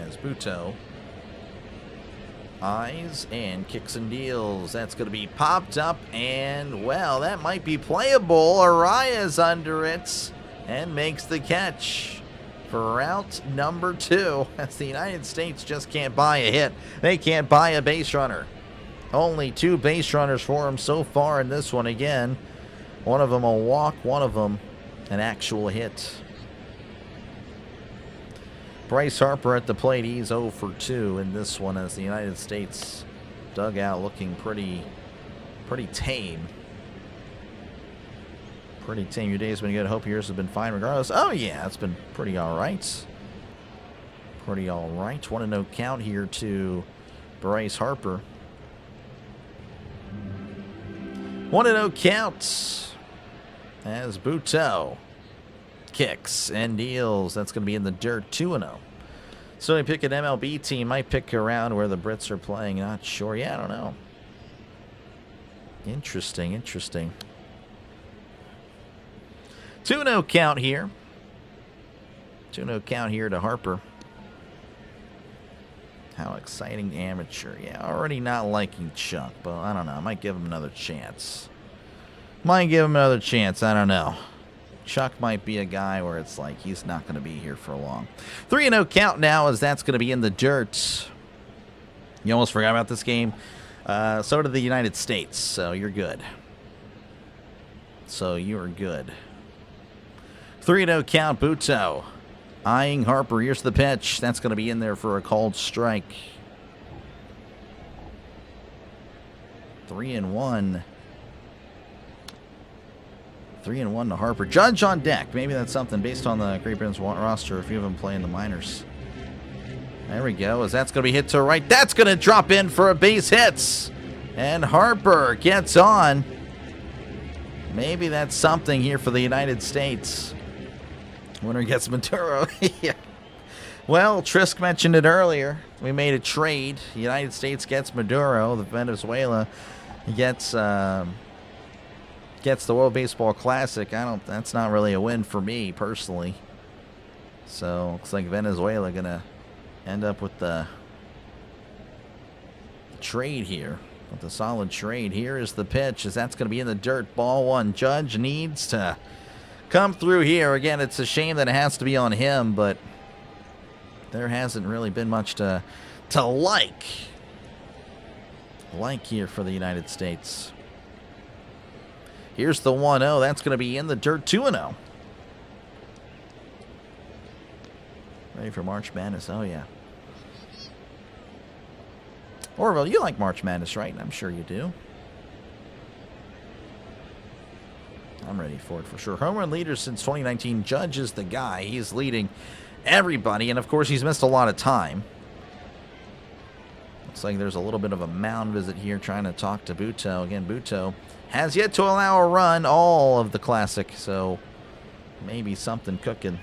as Butto eyes and kicks and deals. That's going to be popped up, and, well, that might be playable. Araya's under it and makes the catch for out number 2. As the United States just can't buy a hit. They can't buy a base runner. Only 2 base runners for him so far in this one again. One of them a walk, one of them an actual hit. Bryce Harper at the plate. He's 0 for 2 in this one as the United States dugout looking pretty tame. Pretty tame. Your day's been good. Hope yours has been fine regardless. Oh, yeah, it's been pretty all right. Pretty all right. 1-0 count here to Bryce Harper. 1-0 count as Buto kicks and deals. That's going to be in the dirt. 2-0. So they pick an MLB team. Might pick around where the Brits are playing. Not sure. Yeah, I don't know. Interesting, interesting. 2-0 count here. 2-0 count here to Harper. How exciting, amateur. Yeah, already not liking Chuck, but I don't know. I might give him another chance. I don't know. Chuck might be a guy where it's like he's not going to be here for long. 3-0 count now as that's going to be in the dirt. You almost forgot about this game. So did the United States, so you're good. So you are good. 3-0 count, Buto. Eyeing Harper. Here's the pitch. That's going to be in there for a called strike. 3-1. 3-1 to Harper. Judge on deck. Maybe that's something based on the Great Britain's roster. A few of them play in the minors. There we go. As that's going to be hit to right. That's going to drop in for a base hit. And Harper gets on. Maybe that's something here for the United States. Winner gets Maduro. Yeah. Well, Trisk mentioned it earlier. We made a trade. The United States gets Maduro. The Venezuela gets the World Baseball Classic. That's not really a win for me personally. So looks like Venezuela gonna end up with the trade here. With the solid trade. Here is the pitch as that's gonna be in the dirt. Ball 1. Judge needs to come through here. Again, it's a shame that it has to be on him, but there hasn't really been much to like here for the United States. Here's the 1-0. That's going to be in the dirt. 2-0. Ready for March Madness? Oh, yeah. Orville, you like March Madness, right? I'm sure you do. I'm ready for it for sure. Home run leader since 2019. Judge is the guy. He's leading everybody. And, of course, he's missed a lot of time. Looks like there's a little bit of a mound visit here trying to talk to Buto. Again, Buto has yet to allow a run all of the Classic. So maybe something cooking.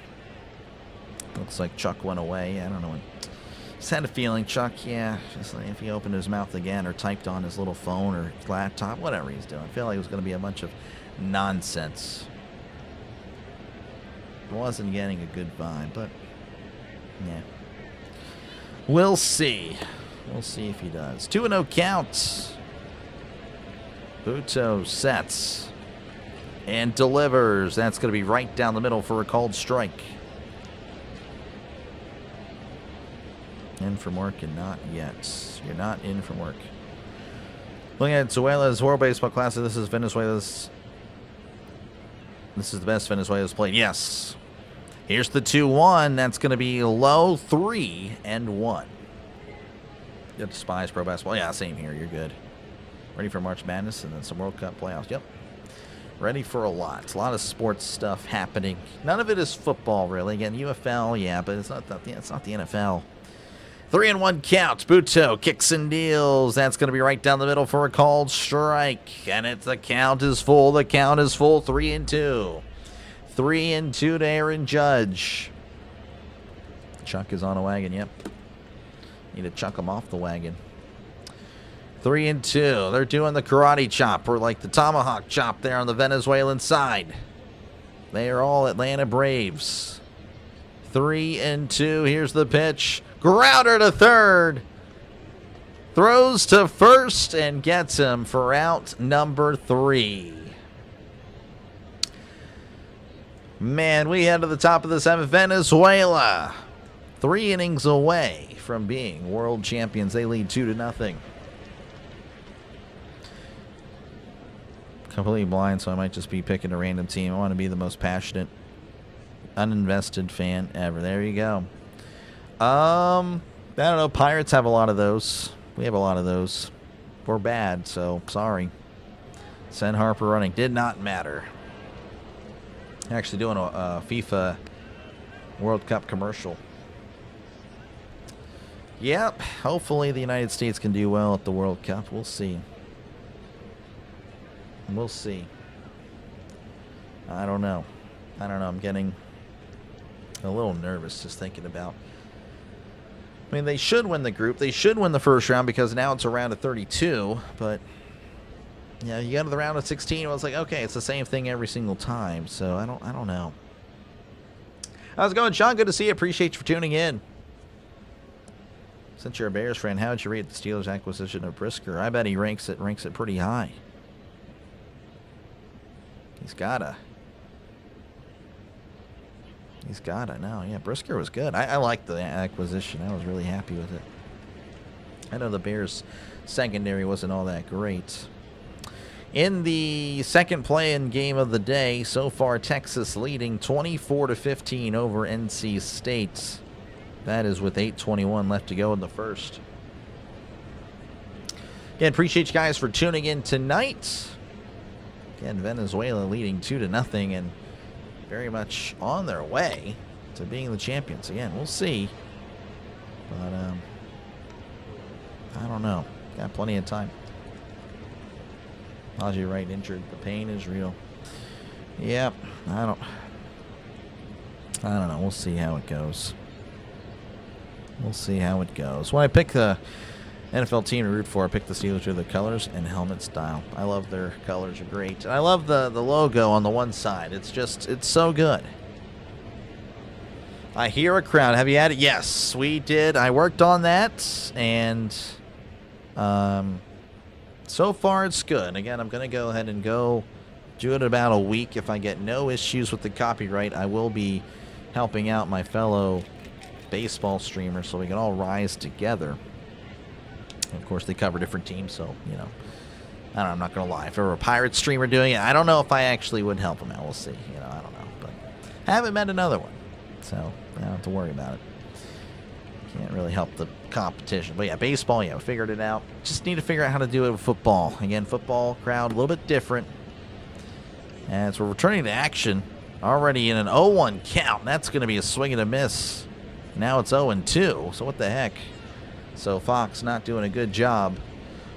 Looks like Chuck went away. I don't know. Just had a feeling Chuck, yeah, just like if he opened his mouth again or typed on his little phone or laptop, whatever he's doing. I feel like it was going to be a bunch of nonsense. Wasn't getting a good vibe, but yeah. We'll see. We'll see if he does. 2-0 count. Buto sets and delivers. That's going to be right down the middle for a called strike. In from work and not yet. You're not in from work. Looking at Venezuela's World Baseball Classic. This is Venezuela's. This is the best Venezuela's played. Yes. Here's the 2-1. That's going to be low. 3-1. You despise pro basketball. Yeah, same here. You're good. Ready for March Madness and then some World Cup playoffs. Yep. Ready for a lot. A lot of sports stuff happening. None of it is football, really. Again, UFL, yeah, but it's not the NFL. 3-1 count. Buto kicks and deals. That's going to be right down the middle for a called strike. And the count is full. The count is full. 3-2. 3-2 to Aaron Judge. Chuck is on a wagon. Yep. Need to chuck him off the wagon. 3-2. They're doing the karate chop or like the tomahawk chop there on the Venezuelan side. They are all Atlanta Braves. 3-2. Here's the pitch. Grounder to third. Throws to first and gets him for out number 3. Man, we head to the top of the 7th. Venezuela 3 innings away from being world champions. They lead 2-0. completely blind, so I might just be picking a random team. I want to be the most passionate, uninvested fan ever. There you go. I don't know. Pirates have a lot of those. We have a lot of those. We're bad, so sorry. Send Harper running. Did not matter. Actually doing a FIFA World Cup commercial. Yep. Hopefully the United States can do well at the World Cup. We'll see. We'll see. I don't know. I'm getting a little nervous just thinking about. I mean, they should win the group. They should win the first round because now it's a round of 32. But, yeah, you go to the round of 16. Well, it's like, okay, it's the same thing every single time. So I don't know. How's it going, Sean? Good to see you. Appreciate you for tuning in. Since you're a Bears fan, how would you rate the Steelers' acquisition of Brisker? I bet he ranks it pretty high. He's gotta. No, yeah, Brisker was good. I liked the acquisition. I was really happy with it. I know the Bears' secondary wasn't all that great. In the second play-in game of the day, so far Texas leading 24-15 over NC State. That is with 8:21 left to go in the first. Again, appreciate you guys for tuning in tonight. Again, Venezuela leading 2-0 and very much on their way to being the champions. Again, we'll see. But, I don't know. Got plenty of time. Najee Wright injured. The pain is real. Yep. I don't know. We'll see how it goes. When I pick the NFL team to root for, I pick the Steelers through the colors and helmet style. I love their colors are great. And I love the logo on the one side. It's so good. I hear a crowd. Have you had it? Yes, we did. I worked on that, and so far it's good. Again, I'm going to go ahead and do it in about a week. If I get no issues with the copyright, I will be helping out my fellow baseball streamers so we can all rise together. And of course, they cover different teams, so, you know, I don't know, I'm not going to lie. If there were a Pirates streamer doing it, I don't know if I actually would help them out. We'll see. You know, I don't know. But I haven't met another one, so I don't have to worry about it. Can't really help the competition. But yeah, baseball, yeah, we figured it out. Just need to figure out how to do it with football. Again, football crowd, a little bit different. And so we're returning to action already in an 0-1 count. That's going to be a swing and a miss. Now it's 0-2, so what the heck? So Fox not doing a good job.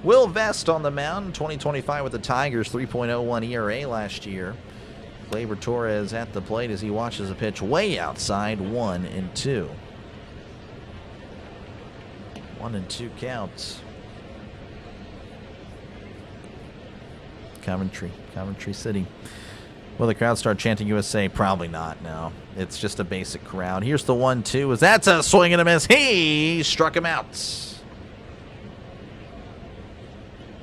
Will Vest on the mound, 2025 with the Tigers, 3.01 ERA last year. Gleyber Torres at the plate as he watches a pitch way outside, 1-2. 1-2 counts. Coventry City. Will the crowd start chanting USA? Probably not, no. It's just a basic crowd. Here's the 1-2. That's a swing and a miss. He struck him out.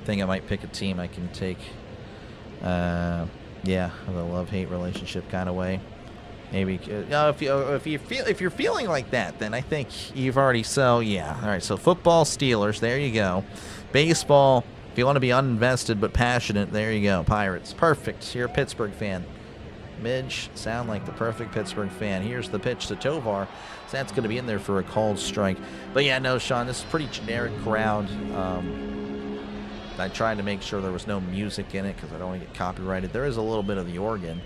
I think I might pick a team I can take. Yeah, the love-hate relationship kind of way. Maybe if you're feeling like that, then I think you've already. So yeah, all right. So football, Steelers. There you go. Baseball. If you want to be uninvested but passionate, there you go. Pirates. Perfect. You're a Pittsburgh fan. Midge, sound like the perfect Pittsburgh fan. Here's the pitch to Tovar. So that's going to be in there for a called strike. But yeah, no, Sean, this is a pretty generic crowd. I tried to make sure there was no music in it because I don't want to get copyrighted. There is a little bit of the organ,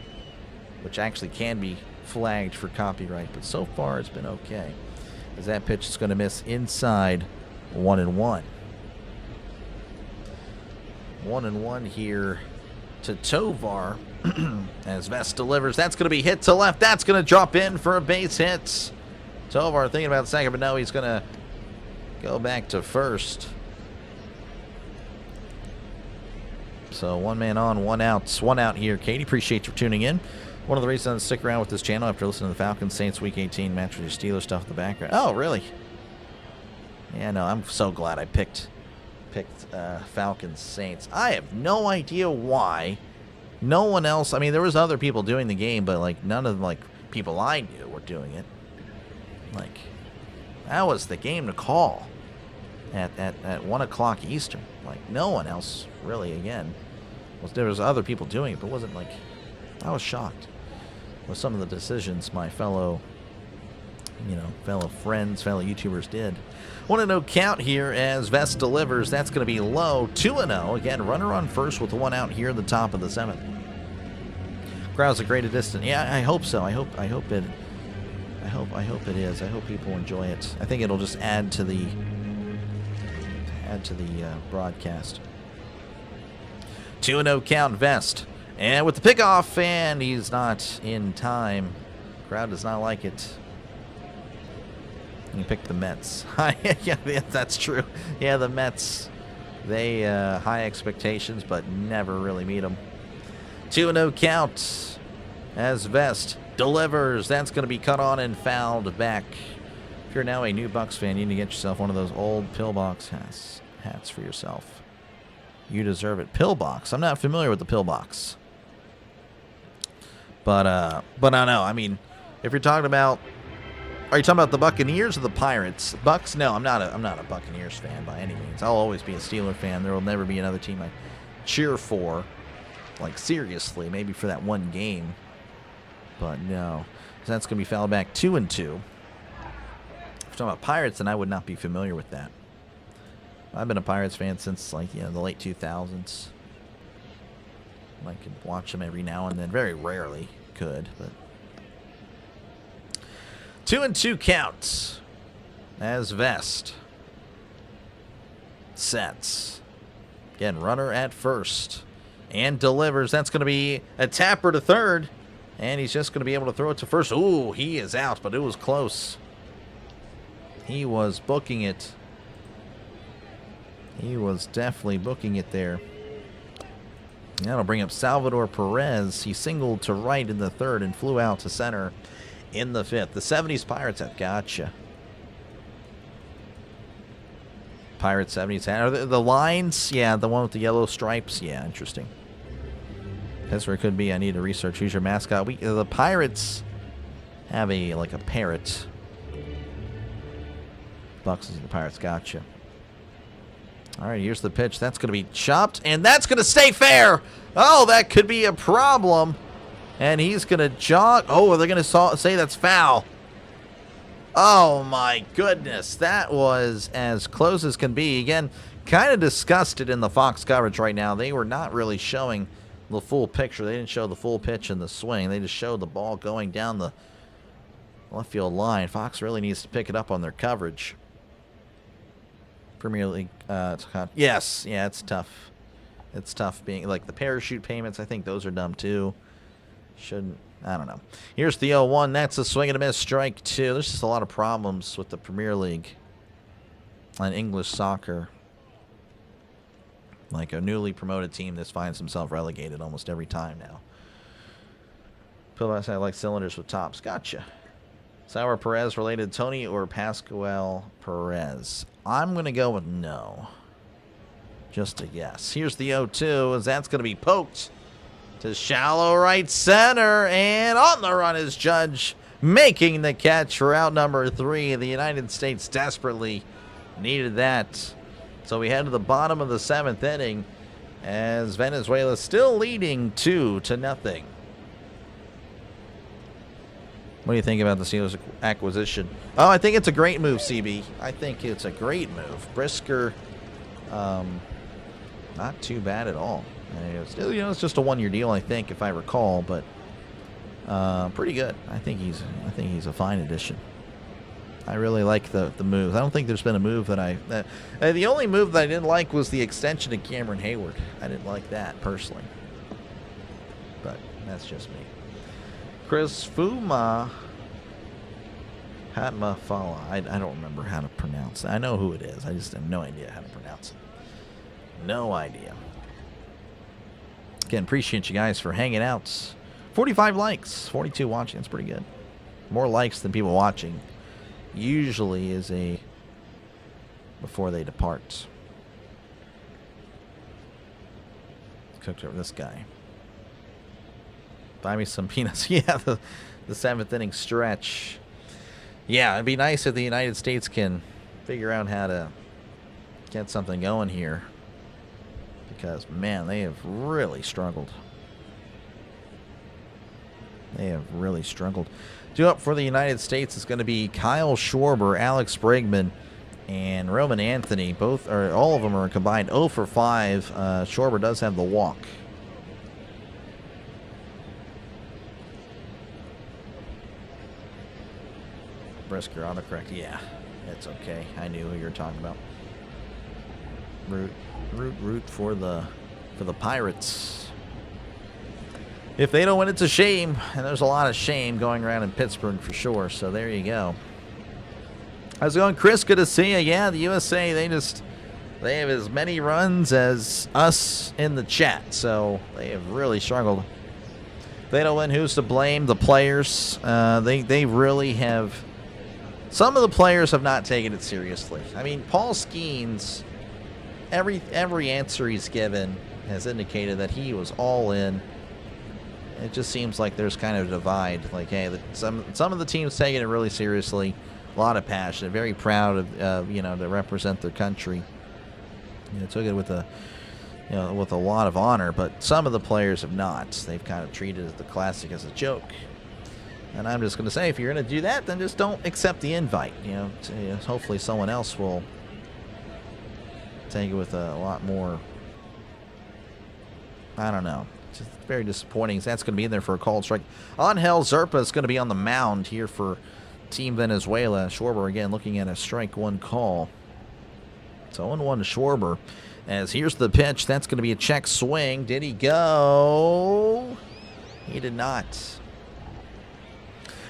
which actually can be flagged for copyright. But so far, it's been okay. As that pitch is going to miss inside, 1-1. 1-1 here to Tovar as Vest delivers. That's going to be hit to left. That's going to drop in for a base hit. Tovar thinking about second, but no, he's going to go back to first. So one man on, one out here. Katie, appreciate you for tuning in. One of the reasons I stick around with this channel after listening to the Falcons Saints Week 18 match with your Steelers stuff in the background. Oh, really? Yeah, no, I'm so glad I picked Falcons Saints. I have no idea why no one else. I mean, there was other people doing the game, but like none of the people I knew were doing it. Like that was the game to call at 1 o'clock Eastern. Like no one else really. Again, Well, there was other people doing it, but it wasn't like... I was shocked with some of the decisions my fellow friends, fellow YouTubers did. 1-0 count here as Vest delivers. That's going to be low. 2-0. Again, runner on first with the one out here at the top of the 7th. Crowd's a great distance. Yeah, I hope so. I hope it is. I hope people enjoy it. I think it'll just add to the broadcast. 2-0 count, Vest. And with the pickoff, and he's not in time. Crowd does not like it. You picked the Mets. Yeah, that's true. Yeah, the Mets, they high expectations, but never really meet them. 2-0 count as Vest delivers. That's going to be cut on and fouled back. If you're now a new Bucks fan, you need to get yourself one of those old pillbox hats for yourself. You deserve it. Pillbox. I'm not familiar with the pillbox. But I know. I mean, if you're talking about... Are you talking about the Buccaneers or the Pirates? Bucks? No, I'm not a Buccaneers fan by any means. I'll always be a Steeler fan. There will never be another team I cheer for. Like, seriously, maybe for that one game. But no. So that's going to be fouled back 2-2. If you're talking about Pirates, then I would not be familiar with that. I've been a Pirates fan since, like, the late 2000s. I could watch them every now and then. Very rarely could, but... 2-2 counts as Vest sets. Again, runner at first and delivers. That's going to be a tapper to third, and he's just going to be able to throw it to first. Ooh, he is out, but it was close. He was booking it. He was definitely booking it there. That'll bring up Salvador Perez. He singled to right in the third and flew out to center in the 5th. The 70s Pirates have gotcha. Pirates 70s. Are the lines? Yeah, the one with the yellow stripes. Yeah, interesting. That's where it could be. I need to research. Who's your mascot? The Pirates have a parrot. Bucks is the Pirates. Gotcha. All right, here's the pitch. That's going to be chopped, and that's going to stay fair. Oh, that could be a problem. And he's going to jog. Oh, they're going to say that's foul. Oh, my goodness. That was as close as can be. Again, kind of disgusted in the Fox coverage right now. They were not really showing the full picture. They didn't show the full pitch and the swing. They just showed the ball going down the left field line. Fox really needs to pick it up on their coverage. Premier League. Yes. Yeah, it's tough. It's tough being like the parachute payments. I think those are dumb too. Shouldn't. I don't know. Here's the 0-1. That's a swing and a miss. Strike 2. There's just a lot of problems with the Premier League and English soccer. Like a newly promoted team that finds himself relegated almost every time now. I like cylinders with tops. Gotcha. Sour Perez related to Tony or Pascual Perez? I'm going to go with no. Just a yes. Here's the 0-2 as that's going to be poked to shallow right center, and on the run is Judge making the catch for out number 3. The United States desperately needed that. So we head to the bottom of the 7th inning as Venezuela still leading 2-0. What do you think about the Steelers acquisition? Oh, I think it's a great move, CB. I think it's a great move. Brisker, not too bad at all. Still, it's just a one-year deal, I think, if I recall, but pretty good. I think he's a fine addition. I really like the moves. I don't think there's been a move that the only move that I didn't like was the extension to Cameron Hayward. I didn't like that personally, but that's just me. Chris Fuma Hatma Fala. I don't remember how to pronounce it. I know who it is. I just have no idea how to pronounce it. No idea. Again, appreciate you guys for hanging out. 45 likes, 42 watching. That's pretty good. More likes than people watching usually is a before they depart. Cooked over this guy. Buy me some peanuts. Yeah, the 7th inning stretch. Yeah, it'd be nice if the United States can figure out how to get something going here. because, man, they have really struggled. They have really struggled. Due up for the United States is going to be Kyle Schwarber, Alex Bregman, and Roman Anthony. All of them are combined 0 for 5. Schwarber does have the walk. Brisker autocorrect. Yeah, it's okay. I knew who you were talking about. Root for the Pirates. If they don't win, it's a shame, and there's a lot of shame going around in Pittsburgh for sure. So there you go. How's it going, Chris? Good to see you. Yeah, the USA, they have as many runs as us in the chat, so they have really struggled. If they don't win, who's to blame? The players. They really have. Some of the players have not taken it seriously. I mean, Paul Skeens, every answer he's given has indicated that he was all in. It just seems like there's kind of a divide. Like, hey, some of the teams taking it really seriously, a lot of passion, very proud of to represent their country. Took it with a lot of honor. But some of the players have not. They've kind of treated the Classic as a joke. And I'm just going to say, if you're going to do that, then just don't accept the invite. Hopefully someone else will take it with a lot more. I don't know. It's just very disappointing. That's going to be in there for a called strike. Angel Zerpa is going to be on the mound here for Team Venezuela. Schwarber again looking at a strike one call. So 0-1 to Schwarber. As here's the pitch. That's going to be a check swing. Did he go? He did not.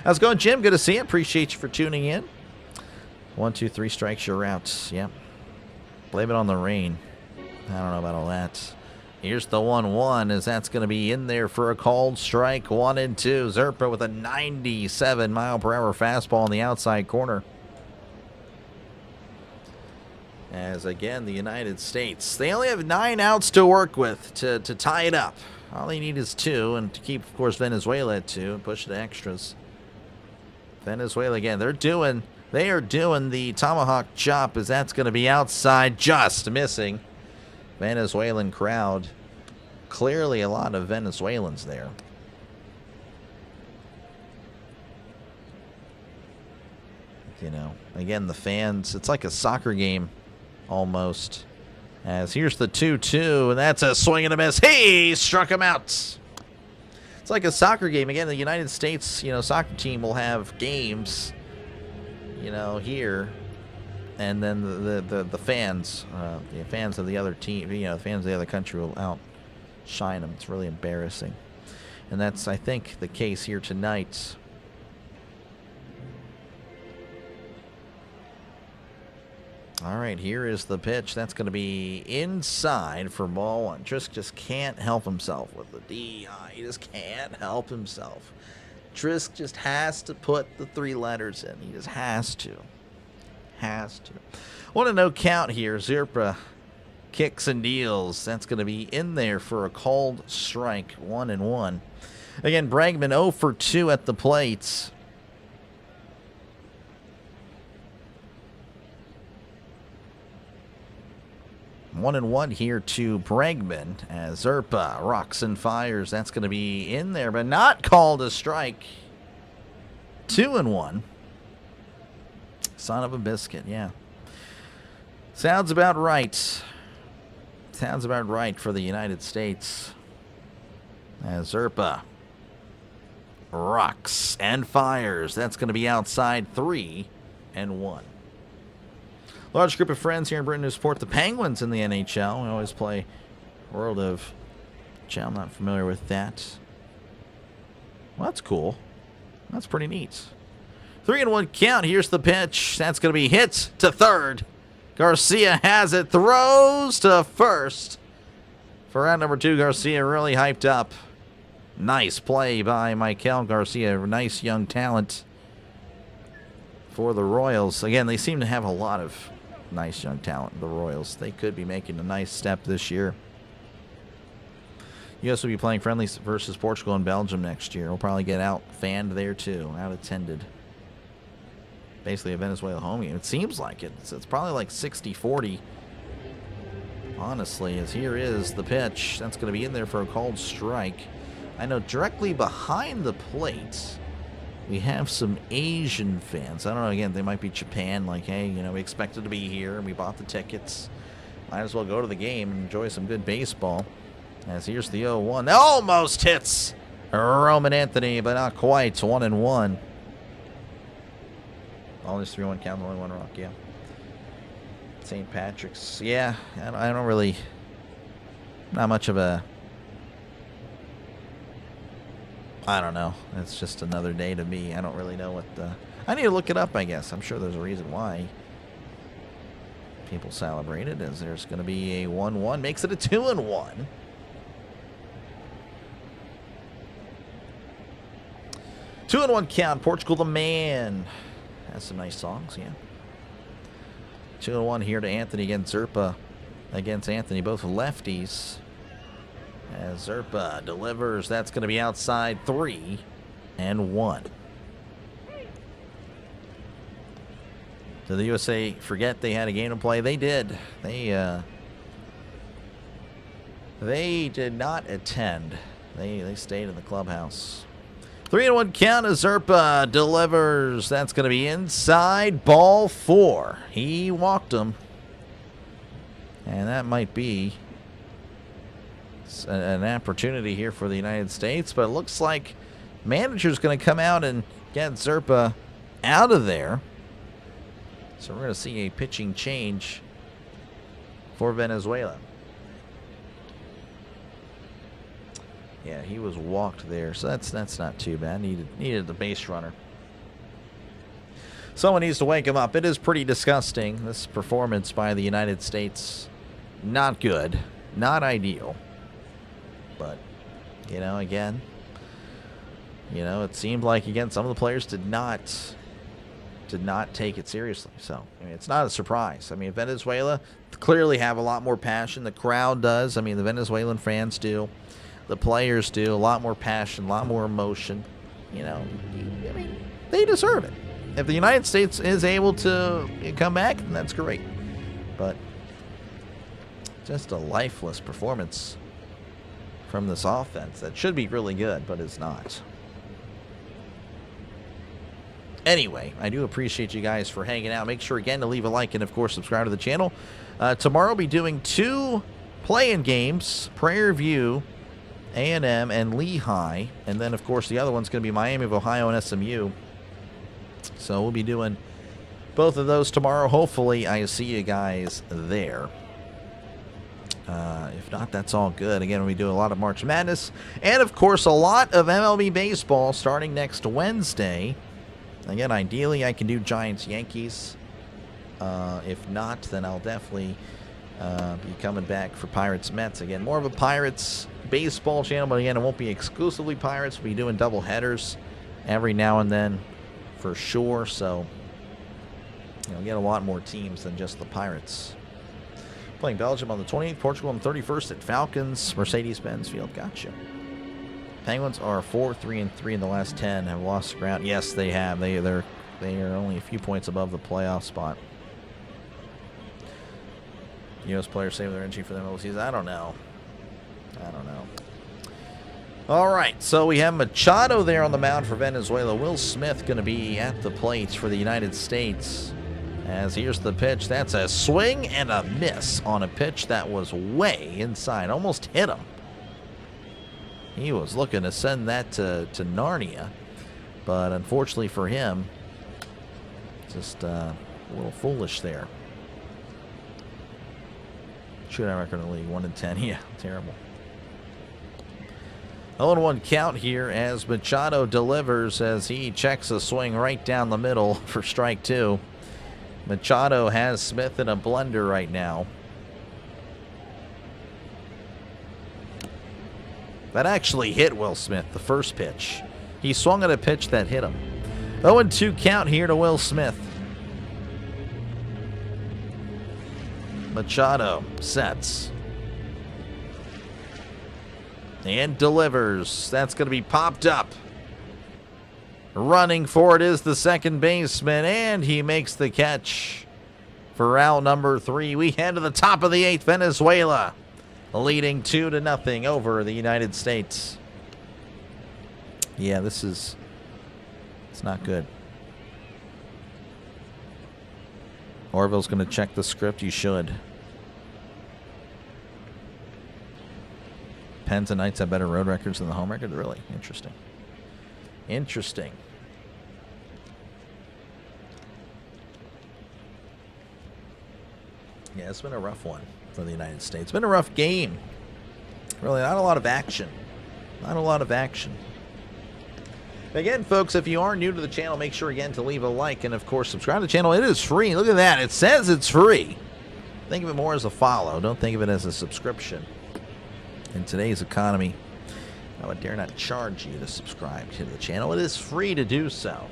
How's it going, Jim? Good to see you. Appreciate you for tuning in. 1, 2, 3 strikes, you're out. Yep. Blame it on the rain. I don't know about all that. Here's the 1-1, as that's going to be in there for a called strike. 1-2. Zerpa with a 97-mile-per-hour fastball in the outside corner. As again, the United States, they only have 9 outs to work with to tie it up. All they need is 2, and to keep, of course, Venezuela at 2 and push it to extras. Venezuela again, they are doing the tomahawk chop, as that's going to be outside, just missing. Venezuelan crowd, clearly a lot of Venezuelans there. Again, the fans, it's like a soccer game almost. As here's the 2-2, and that's a swing and a miss. He struck him out. It's like a soccer game. Again, the United States, soccer team will have games, here, and then the fans, the fans of the other team, fans of the other country will outshine them. It's really embarrassing, and that's, I think, the case here tonight. All right, here is the pitch. That's going to be inside for ball 1. Trisk just can't help himself with the DI. He just can't help himself. Trisk just has to put the 3 letters in. He just has to. What a no count here. Zerpa kicks and deals. That's going to be in there for a called strike. 1-1. Again, Bregman 0 for 2 at the plate. One and one here to Bregman as Zerpa rocks and fires. That's going to be in there, but not called a strike. 2-1. Son of a biscuit, yeah. Sounds about right. Sounds about right for the United States. As Zerpa rocks and fires. That's going to be outside. 3-1. Large group of friends here in Britain who support the Penguins in the NHL. We always play World of... I'm not familiar with that. Well, that's cool. That's pretty neat. 3-1 count. Here's the pitch. That's going to be hit to third. Garcia has it. Throws to first. For round number 2, Garcia really hyped up. Nice play by Michael Garcia. Nice young talent for the Royals. Again, they seem to have a lot of nice young talent, the Royals. They could be making a nice step this year. U.S. will be playing friendlies versus Portugal and Belgium next year. We'll probably get out fanned there too, out attended. Basically a Venezuela home game. It seems like it. It's probably like 60-40 honestly, as here is the pitch. That's going to be in there for a called strike. I know directly behind the plate, we have some Asian fans. I don't know, again, they might be Japan, like, hey, you know, we expected to be here, and we bought the tickets. Might as well go to the game and enjoy some good baseball. As here's the 0-1. Almost hits Roman Anthony, but not quite. 1-1. All these 3-1 count, only one rock, yeah. St. Patrick's, yeah, I don't really, not much of a, I don't know. It's just another day to me. I don't really know what the, I need to look it up, I guess. I'm sure there's a reason why people celebrate it, as there's going to be a 1-1, makes it a 2-1. Two and one count. Portugal the Man has some nice songs, yeah. 2-1 here to Anthony against Zerpa. Against Anthony, both lefties. As Zerpa delivers, that's going to be outside 3-1. Did the USA forget they had a game to play? They did. They did not attend. They stayed in the clubhouse. 3-1 count as Zerpa delivers. That's going to be inside ball 4. He walked him. And that might be an opportunity here for the United States. But it looks like manager's going to come out and get Zerpa out of there. So we're going to see a pitching change for Venezuela. Yeah, he was walked there, so that's not too bad. Needed the base runner. Someone needs to wake him up. It is pretty disgusting, this performance by the United States. Not good, not ideal. But, you know, again, you know, it seemed like, again, some of the players did not take it seriously. So, I mean, it's not a surprise. I mean, Venezuela clearly have a lot more passion. The crowd does. I mean, the Venezuelan fans do. The players do. A lot more passion, a lot more emotion. You know, I mean, they deserve it. If the United States is able to come back, then that's great. But just a lifeless performance from this offense that should be really good, but is not. Anyway, I do appreciate you guys for hanging out. Make sure, again, to leave a like and, of course, subscribe to the channel. Tomorrow I'll be doing 2 play-in games, Prairie View, A&M, and Lehigh. And then, of course, the other one's going to be Miami of Ohio and SMU. So we'll be doing both of those tomorrow. Hopefully, I see you guys there. If not, that's all good. Again, we do a lot of March Madness. And, of course, a lot of MLB baseball starting next Wednesday. Again, ideally, I can do Giants-Yankees. If not, then I'll definitely be coming back for Pirates-Mets. Again, more of a Pirates baseball channel, but again, it won't be exclusively Pirates. We'll be doing double headers every now and then for sure. So, you know, get a lot more teams than just the Pirates. Playing Belgium on the 20th, Portugal on the 31st at Falcons, Mercedes-Benz Field. Gotcha. Penguins are 4-3-3 in the last 10. Have lost ground. Yes, they have. They are only a few points above the playoff spot. U.S. players save their energy for the middle of the season. I don't know. All right, so we have Machado there on the mound for Venezuela. Will Smith going to be at the plate for the United States. As here's the pitch. That's a swing and a miss on a pitch that was way inside. Almost hit him. He was looking to send that to Narnia. But unfortunately for him, just a little foolish there. Shootout record in the league, 1-10. Yeah, terrible. 0-1 count here as Machado delivers as he checks a swing right down the middle for strike 2. Machado has Smith in a blender right now. That actually hit Will Smith, the first pitch. He swung at a pitch that hit him. 0-2 count here to Will Smith. Machado sets. And delivers. That's going to be popped up. Running for it is the second baseman, and he makes the catch for round number 3. We head to the top of the 8th. Venezuela leading 2-0 over the United States. Yeah, it's not good. Orville's going to check the script. You should. Pens and Knights have better road records than the home record. Really interesting. Interesting. Yeah, it's been a rough one for the United States. It's been a rough game. Really, not a lot of action. Not a lot of action. Again, folks, if you are new to the channel, make sure, again, to leave a like and, of course, subscribe to the channel. It is free. Look at that. It says it's free. Think of it more as a follow. Don't think of it as a subscription. In today's economy, I would dare not charge you to subscribe to the channel. It is free to do so.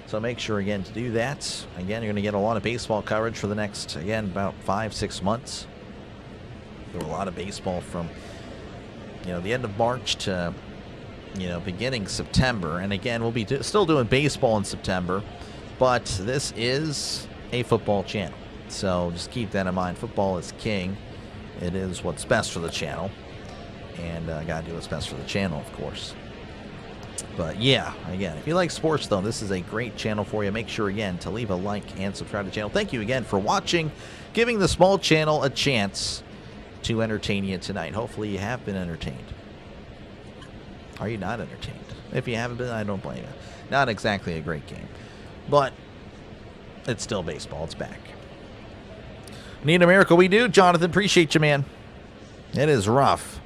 So make sure, again, to do that. Again, you're going to get a lot of baseball coverage for the next, again, about 5-6 months. There were a lot of baseball from, the end of March to, beginning September. And again, we'll be still doing baseball in September. But this is a football channel. So just keep that in mind. Football is king. It is what's best for the channel. And I got to do what's best for the channel, of course. But yeah, again, if you like sports, though, this is a great channel for you. Make sure, again, to leave a like and subscribe to the channel. Thank you again for watching, giving the small channel a chance to entertain you tonight. Hopefully you have been entertained. Are you not entertained? If you haven't been, I don't blame you. Not exactly a great game. But it's still baseball. It's back. Need a miracle? We do, Jonathan. Appreciate you, man. It is rough.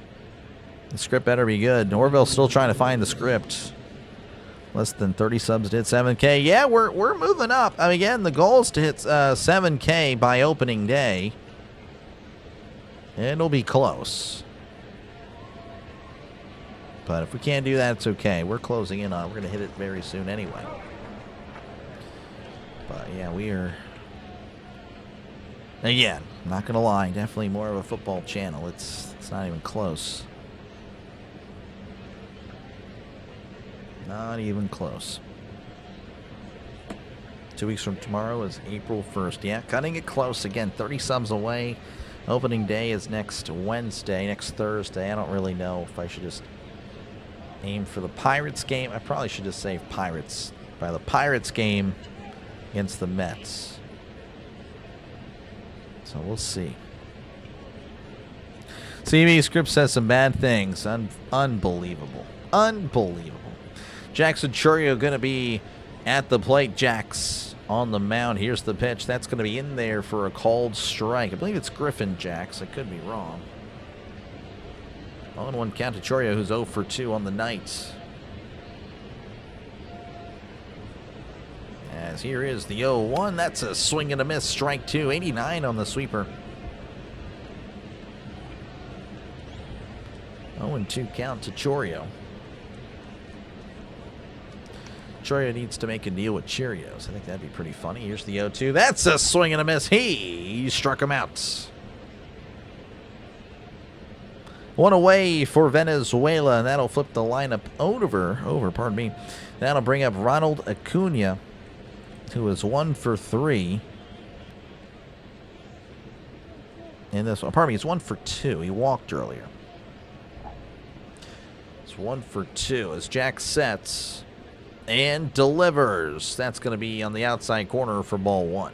The script better be good. Norville's still trying to find the script. Less than 30 subs did 7K. Yeah, we're moving up. I mean, again, the goal is to hit 7K by opening day. It'll be close. But if we can't do that, it's okay. We're closing in on it. We're going to hit it very soon anyway. But, yeah, we are... Again, not going to lie. Definitely more of a football channel. It's not even close. Not even close. 2 weeks from tomorrow is April 1st. Yeah, cutting it close. Again, 30 subs away. Opening day is next Wednesday, next Thursday. I don't really know if I should just aim for the Pirates game. I probably should just say Pirates. By the Pirates game against the Mets. So we'll see. CB script says some bad things. Unbelievable. Unbelievable. Jackson Churio going to be at the plate. Jax on the mound. Here's the pitch. That's going to be in there for a called strike. I believe it's Griffin Jax. I could be wrong. 0-1 count to Churio, who's 0 for 2 on the night. As here is the 0-1. That's a swing and a miss. Strike 2. 89 on the sweeper. 0-2 count to Churio. Churio needs to make a deal with Cheerios. I think that'd be pretty funny. Here's the 0-2. That's a swing and a miss. He struck him out. One away for Venezuela, and that'll flip the lineup over. Pardon me. That'll bring up Ronald Acuna, who is 1 for 3. In this one, pardon me, he's 1 for 2. He walked earlier. It's 1 for 2 as Jack sets and delivers. That's going to be on the outside corner for ball 1.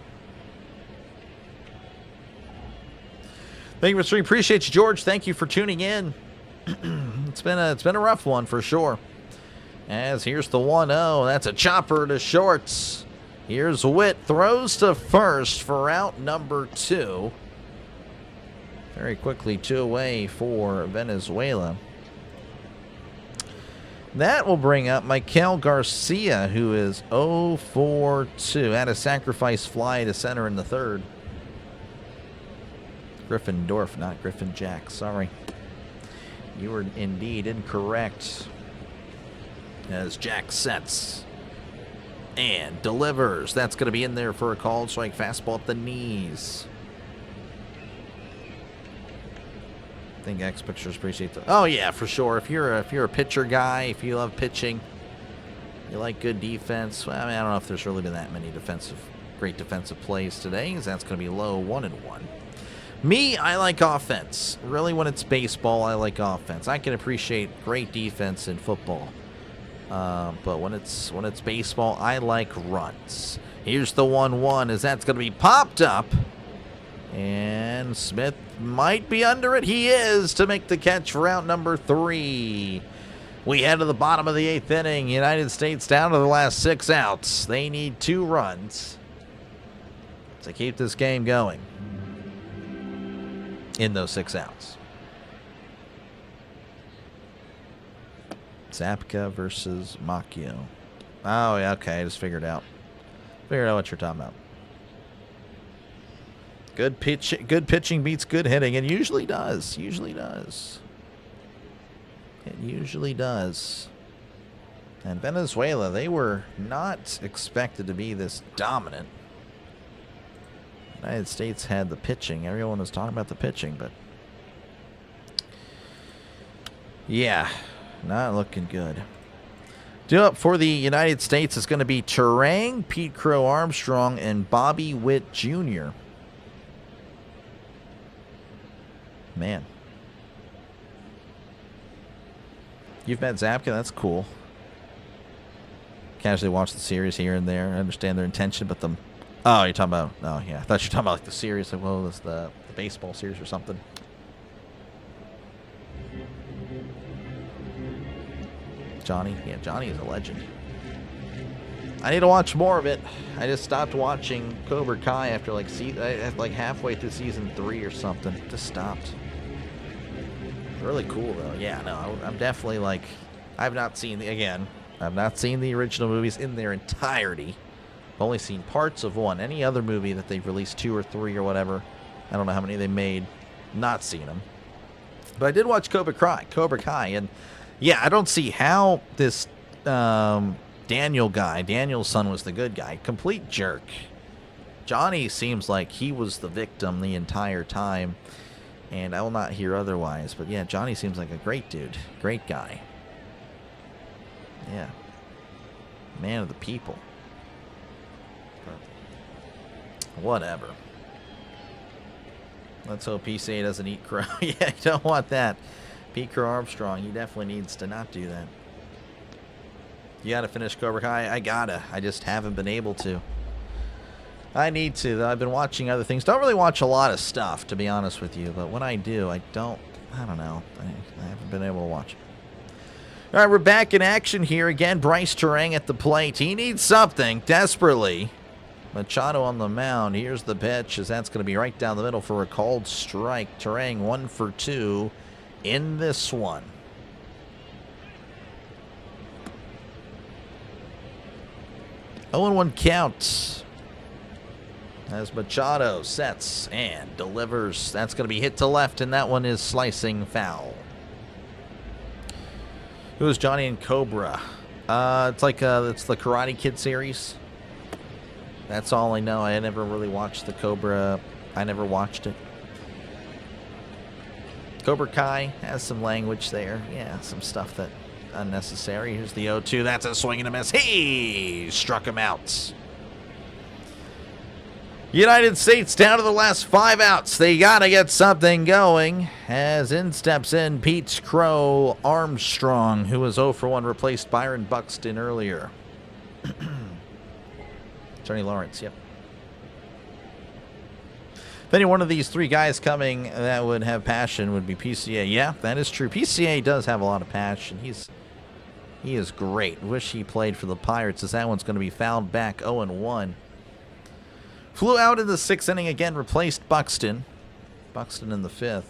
Thank you for streaming. Appreciate you, George. Thank you for tuning in. It's been a rough one for sure. As here's the 1-0. That's a chopper to shorts. Here's Witt. Throws to first for out number 2. Very quickly 2 away for Venezuela. That will bring up Michael Garcia, who is 0 for 2. Had a sacrifice fly to center in the 3rd. Griffin Dorf, not Griffin Jack. Sorry. You were indeed incorrect. As Jack sets and delivers. That's going to be in there for a called strike. Fastball at the knees. I think X Pictures appreciate that. Oh yeah, for sure. If you're a pitcher guy, if you love pitching, you like good defense. Well, I mean, I don't know if there's really been that many defensive great defensive plays today, as that's going to be low 1-1. Me, I like offense. Really, when it's baseball, I like offense. I can appreciate great defense in football. But when it's baseball, I like runs. Here's the 1-1, as that's going to be popped up. And Smith might be under it. He is, to make the catch for out number 3. We head to the bottom of the 8th inning. United States down to the last 6 outs. They need 2 runs to keep this game going in those 6 outs. Zapka versus Macchio. Oh, yeah, okay, I just figured out. Figured out what you're talking about. Good pitching beats good hitting. It usually does. Usually does. It usually does. And Venezuela, they were not expected to be this dominant. The United States had the pitching. Everyone was talking about the pitching, but yeah, not looking good. Due up for the United States is going to be Turang, Pete Crow Armstrong, and Bobby Witt Jr. Man. You've met Zapka, that's cool. Casually watch the series here and there. I understand their intention, but oh, you're talking about, oh yeah, I thought you were talking about like the series, like, well, it's the baseball series or something. Johnny, yeah, Johnny is a legend. I need to watch more of it. I just stopped watching Cobra Kai after like halfway through season 3 or something. Just stopped. Really cool though. Yeah, no, I'm definitely like, I've not seen the original movies in their entirety. I've only seen parts of one. Any other movie that they've released 2 or 3 or whatever, I don't know how many they made, not seen them. But I did watch Cobra Kai, and yeah, I don't see how this Daniel's son was the good guy. Complete jerk. Johnny seems like he was the victim the entire time, and I will not hear otherwise. But yeah, Johnny seems like a great dude. Great guy. Yeah. Man of the people. But whatever. Let's hope PCA doesn't eat crow. Yeah, you don't want that. Pete Crow Armstrong, he definitely needs to not do that. You gotta finish Cobra Kai. I gotta. I just haven't been able to. I need to, though. I've been watching other things. Don't really watch a lot of stuff, to be honest with you. But when I do, I don't know. I haven't been able to watch it. All right, we're back in action here again. Bryce Turang at the plate. He needs something desperately. Machado on the mound. Here's the pitch, as that's going to be right down the middle for a called strike. Turang 1 for 2 in this one. Oh, and 1 count as Machado sets and delivers. That's going to be hit to left, and that one is slicing foul. Who's Johnny and Cobra? It's like it's the Karate Kid series. That's all I know. I never really watched the Cobra. I never watched it. Cobra Kai has some language there. Yeah, some stuff that unnecessary. Here's the 0-2. That's a swing and a miss. He struck him out. United States down to the last 5 outs. They got to get something going. As in steps in Pete Crow Armstrong, who was 0 for 1, replaced Byron Buxton earlier. Tony Lawrence, yep. If any one of these 3 guys coming that would have passion would be PCA. Yeah, that is true. PCA does have a lot of passion. He is great. Wish he played for the Pirates, as that one's going to be fouled back 0-1. Flew out in the 6th inning again, replaced Buxton. Buxton in the 5th.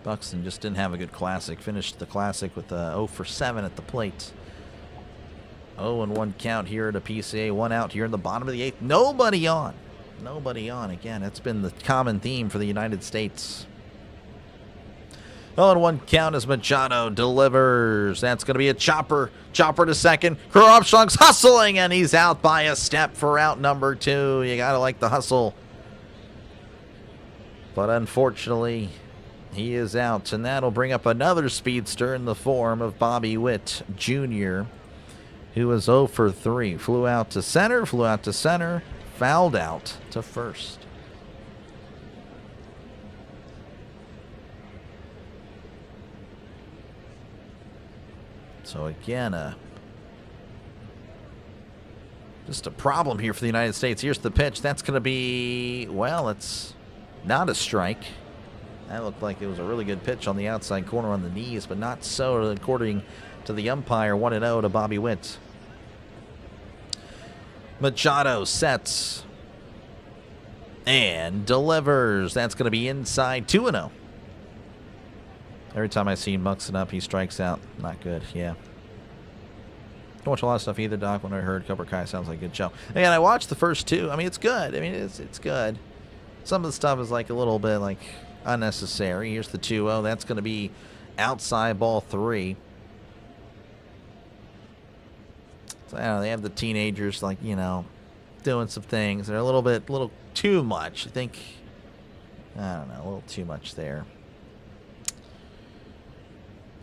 Buxton just didn't have a good classic. Finished the classic with a 0 for 7 at the plate. 0-1 count here to PCA. 1 out here in the bottom of the 8th. Nobody on. Nobody on. Again, that's been the common theme for the United States. 0-1 count as Machado delivers. That's going to be a chopper. Chopper to second. Crow Armstrong's hustling, and he's out by a step for out number 2. You got to like the hustle. But unfortunately, he is out, and that'll bring up another speedster in the form of Bobby Witt Jr., who was 0 for 3. Flew out to center, fouled out to first. So again, just a problem here for the United States. Here's the pitch. That's going to be, well, it's not a strike. That looked like it was a really good pitch on the outside corner on the knees, but not so according to the umpire. 1-0 to Bobby Witt. Machado sets and delivers. That's going to be inside. 2-0. Every time I see him muxing up, he strikes out. Not good, yeah. Don't watch a lot of stuff either, Doc. When I heard Cobra Kai, sounds like a good show. And I watched the first two. I mean, it's good. I mean, it's good. Some of the stuff is like a little bit like unnecessary. Here's the 2-0. That's going to be outside ball 3. So I don't know, they have the teenagers like, you know, doing some things. They're a little too much. I think, I don't know, a little too much there.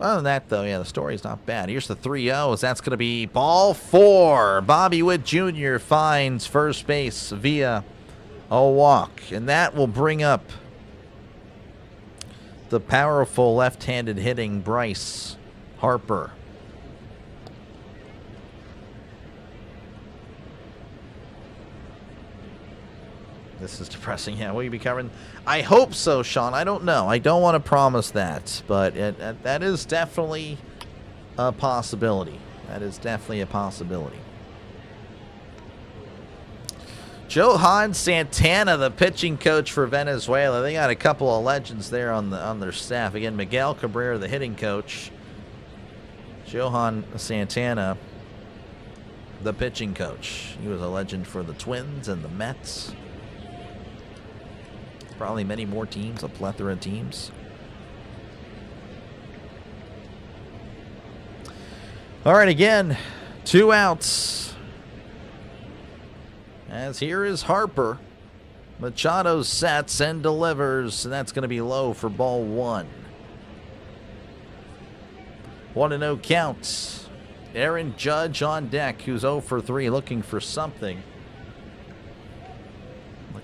Other than that, though, yeah, the story's not bad. Here's the 3-0. That's going to be ball 4. Bobby Witt Jr. finds first base via a walk. And that will bring up the powerful left-handed hitting Bryce Harper. This is depressing. Yeah, will you be covering? I hope so, Sean. I don't know. I don't want to promise that, but that is definitely a possibility. That is definitely a possibility. Johan Santana, the pitching coach for Venezuela. They got a couple of legends there on their staff. Again, Miguel Cabrera, the hitting coach. Johan Santana, the pitching coach. He was a legend for the Twins and the Mets. Probably many more teams, a plethora of teams. All right, again, 2 outs. As here is Harper. Machado sets and delivers, and that's going to be low for ball 1. 1-0 count. Aaron Judge on deck, who's 0 for 3, looking for something.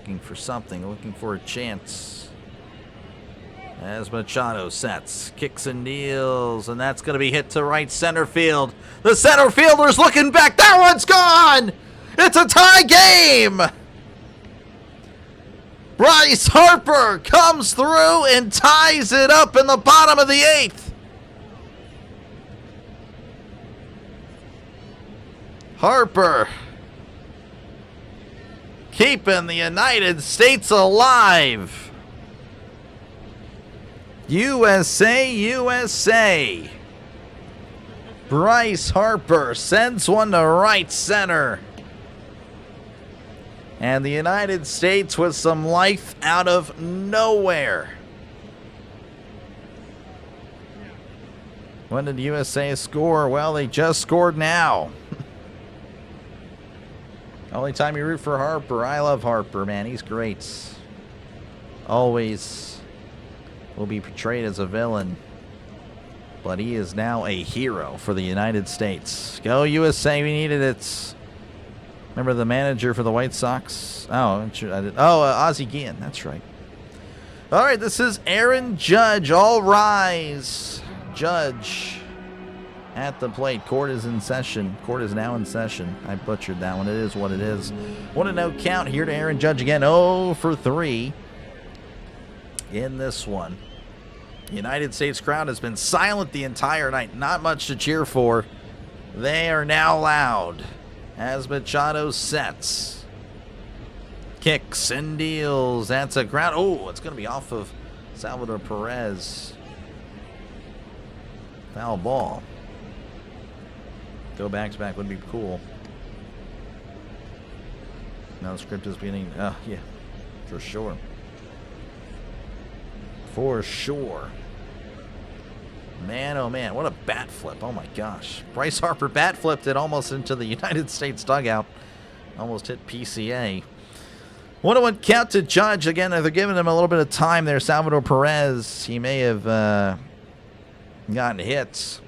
Looking for a chance. As Machado sets, kicks and kneels, and that's going to be hit to right center field. The center fielder's looking back. That one's gone! It's a tie game! Bryce Harper comes through and ties it up in the bottom of the 8th. Harper keeping the United States alive. USA, USA. Bryce Harper sends one to right center. And the United States with some life out of nowhere. When did USA score? Well, they just scored now. Only time you root for Harper. I love Harper, man. He's great. Always will be portrayed as a villain. But he is now a hero for the United States. Go USA, we needed it. Remember the manager for the White Sox? Oh, I'm sure I did. Oh, Ozzie Guillen. That's right. All right, this is Aaron Judge. All rise. Judge at the plate. Court is in session. Court is now in session. I butchered that one. It is what it is. 1-0 count here to Aaron Judge again. 0 for 3 in this one. The United States crowd has been silent the entire night. Not much to cheer for. They are now loud as Machado sets. Kicks and deals. That's a ground. Oh, it's going to be off of Salvador Perez. Foul ball. Go back would be cool. Now the script is beginning. Yeah, for sure. For sure. Man, oh man, what a bat flip. Oh my gosh. Bryce Harper bat flipped it almost into the United States dugout. Almost hit PCA. 1-1 count to Judge. Again, they're giving him a little bit of time there. Salvador Perez, he may have gotten hits.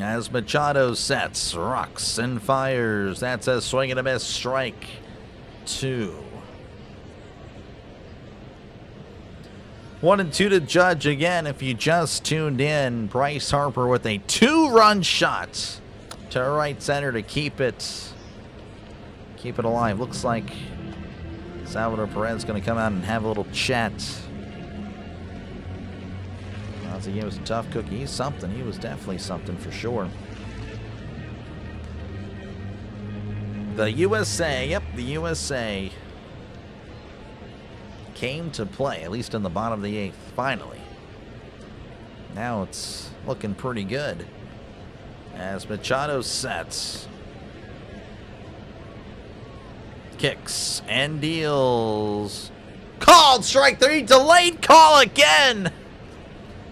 As Machado sets, rocks and fires. That's a swing and a miss strike. 1-2. 1-2 to Judge again. If you just tuned in, Bryce Harper with a 2-run shot to right center to keep it alive. Looks like Salvador Perez is going to come out and have a little chat. He was a tough cookie. He's something. He was definitely something for sure. The USA, yep, the USA came to play, at least in the bottom of the 8th, finally. Now it's looking pretty good as Machado sets. Kicks and deals. Called strike 3, delayed call again.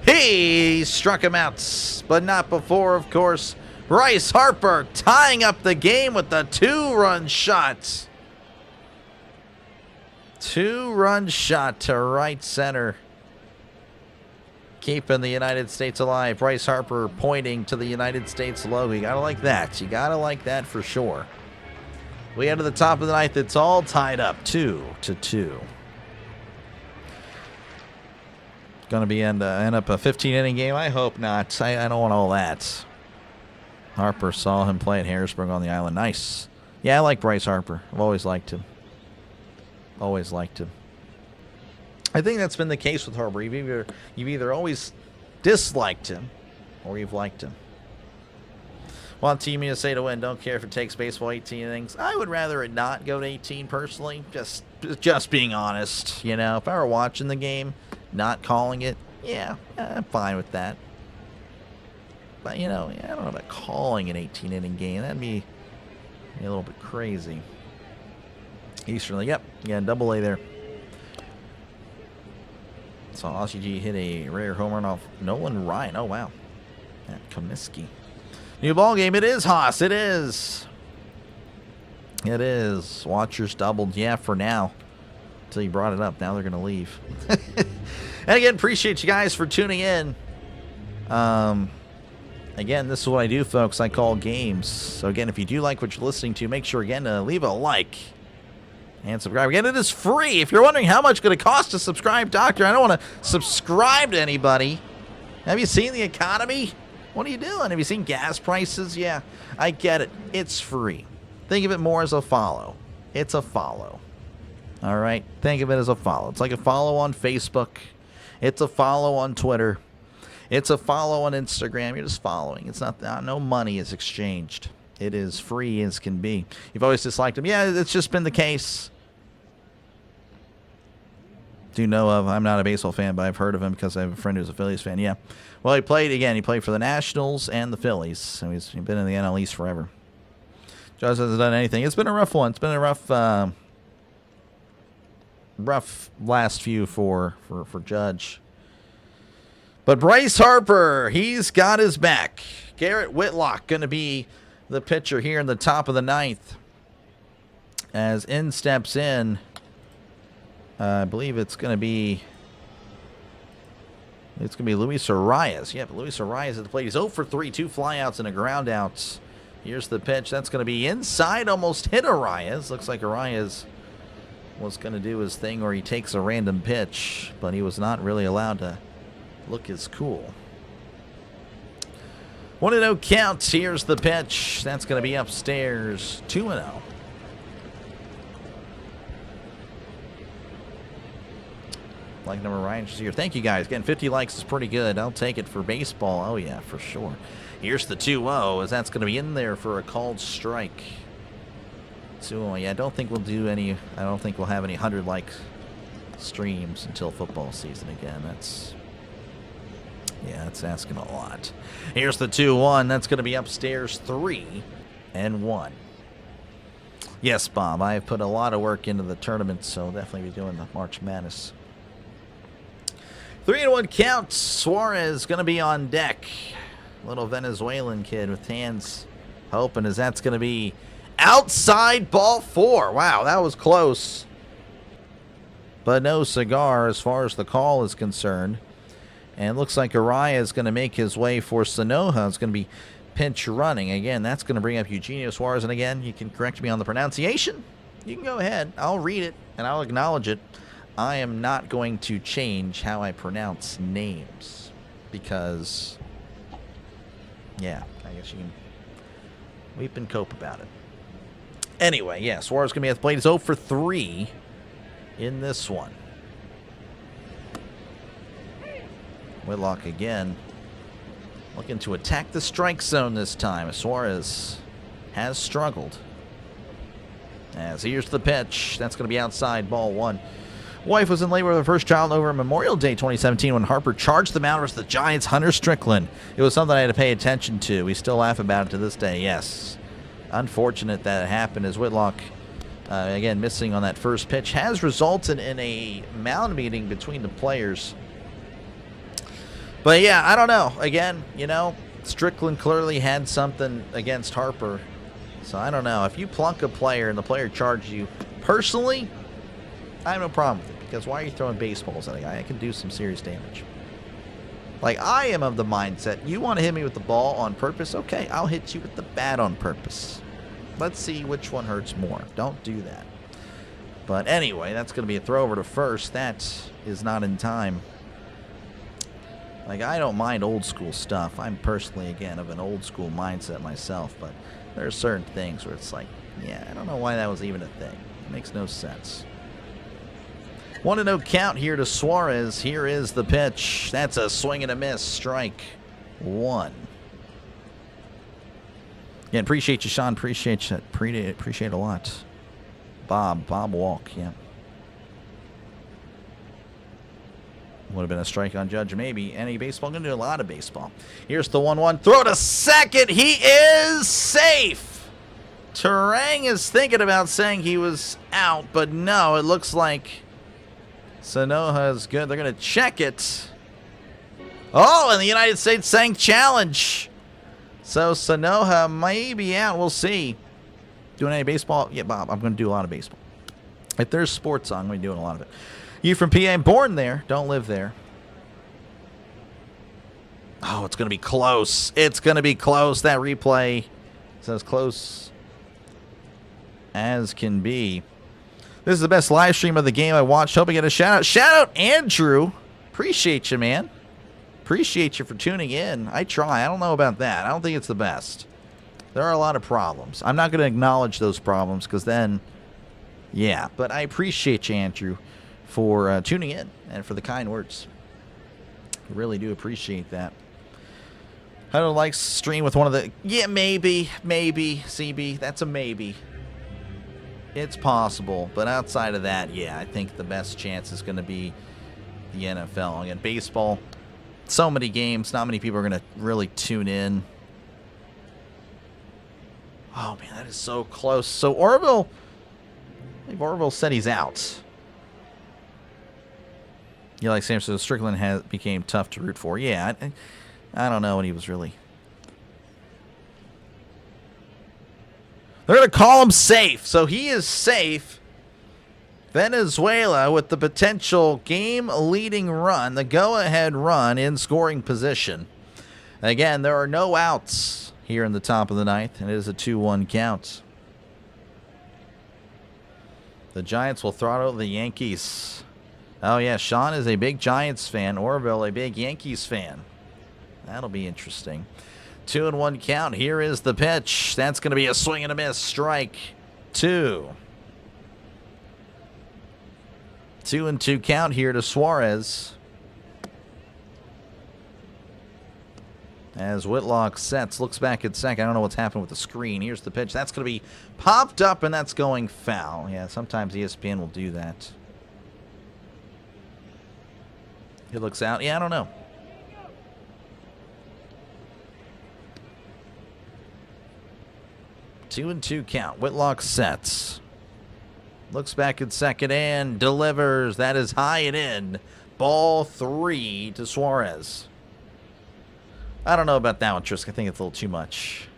He struck him out, but not before, of course. Bryce Harper tying up the game with the 2-run shot. 2-run shot to right center. Keeping the United States alive. Bryce Harper pointing to the United States logo. You gotta like that. You gotta like that for sure. We head to the top of the 9th. It's all tied up 2-2. Going to be end up a 15-inning game? I hope not. I don't want all that. Harper saw him play at Harrisburg on the island. Nice. Yeah, I like Bryce Harper. I've always liked him. Always liked him. I think that's been the case with Harper. You've either always disliked him or you've liked him. Want Team USA to win. Don't care if it takes baseball 18 innings. I would rather it not go to 18 personally. Just being honest. You know, if I were watching the game, not calling it, yeah, I'm fine with that. But, you know, I don't know about calling an 18-inning game. That'd be a little bit crazy. Eastern League, yep. Yeah, double A there. Saw Aussie G hit a rare home run off Nolan Ryan. Oh, wow. That Comiskey. New ball game. It is, Haas. It is. It is. Watchers doubled. Yeah, for now. Until you brought it up. Now they're going to leave. And again, appreciate you guys for tuning in. Again, this is what I do, folks. I call games. So again, if you do like what you're listening to, make sure, again, to leave a like and subscribe. Again, it is free. If you're wondering how much it's going to cost to subscribe, Doctor, I don't want to subscribe to anybody. Have you seen the economy? What are you doing? Have you seen gas prices? Yeah, I get it. It's free. Think of it more as a follow. It's a follow. All right? Think of it as a follow. It's like a follow on Facebook. It's a follow on Twitter. It's a follow on Instagram. You're just following. It's not, no money is exchanged. It is free as can be. You've always disliked him. Yeah, it's just been the case. Do know of, I'm not a baseball fan, but I've heard of him because I have a friend who's a Phillies fan. Yeah. Well, he played for the Nationals and the Phillies. So he's been in the NL East forever. Judge hasn't done anything. It's been a rough one. It's been a rough last few for Judge. But Bryce Harper, he's got his back. Garrett Whitlock going to be the pitcher here in the top of the 9th. As in steps in, I believe it's going to be Luis Arias. Yep, Luis Arias at the plate. He's 0 for 3, 2 flyouts and a ground out. Here's the pitch. That's going to be inside, almost hit Arias. Looks like Arias was going to do his thing where he takes a random pitch, but he was not really allowed to look as cool. 1-0 count. Here's the pitch. That's going to be upstairs. 2-0. Like number Ryan's here. Thank you guys. Again, 50 likes is pretty good. I'll take it for baseball. Oh, yeah, for sure. Here's the 2-0, as that's going to be in there for a called strike. 2-0. Yeah, I don't think we'll have any 100 like streams until football season again. That's asking a lot. Here's the 2-1. That's going to be upstairs 3-1. Yes, Bob, I have put a lot of work into the tournament, so definitely be doing the March Madness. 3-1 count. Suarez going to be on deck. Little Venezuelan kid with hands open, as that's going to be outside ball 4. Wow, that was close. But no cigar as far as the call is concerned. And it looks like Araya is going to make his way for Sanoja. It's going to be pinch running. Again, that's going to bring up Eugenio Suarez. And again, you can correct me on the pronunciation. You can go ahead. I'll read it, and I'll acknowledge it. I am not going to change how I pronounce names. Because, yeah, I guess you can weep and cope about it. Anyway, yeah, Suarez going to be at the plate. He's 0 for 3 in this one. Whitlock again looking to attack the strike zone this time. Suarez has struggled. As here's the pitch. That's going to be outside, ball 1. Wife was in labor with her first child over Memorial Day 2017 when Harper charged the mound versus the Giants' Hunter Strickland. It was something I had to pay attention to. We still laugh about it to this day, yes. Unfortunate that it happened as Whitlock, again, missing on that first pitch, has resulted in a mound meeting between the players. But, yeah, I don't know. Again, you know, Strickland clearly had something against Harper. So, I don't know. If you plunk a player and the player charges you, personally, I have no problem with it. Because why are you throwing baseballs at a guy? I can do some serious damage. Like, I am of the mindset, you want to hit me with the ball on purpose? Okay, I'll hit you with the bat on purpose. Let's see which one hurts more. Don't do that. But anyway, that's going to be a throw over to first. That is not in time. Like, I don't mind old school stuff. I'm personally, again, of an old school mindset myself. But there are certain things where it's like, yeah, I don't know why that was even a thing. It makes no sense. 1-0 count here to Suarez. Here is the pitch. That's a swing and a miss. Strike 1. Again, appreciate you, Sean. Appreciate you. Appreciate it a lot. Bob Walk, yeah. Would have been a strike on Judge, maybe. Any baseball? Going to do a lot of baseball. Here's the 1-1. Throw to second. He is safe. Terang is thinking about saying he was out, but no, it looks like Sanoja is good. They're going to check it. Oh, and the United States saying challenge. So Sanoja may be out. We'll see. Doing any baseball? Yeah, Bob, I'm going to do a lot of baseball. If there's sports on, I'm going to be doing a lot of it. You from PA, born there, don't live there. Oh, it's going to be close. It's going to be close. That replay says close as can be. This is the best live stream of the game I watched. Hope I get a shout out. Shout out, Andrew. Appreciate you, man. Appreciate you for tuning in. I try. I don't know about that. I don't think it's the best. There are a lot of problems. I'm not going to acknowledge those problems because then, yeah. But I appreciate you, Andrew, for tuning in and for the kind words. I really do appreciate that. I don't like stream with one of the... Yeah, maybe, CB. That's a maybe. It's possible. But outside of that, yeah, I think the best chance is going to be the NFL. Again, baseball, so many games. Not many people are going to really tune in. Oh, man, that is so close. So Orville... I think Orville said he's out. Yeah, like Sam said, Strickland became tough to root for. Yeah, I don't know what he was really... They're going to call him safe. So he is safe. Venezuela with the potential game-leading run, the go-ahead run in scoring position. Again, there are no outs here in the top of the ninth, and it is a 2-1 count. The Giants will throttle the Yankees. Oh, yeah, Sean is a big Giants fan. Orville, a big Yankees fan. That'll be interesting. 2-1 count. Here is the pitch. That's going to be a swing and a miss. Strike 2. 2-2 count here to Suarez. As Whitlock sets, looks back at second. I don't know what's happened with the screen. Here's the pitch. That's going to be popped up, and that's going foul. Yeah, sometimes ESPN will do that. He looks out. Yeah, I don't know. 2-2 count. Whitlock sets. Looks back at second and delivers. That is high and in. Ball 3 to Suarez. I don't know about that one, Trisk. I think it's a little too much.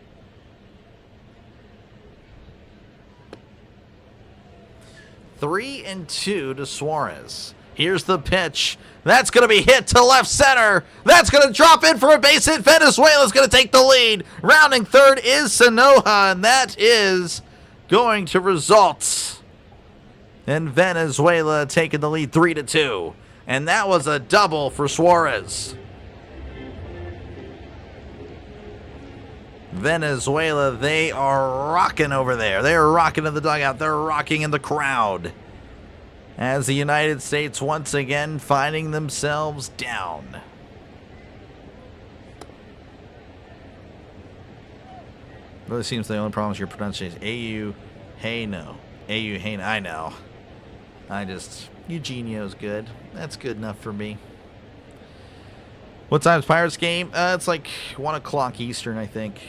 Three and 2 to Suarez. Here's the pitch. That's going to be hit to left center. That's going to drop in for a base hit. Venezuela's going to take the lead. Rounding third is Sanoja, and that is going to result And Venezuela taking the lead 3-2. And that was a double for Suarez. Venezuela, they are rocking over there. They're rocking in the dugout. They're rocking in the crowd. As the United States once again finding themselves down. Really seems the only problem is your pronunciation. A-U, hey, no. A-U, hey, no. I know. Eugenio's good. That's good enough for me. What time's Pirates game? It's like 1 o'clock Eastern, I think.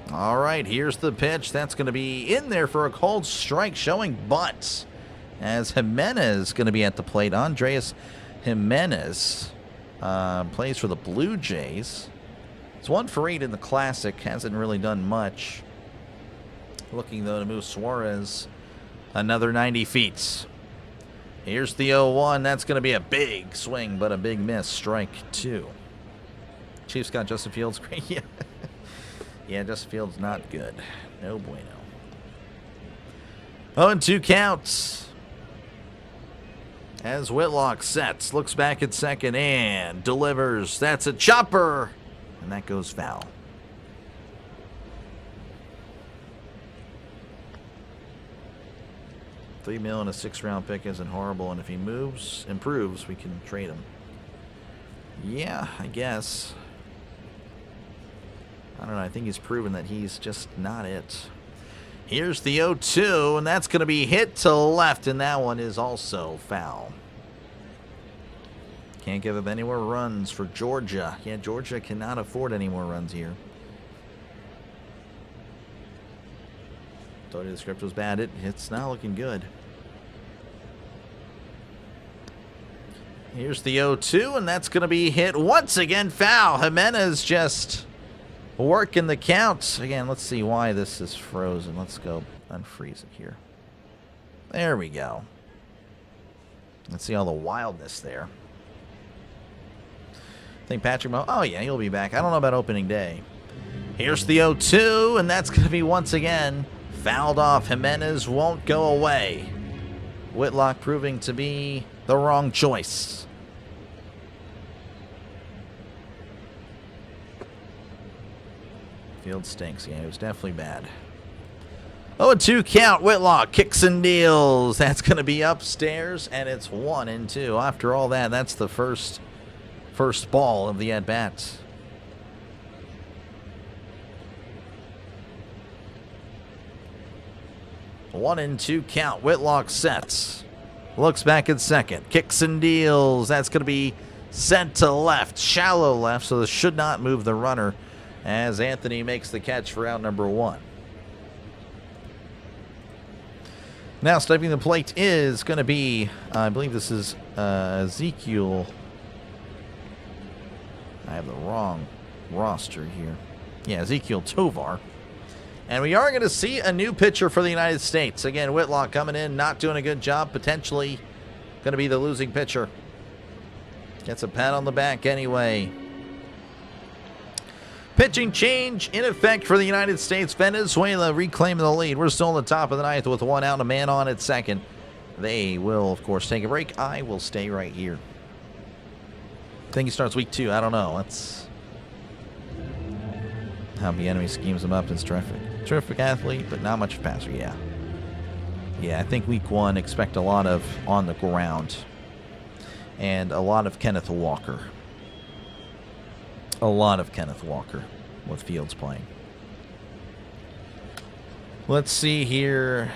All right, here's the pitch. That's going to be in there for a cold strike, showing bunt. As Jimenez going to be at the plate. Andres Jimenez plays for the Blue Jays. It's 1 for 8 in the Classic. Hasn't really done much. Looking, though, to move Suarez another 90 feet. Here's the 0-1. That's going to be a big swing, but a big miss. Strike 2. Chiefs got Justin Fields. Great. Yeah. Yeah, Justin Fields not good. No bueno. 0-2 counts. As Whitlock sets, looks back at second and delivers. That's a chopper. And that goes foul. $3 million and a 6th-round pick isn't horrible, and if he improves, we can trade him. Yeah, I guess. I don't know. I think he's proven that he's just not it. Here's the 0-2, and that's going to be hit to left, and that one is also foul. Can't give up any more runs for Georgia. Yeah, Georgia cannot afford any more runs here. Told you the script was bad. It's not looking good. Here's the 0-2, and that's going to be hit once again. Foul. Jimenez just working the counts. Again, let's see why this is frozen. Let's go unfreeze it here. There we go. Let's see all the wildness there. I think Patrick oh yeah, he'll be back. I don't know about opening day. Here's the 0-2, and that's going to be once again fouled off. Jimenez won't go away. Whitlock proving to be the wrong choice. Field stinks. Yeah, it was definitely bad. 0-2 count. Whitlock kicks and deals. That's going to be upstairs, and it's 1-2. After all that, that's the first ball of the at-bat. A 1-2 count. Whitlock sets. Looks back at second. Kicks and deals. That's going to be sent to left. Shallow left, so this should not move the runner as Anthony makes the catch for out number 1. Now stepping the plate is going to be, I believe this is Ezekiel. I have the wrong roster here. Yeah, Ezekiel Tovar. And we are going to see a new pitcher for the United States. Again, Whitlock coming in, not doing a good job. Potentially going to be the losing pitcher. Gets a pat on the back anyway. Pitching change in effect for the United States. Venezuela reclaiming the lead. We're still in the top of the ninth with 1 out and a man on at second. They will, of course, take a break. I will stay right here. I think he starts week 2. I don't know. That's how the enemy schemes him up. Is terrific. Terrific athlete, but not much of a passer. Yeah. Yeah, I think week 1, expect a lot of on the ground. And a lot of Kenneth Walker. A lot of Kenneth Walker with Fields playing. Let's see here.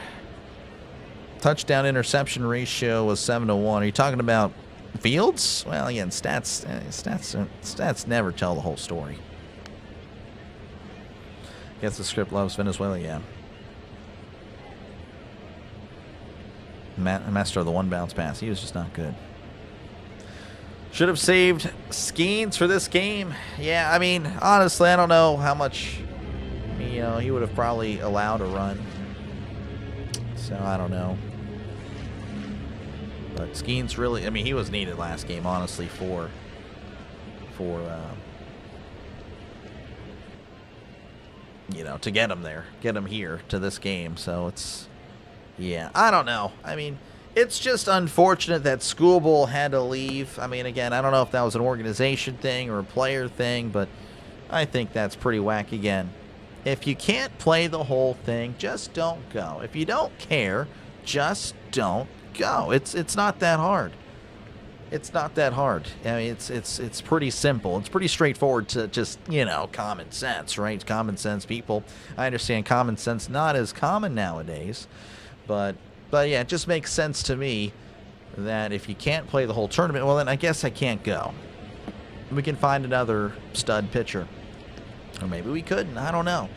Touchdown interception ratio was 7-1. Are you talking about Fields? Well, again, stats never tell the whole story. Guess the script loves Venezuela, yeah. Master of the 1 bounce pass. He was just not good. Should have saved Skeens for this game. Yeah, I mean, honestly, I don't know how much, he would have probably allowed a run. So, I don't know. But Skeens really, I mean, he was needed last game, honestly, for,
1
you know, to get him there, get him here to this game. So it's, yeah, I don't know. I mean, it's just unfortunate that Schoolbowl had to leave. I mean, again, I don't know if that was an organization thing or a player thing, but I think that's pretty whack again. If you can't play the whole thing, just don't go. If you don't care, just don't go. It's not that hard. It's not that hard. I mean, it's pretty simple. It's pretty straightforward to just, you know, common sense, right? Common sense people. I understand common sense not as common nowadays, but yeah, it just makes sense to me that if you can't play the whole tournament, well, then I guess I can't go. We can find another stud pitcher. Or maybe we couldn't. I don't know.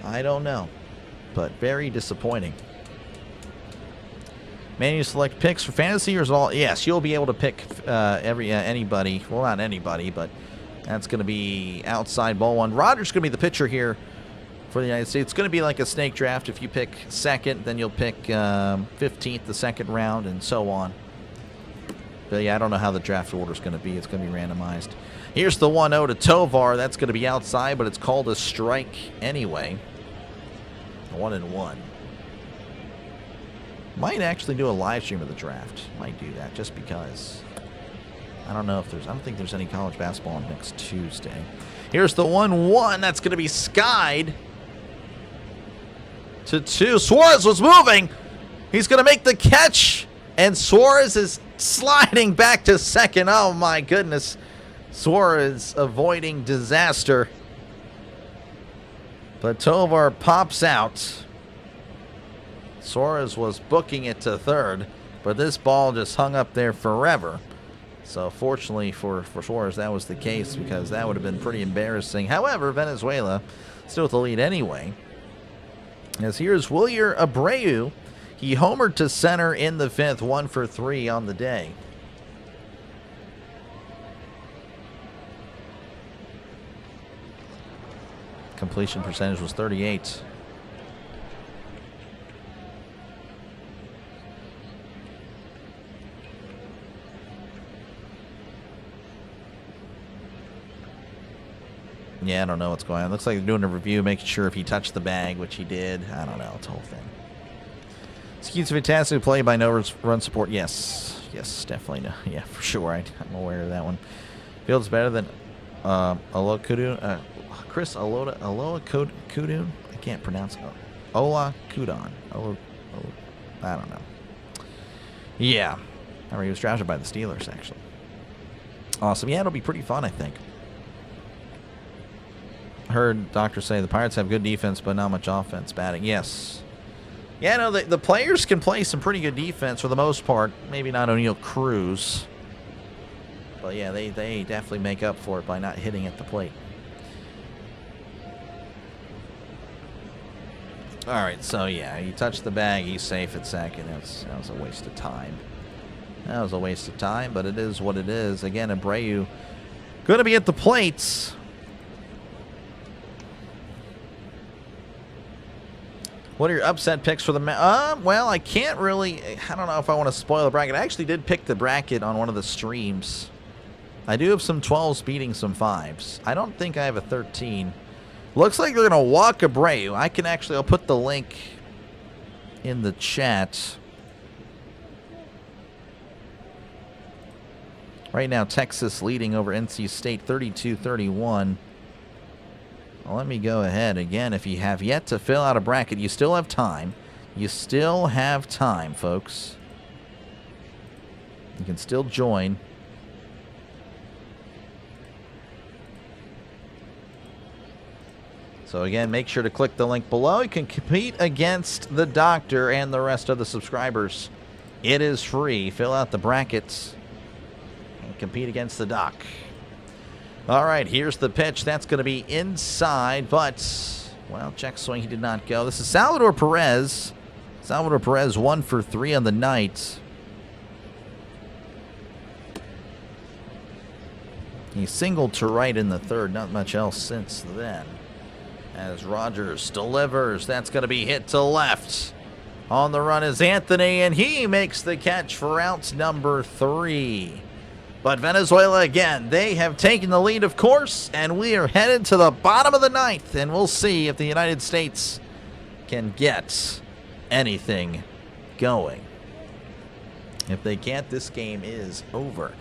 I don't know. But very disappointing. Man, you select picks for fantasy or is it all? Yes, you'll be able to pick anybody. Well, not anybody, but that's going to be outside ball one. Roger's going to be the pitcher here for the United States. It's going to be like a snake draft. If you pick second, then you'll pick 15th the second round and so on. But yeah, I don't know how the draft order is going to be. It's going to be randomized. Here's the 1-0 to Tovar. That's going to be outside, but it's called a strike anyway. 1-1. Might actually do a live stream of the draft. Might do that just because. I don't know if there's. I don't think there's any college basketball on next Tuesday. Here's the 1-1. That's going to be skied to 2. Suarez was moving. He's going to make the catch, and Suarez is sliding back to second. Oh my goodness. Suarez avoiding disaster. But Tovar pops out. Suarez was booking it to third, but this ball just hung up there forever. So fortunately for Suarez, that was the case because that would have been pretty embarrassing. However, Venezuela still with the lead anyway. As here's Wilyer Abreu. He homered to center in the 5th, 1 for 3 on the day. Completion percentage was 38. Yeah, I don't know what's going on. Looks like they're doing a review, making sure if he touched the bag, which he did. I don't know. It's the whole thing. Executes a fantastic play by no run support. Yes. Yes, definitely. No. Yeah, for sure. I'm aware of that one. Fields better than Aloha Kudun. Chris Aloha Kudun? I can't pronounce it. Ola Kudon. I don't know. Yeah. I remember he was drafted by the Steelers, actually. Awesome. Yeah, it'll be pretty fun, I think. Heard doctors say the Pirates have good defense, but not much offense. Batting, yes. Yeah, no, the players can play some pretty good defense for the most part. Maybe not O'Neal Cruz. But yeah, they definitely make up for it by not hitting at the plate. All right, so yeah, you touch the bag, he's safe at second. That was a waste of time. That was a waste of time, but it is what it is. Again, Abreu going to be at the plates. What are your upset picks for the well, I can't really. I don't know if I want to spoil the bracket. I actually did pick the bracket on one of the streams. I do have some 12s beating some 5s. I don't think I have a 13. Looks like they're going to walk Abreu. I'll put the link in the chat. Right now, Texas leading over NC State 32-31. Well, let me go ahead again. If you have yet to fill out a bracket, you still have time. You still have time, folks. You can still join. So again, make sure to click the link below. You can compete against the doctor and the rest of the subscribers. It is free. Fill out the brackets and compete against the doc. All right, here's the pitch. That's going to be inside, but, well, check swing. He did not go. This is Salvador Perez. Salvador Perez 1 for 3 on the night. He singled to right in the 3rd. Not much else since then. As Rogers delivers, that's going to be hit to left. On the run is Anthony, and he makes the catch for out number 3. But Venezuela, again, they have taken the lead, of course, and we are headed to the bottom of the ninth, and we'll see if the United States can get anything going. If they can't, this game is over.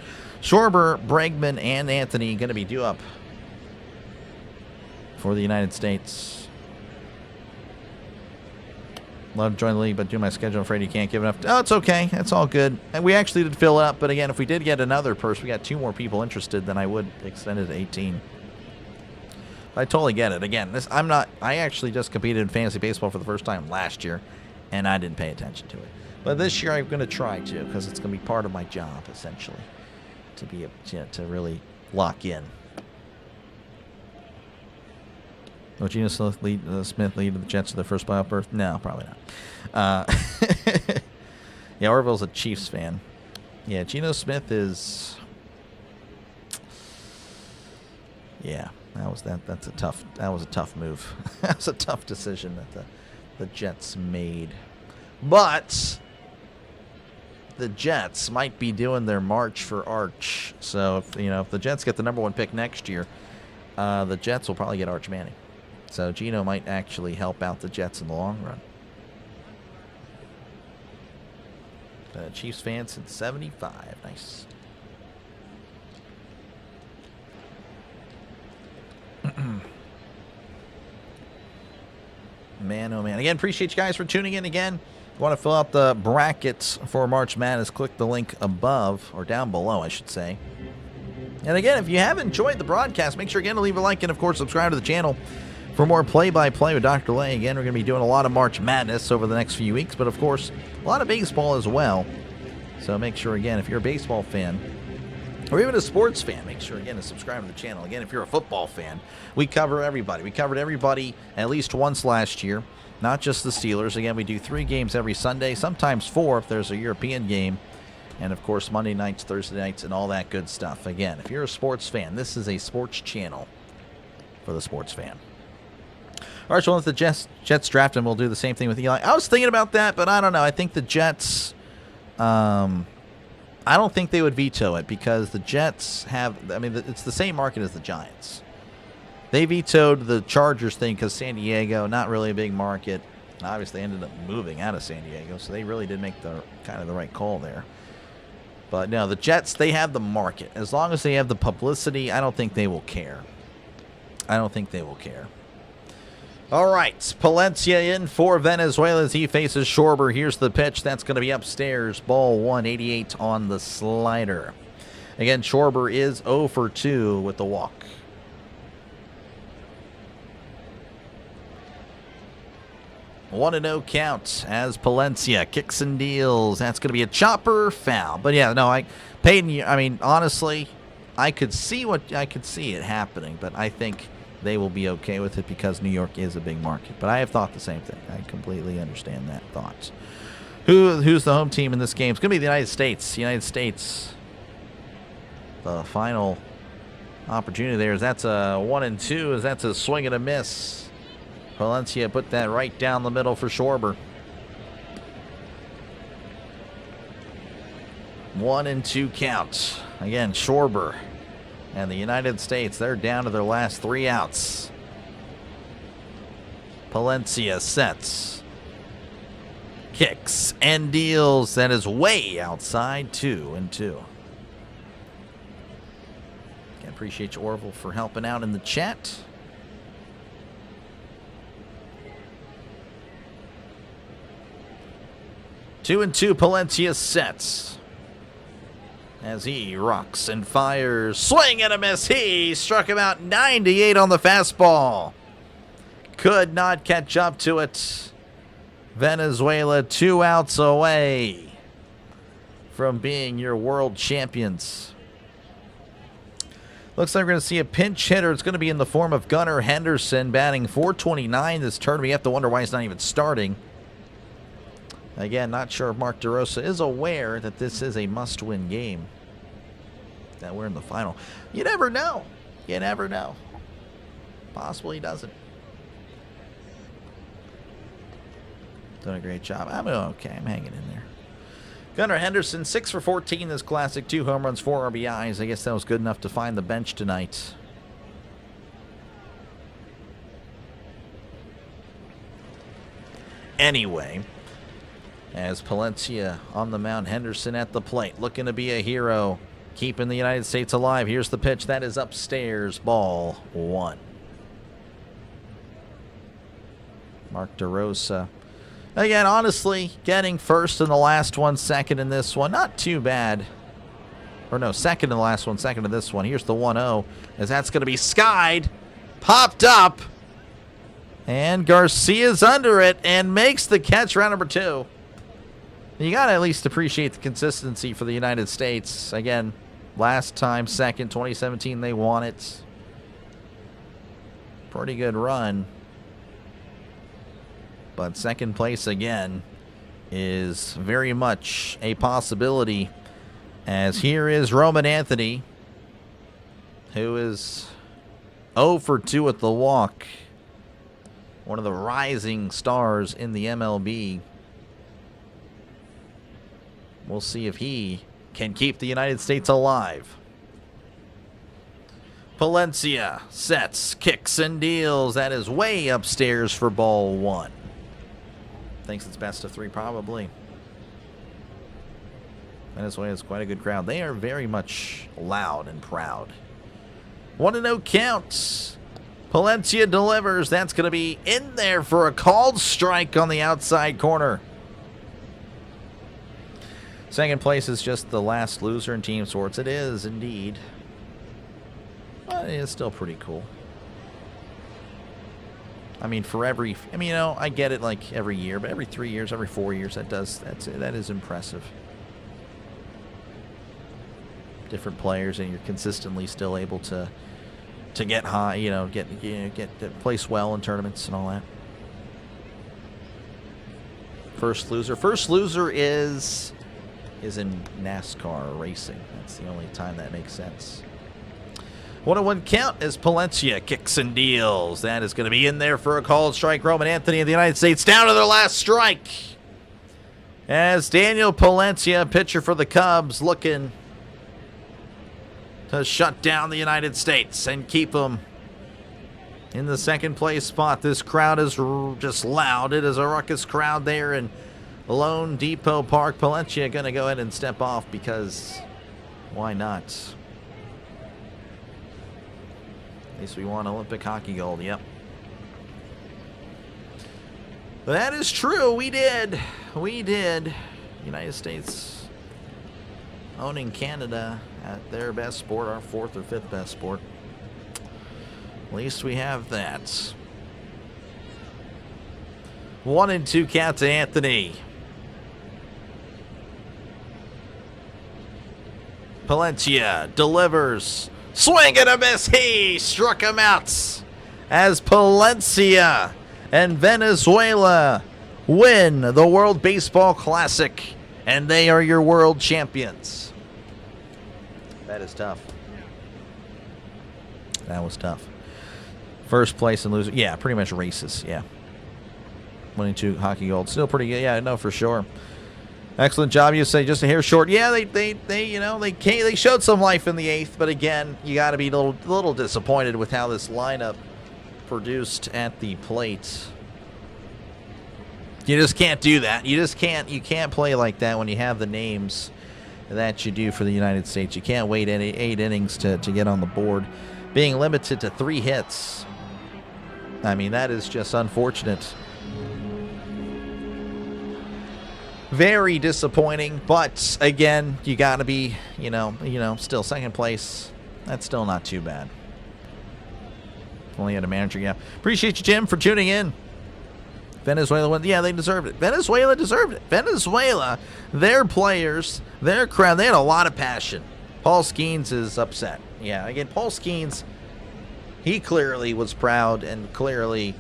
Schwarber, Bregman, and Anthony going to be due up for the United States. Love to join the league, but due to my schedule, I'm afraid you can't give enough. Oh, it's okay. It's all good. And we actually did fill it up, but again, if we did get another person, we got 2 more people interested, then I would extend it to 18. I totally get it. Again, I actually just competed in fantasy baseball for the first time last year, and I didn't pay attention to it. But this year I'm going to try to, because it's going to be part of my job, essentially, to really lock in. Will Geno Smith lead the Jets to their first playoff berth? No, probably not. Yeah, Orville's a Chiefs fan. Yeah, Geno Smith is. Yeah, that's a tough. That was a tough move. That was a tough decision that the Jets made. But the Jets might be doing their march for Arch. So if the Jets get the #1 pick next year, the Jets will probably get Arch Manning. So Geno might actually help out the Jets in the long run. Chiefs fan since '75. Nice. Man, oh man. Again, appreciate you guys for tuning in again. If you want to fill out the brackets for March Madness, click the link above, or down below, I should say. And again, if you have enjoyed the broadcast, make sure again to leave a like and, of course, subscribe to the channel for more play-by-play with Dr. Lay. Again, we're going to be doing a lot of March Madness over the next few weeks, but, of course, a lot of baseball as well. So make sure, again, if you're a baseball fan, or even a sports fan, make sure, again, to subscribe to the channel. Again, if you're a football fan, we cover everybody. We covered everybody at least once last year, not just the Steelers. Again, we do 3 games every Sunday, sometimes 4 if there's a European game, and, of course, Monday nights, Thursday nights, and all that good stuff. Again, if you're a sports fan, this is a sports channel for the sports fan. All right, so if the Jets draft him, we'll do the same thing with Eli. I was thinking about that, but I don't know. I think the Jets, I don't think they would veto it because the Jets have, it's the same market as the Giants. They vetoed the Chargers thing because San Diego, not really a big market. Obviously, they ended up moving out of San Diego, so they really did make the right call there. But no, the Jets, they have the market. As long as they have the publicity, I don't think they will care. I don't think they will care. All right, Palencia in for Venezuela as he faces Schwarber. Here's the pitch. That's going to be upstairs. Ball 188 on the slider. Again, Schwarber is 0 for 2 with the walk. One and 0 count as Palencia kicks and deals. That's going to be a chopper foul. But yeah, no, Peyton, honestly, I could see it happening, but I think they will be okay with it because New York is a big market. But I have thought the same thing. I completely understand that thought. Who's the home team in this game? It's going to be the United States. United States. The final opportunity there is that's a 1 and 2. That's a swing and a miss. Palencia put that right down the middle for Schwarber. 1 and 2 count. Again, Schwarber. And the United States, they're down to their last 3 outs. Palencia sets. Kicks and deals. That is way outside. 2 and 2. I appreciate you, Orville, for helping out in the chat. Two and 2, Palencia sets. As he rocks and fires. Swing and a miss. He struck him out 98 on the fastball. Could not catch up to it. Venezuela 2 outs away from being your world champions. Looks like we're going to see a pinch hitter. It's going to be in the form of Gunnar Henderson batting .429 this turn. We have to wonder why he's not even starting. Again, not sure if Mark DeRosa is aware that this is a must-win game, that we're in the final. You never know. You never know. Possibly he doesn't. Done a great job. I'm okay. I'm hanging in there. Gunnar Henderson, 6 for 14 this classic. 2 home runs, 4 RBIs. I guess that was good enough to find the bench tonight. Anyway, as Palencia on the mound, Henderson at the plate, looking to be a hero, keeping the United States alive. Here's the pitch. That is upstairs. Ball 1. Mark DeRosa. Again, honestly, getting first in the last one, second in this one. Not too bad. Or no, second in the last one, second in this one. Here's the 1-0, as that's going to be skied. Popped up. And Garcia's under it and makes the catch, round number 2. You got to at least appreciate the consistency for the United States. Again, last time, second, 2017, they won it. Pretty good run. But second place again is very much a possibility, as here is Roman Anthony, who is 0 for 2 at the walk. One of the rising stars in the MLB. We'll see if he can keep the United States alive. Palencia sets, kicks, and deals. That is way upstairs for ball 1. Thinks it's best of 3, probably. Venezuela is quite a good crowd. They are very much loud and proud. 1-0 count. Palencia delivers. That's going to be in there for a called strike on the outside corner. Second place is just the last loser in team sports. It is indeed. But it is still pretty cool. I mean, you know, I get it like every year, but every 3 years, every 4 years, that is impressive. Different players, and you're consistently still able to get high, you know, get place well in tournaments and all that. First loser is in NASCAR racing. That's the only time that makes sense. 1-1 count as Palencia kicks and deals. That is going to be in there for a called strike. Roman Anthony of the United States down to their last strike. As Daniel Palencia, pitcher for the Cubs, looking to shut down the United States and keep them in the second place spot. This crowd is just loud. It is a ruckus crowd there in Lone Depot Park. Palencia going to go ahead and step off because why not? At least we won Olympic hockey gold. Yep. That is true. We did. United States owning Canada at their best sport, our 4th or 5th best sport. At least we have that. 1-2 count to Anthony. Palencia delivers. Swing and a miss. He struck him out as Palencia and Venezuela win the World Baseball Classic, and they are your world champions. That is tough. That was tough. First place and loser. Yeah, pretty much races. Yeah. 1-2 hockey gold. Still pretty good. Yeah, no, for sure. Excellent job, you say. Just a hair short. Yeah, they showed some life in the 8th, but again, you got to be a little disappointed with how this lineup produced at the plate. You just can't do that. You can't play like that when you have the names that you do for the United States. You can't wait 8 innings to get on the board. Being limited to 3 hits. I mean, that is just unfortunate. Very disappointing, but again, you got to be, still second place. That's still not too bad. Only had a manager, yeah. Appreciate you, Jim, for tuning in. Venezuela won. Yeah, they deserved it. Venezuela deserved it. Venezuela, their players, their crowd, they had a lot of passion. Paul Skeens is upset. Yeah, again, Paul Skeens, he clearly was proud and clearly,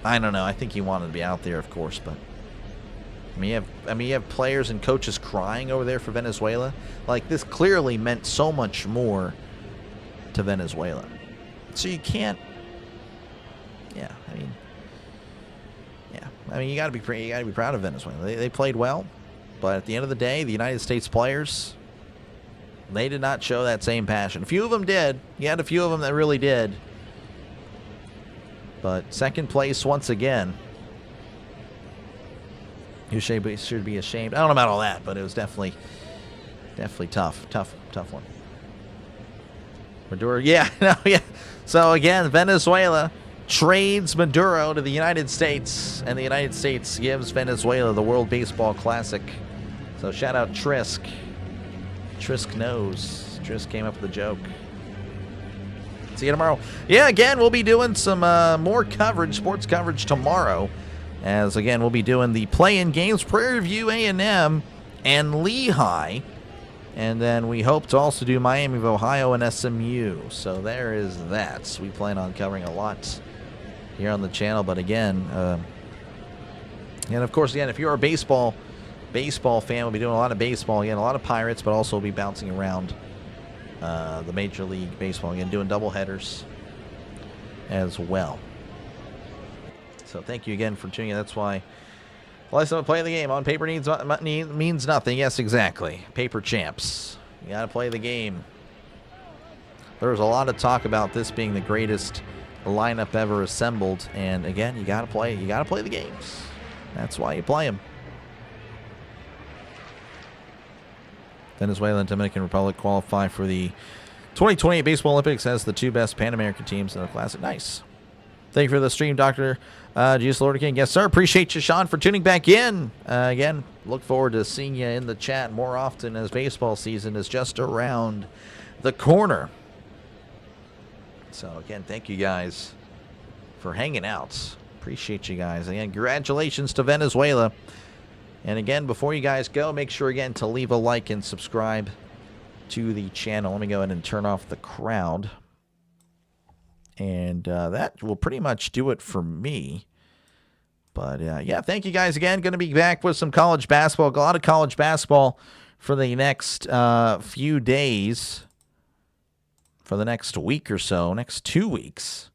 I don't know, I think he wanted to be out there, of course, but you have players and coaches crying over there for Venezuela. Like, this clearly meant so much more to Venezuela. So you can't. You got to be proud of Venezuela. They played well. But at the end of the day, the United States players, they did not show that same passion. A few of them did. You had a few of them that really did. But second place once again. You should be ashamed. I don't know about all that, but it was definitely tough. Tough one. Maduro, yeah. So again, Venezuela trades Maduro to the United States, and the United States gives Venezuela the World Baseball Classic. So shout out Trisk. Trisk knows. Trisk came up with the joke. See you tomorrow. Yeah, again, we'll be doing some more coverage, sports coverage tomorrow. As, again, we'll be doing the play-in games, Prairie View A&M and Lehigh. And then we hope to also do Miami of Ohio and SMU. So there is that. So we plan on covering a lot here on the channel. But again, and of course, again, if you're a baseball fan, we'll be doing a lot of baseball. Again, a lot of Pirates, but also we'll be bouncing around the Major League Baseball. Again, doing double headers as well. So thank you again for tuning in. That's why let's play the game. On paper means nothing. Yes, exactly. Paper champs. You got to play the game. There was a lot of talk about this being the greatest lineup ever assembled, and again, you got to play. You got to play the games. That's why you play them. Venezuela and Dominican Republic qualify for the 2028 Baseball Olympics as the two best Pan American teams in the Classic. Nice. Thank you for the stream, Dr. Jesus Lord King. Yes, sir. Appreciate you, Sean, for tuning back in. Again, look forward to seeing you in the chat more often as baseball season is just around the corner. So, again, thank you guys for hanging out. Appreciate you guys. Again, congratulations to Venezuela. And again, before you guys go, make sure, again, to leave a like and subscribe to the channel. Let me go ahead and turn off the crowd. And that will pretty much do it for me. But, yeah, thank you guys again. Going to be back with some college basketball. A lot of college basketball for the next few days. For the next week or so. Next 2 weeks.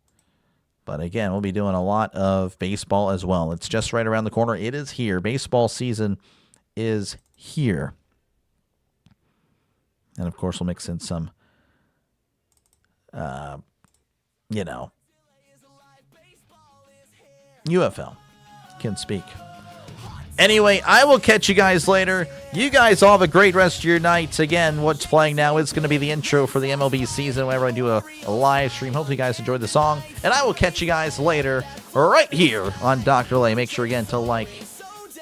But, again, we'll be doing a lot of baseball as well. It's just right around the corner. It is here. Baseball season is here. And, of course, we'll mix in some... you know, UFL can speak. Anyway, I will catch you guys later. You guys all have a great rest of your night. Again, what's playing now is going to be the intro for the MLB season whenever I do a live stream. Hopefully you guys enjoyed the song. And I will catch you guys later right here on Dr. Lay. Make sure, again, to like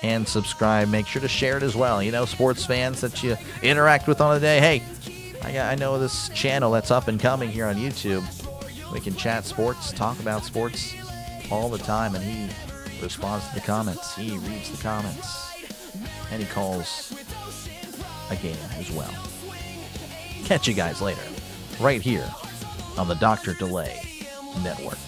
and subscribe. Make sure to share it as well. You know, sports fans that you interact with on the day. Hey, I know this channel that's up and coming here on YouTube. We can chat sports, talk about sports all the time, and he responds to the comments. He reads the comments, and he calls a game as well. Catch you guys later, right here on the Dr. Delay Network.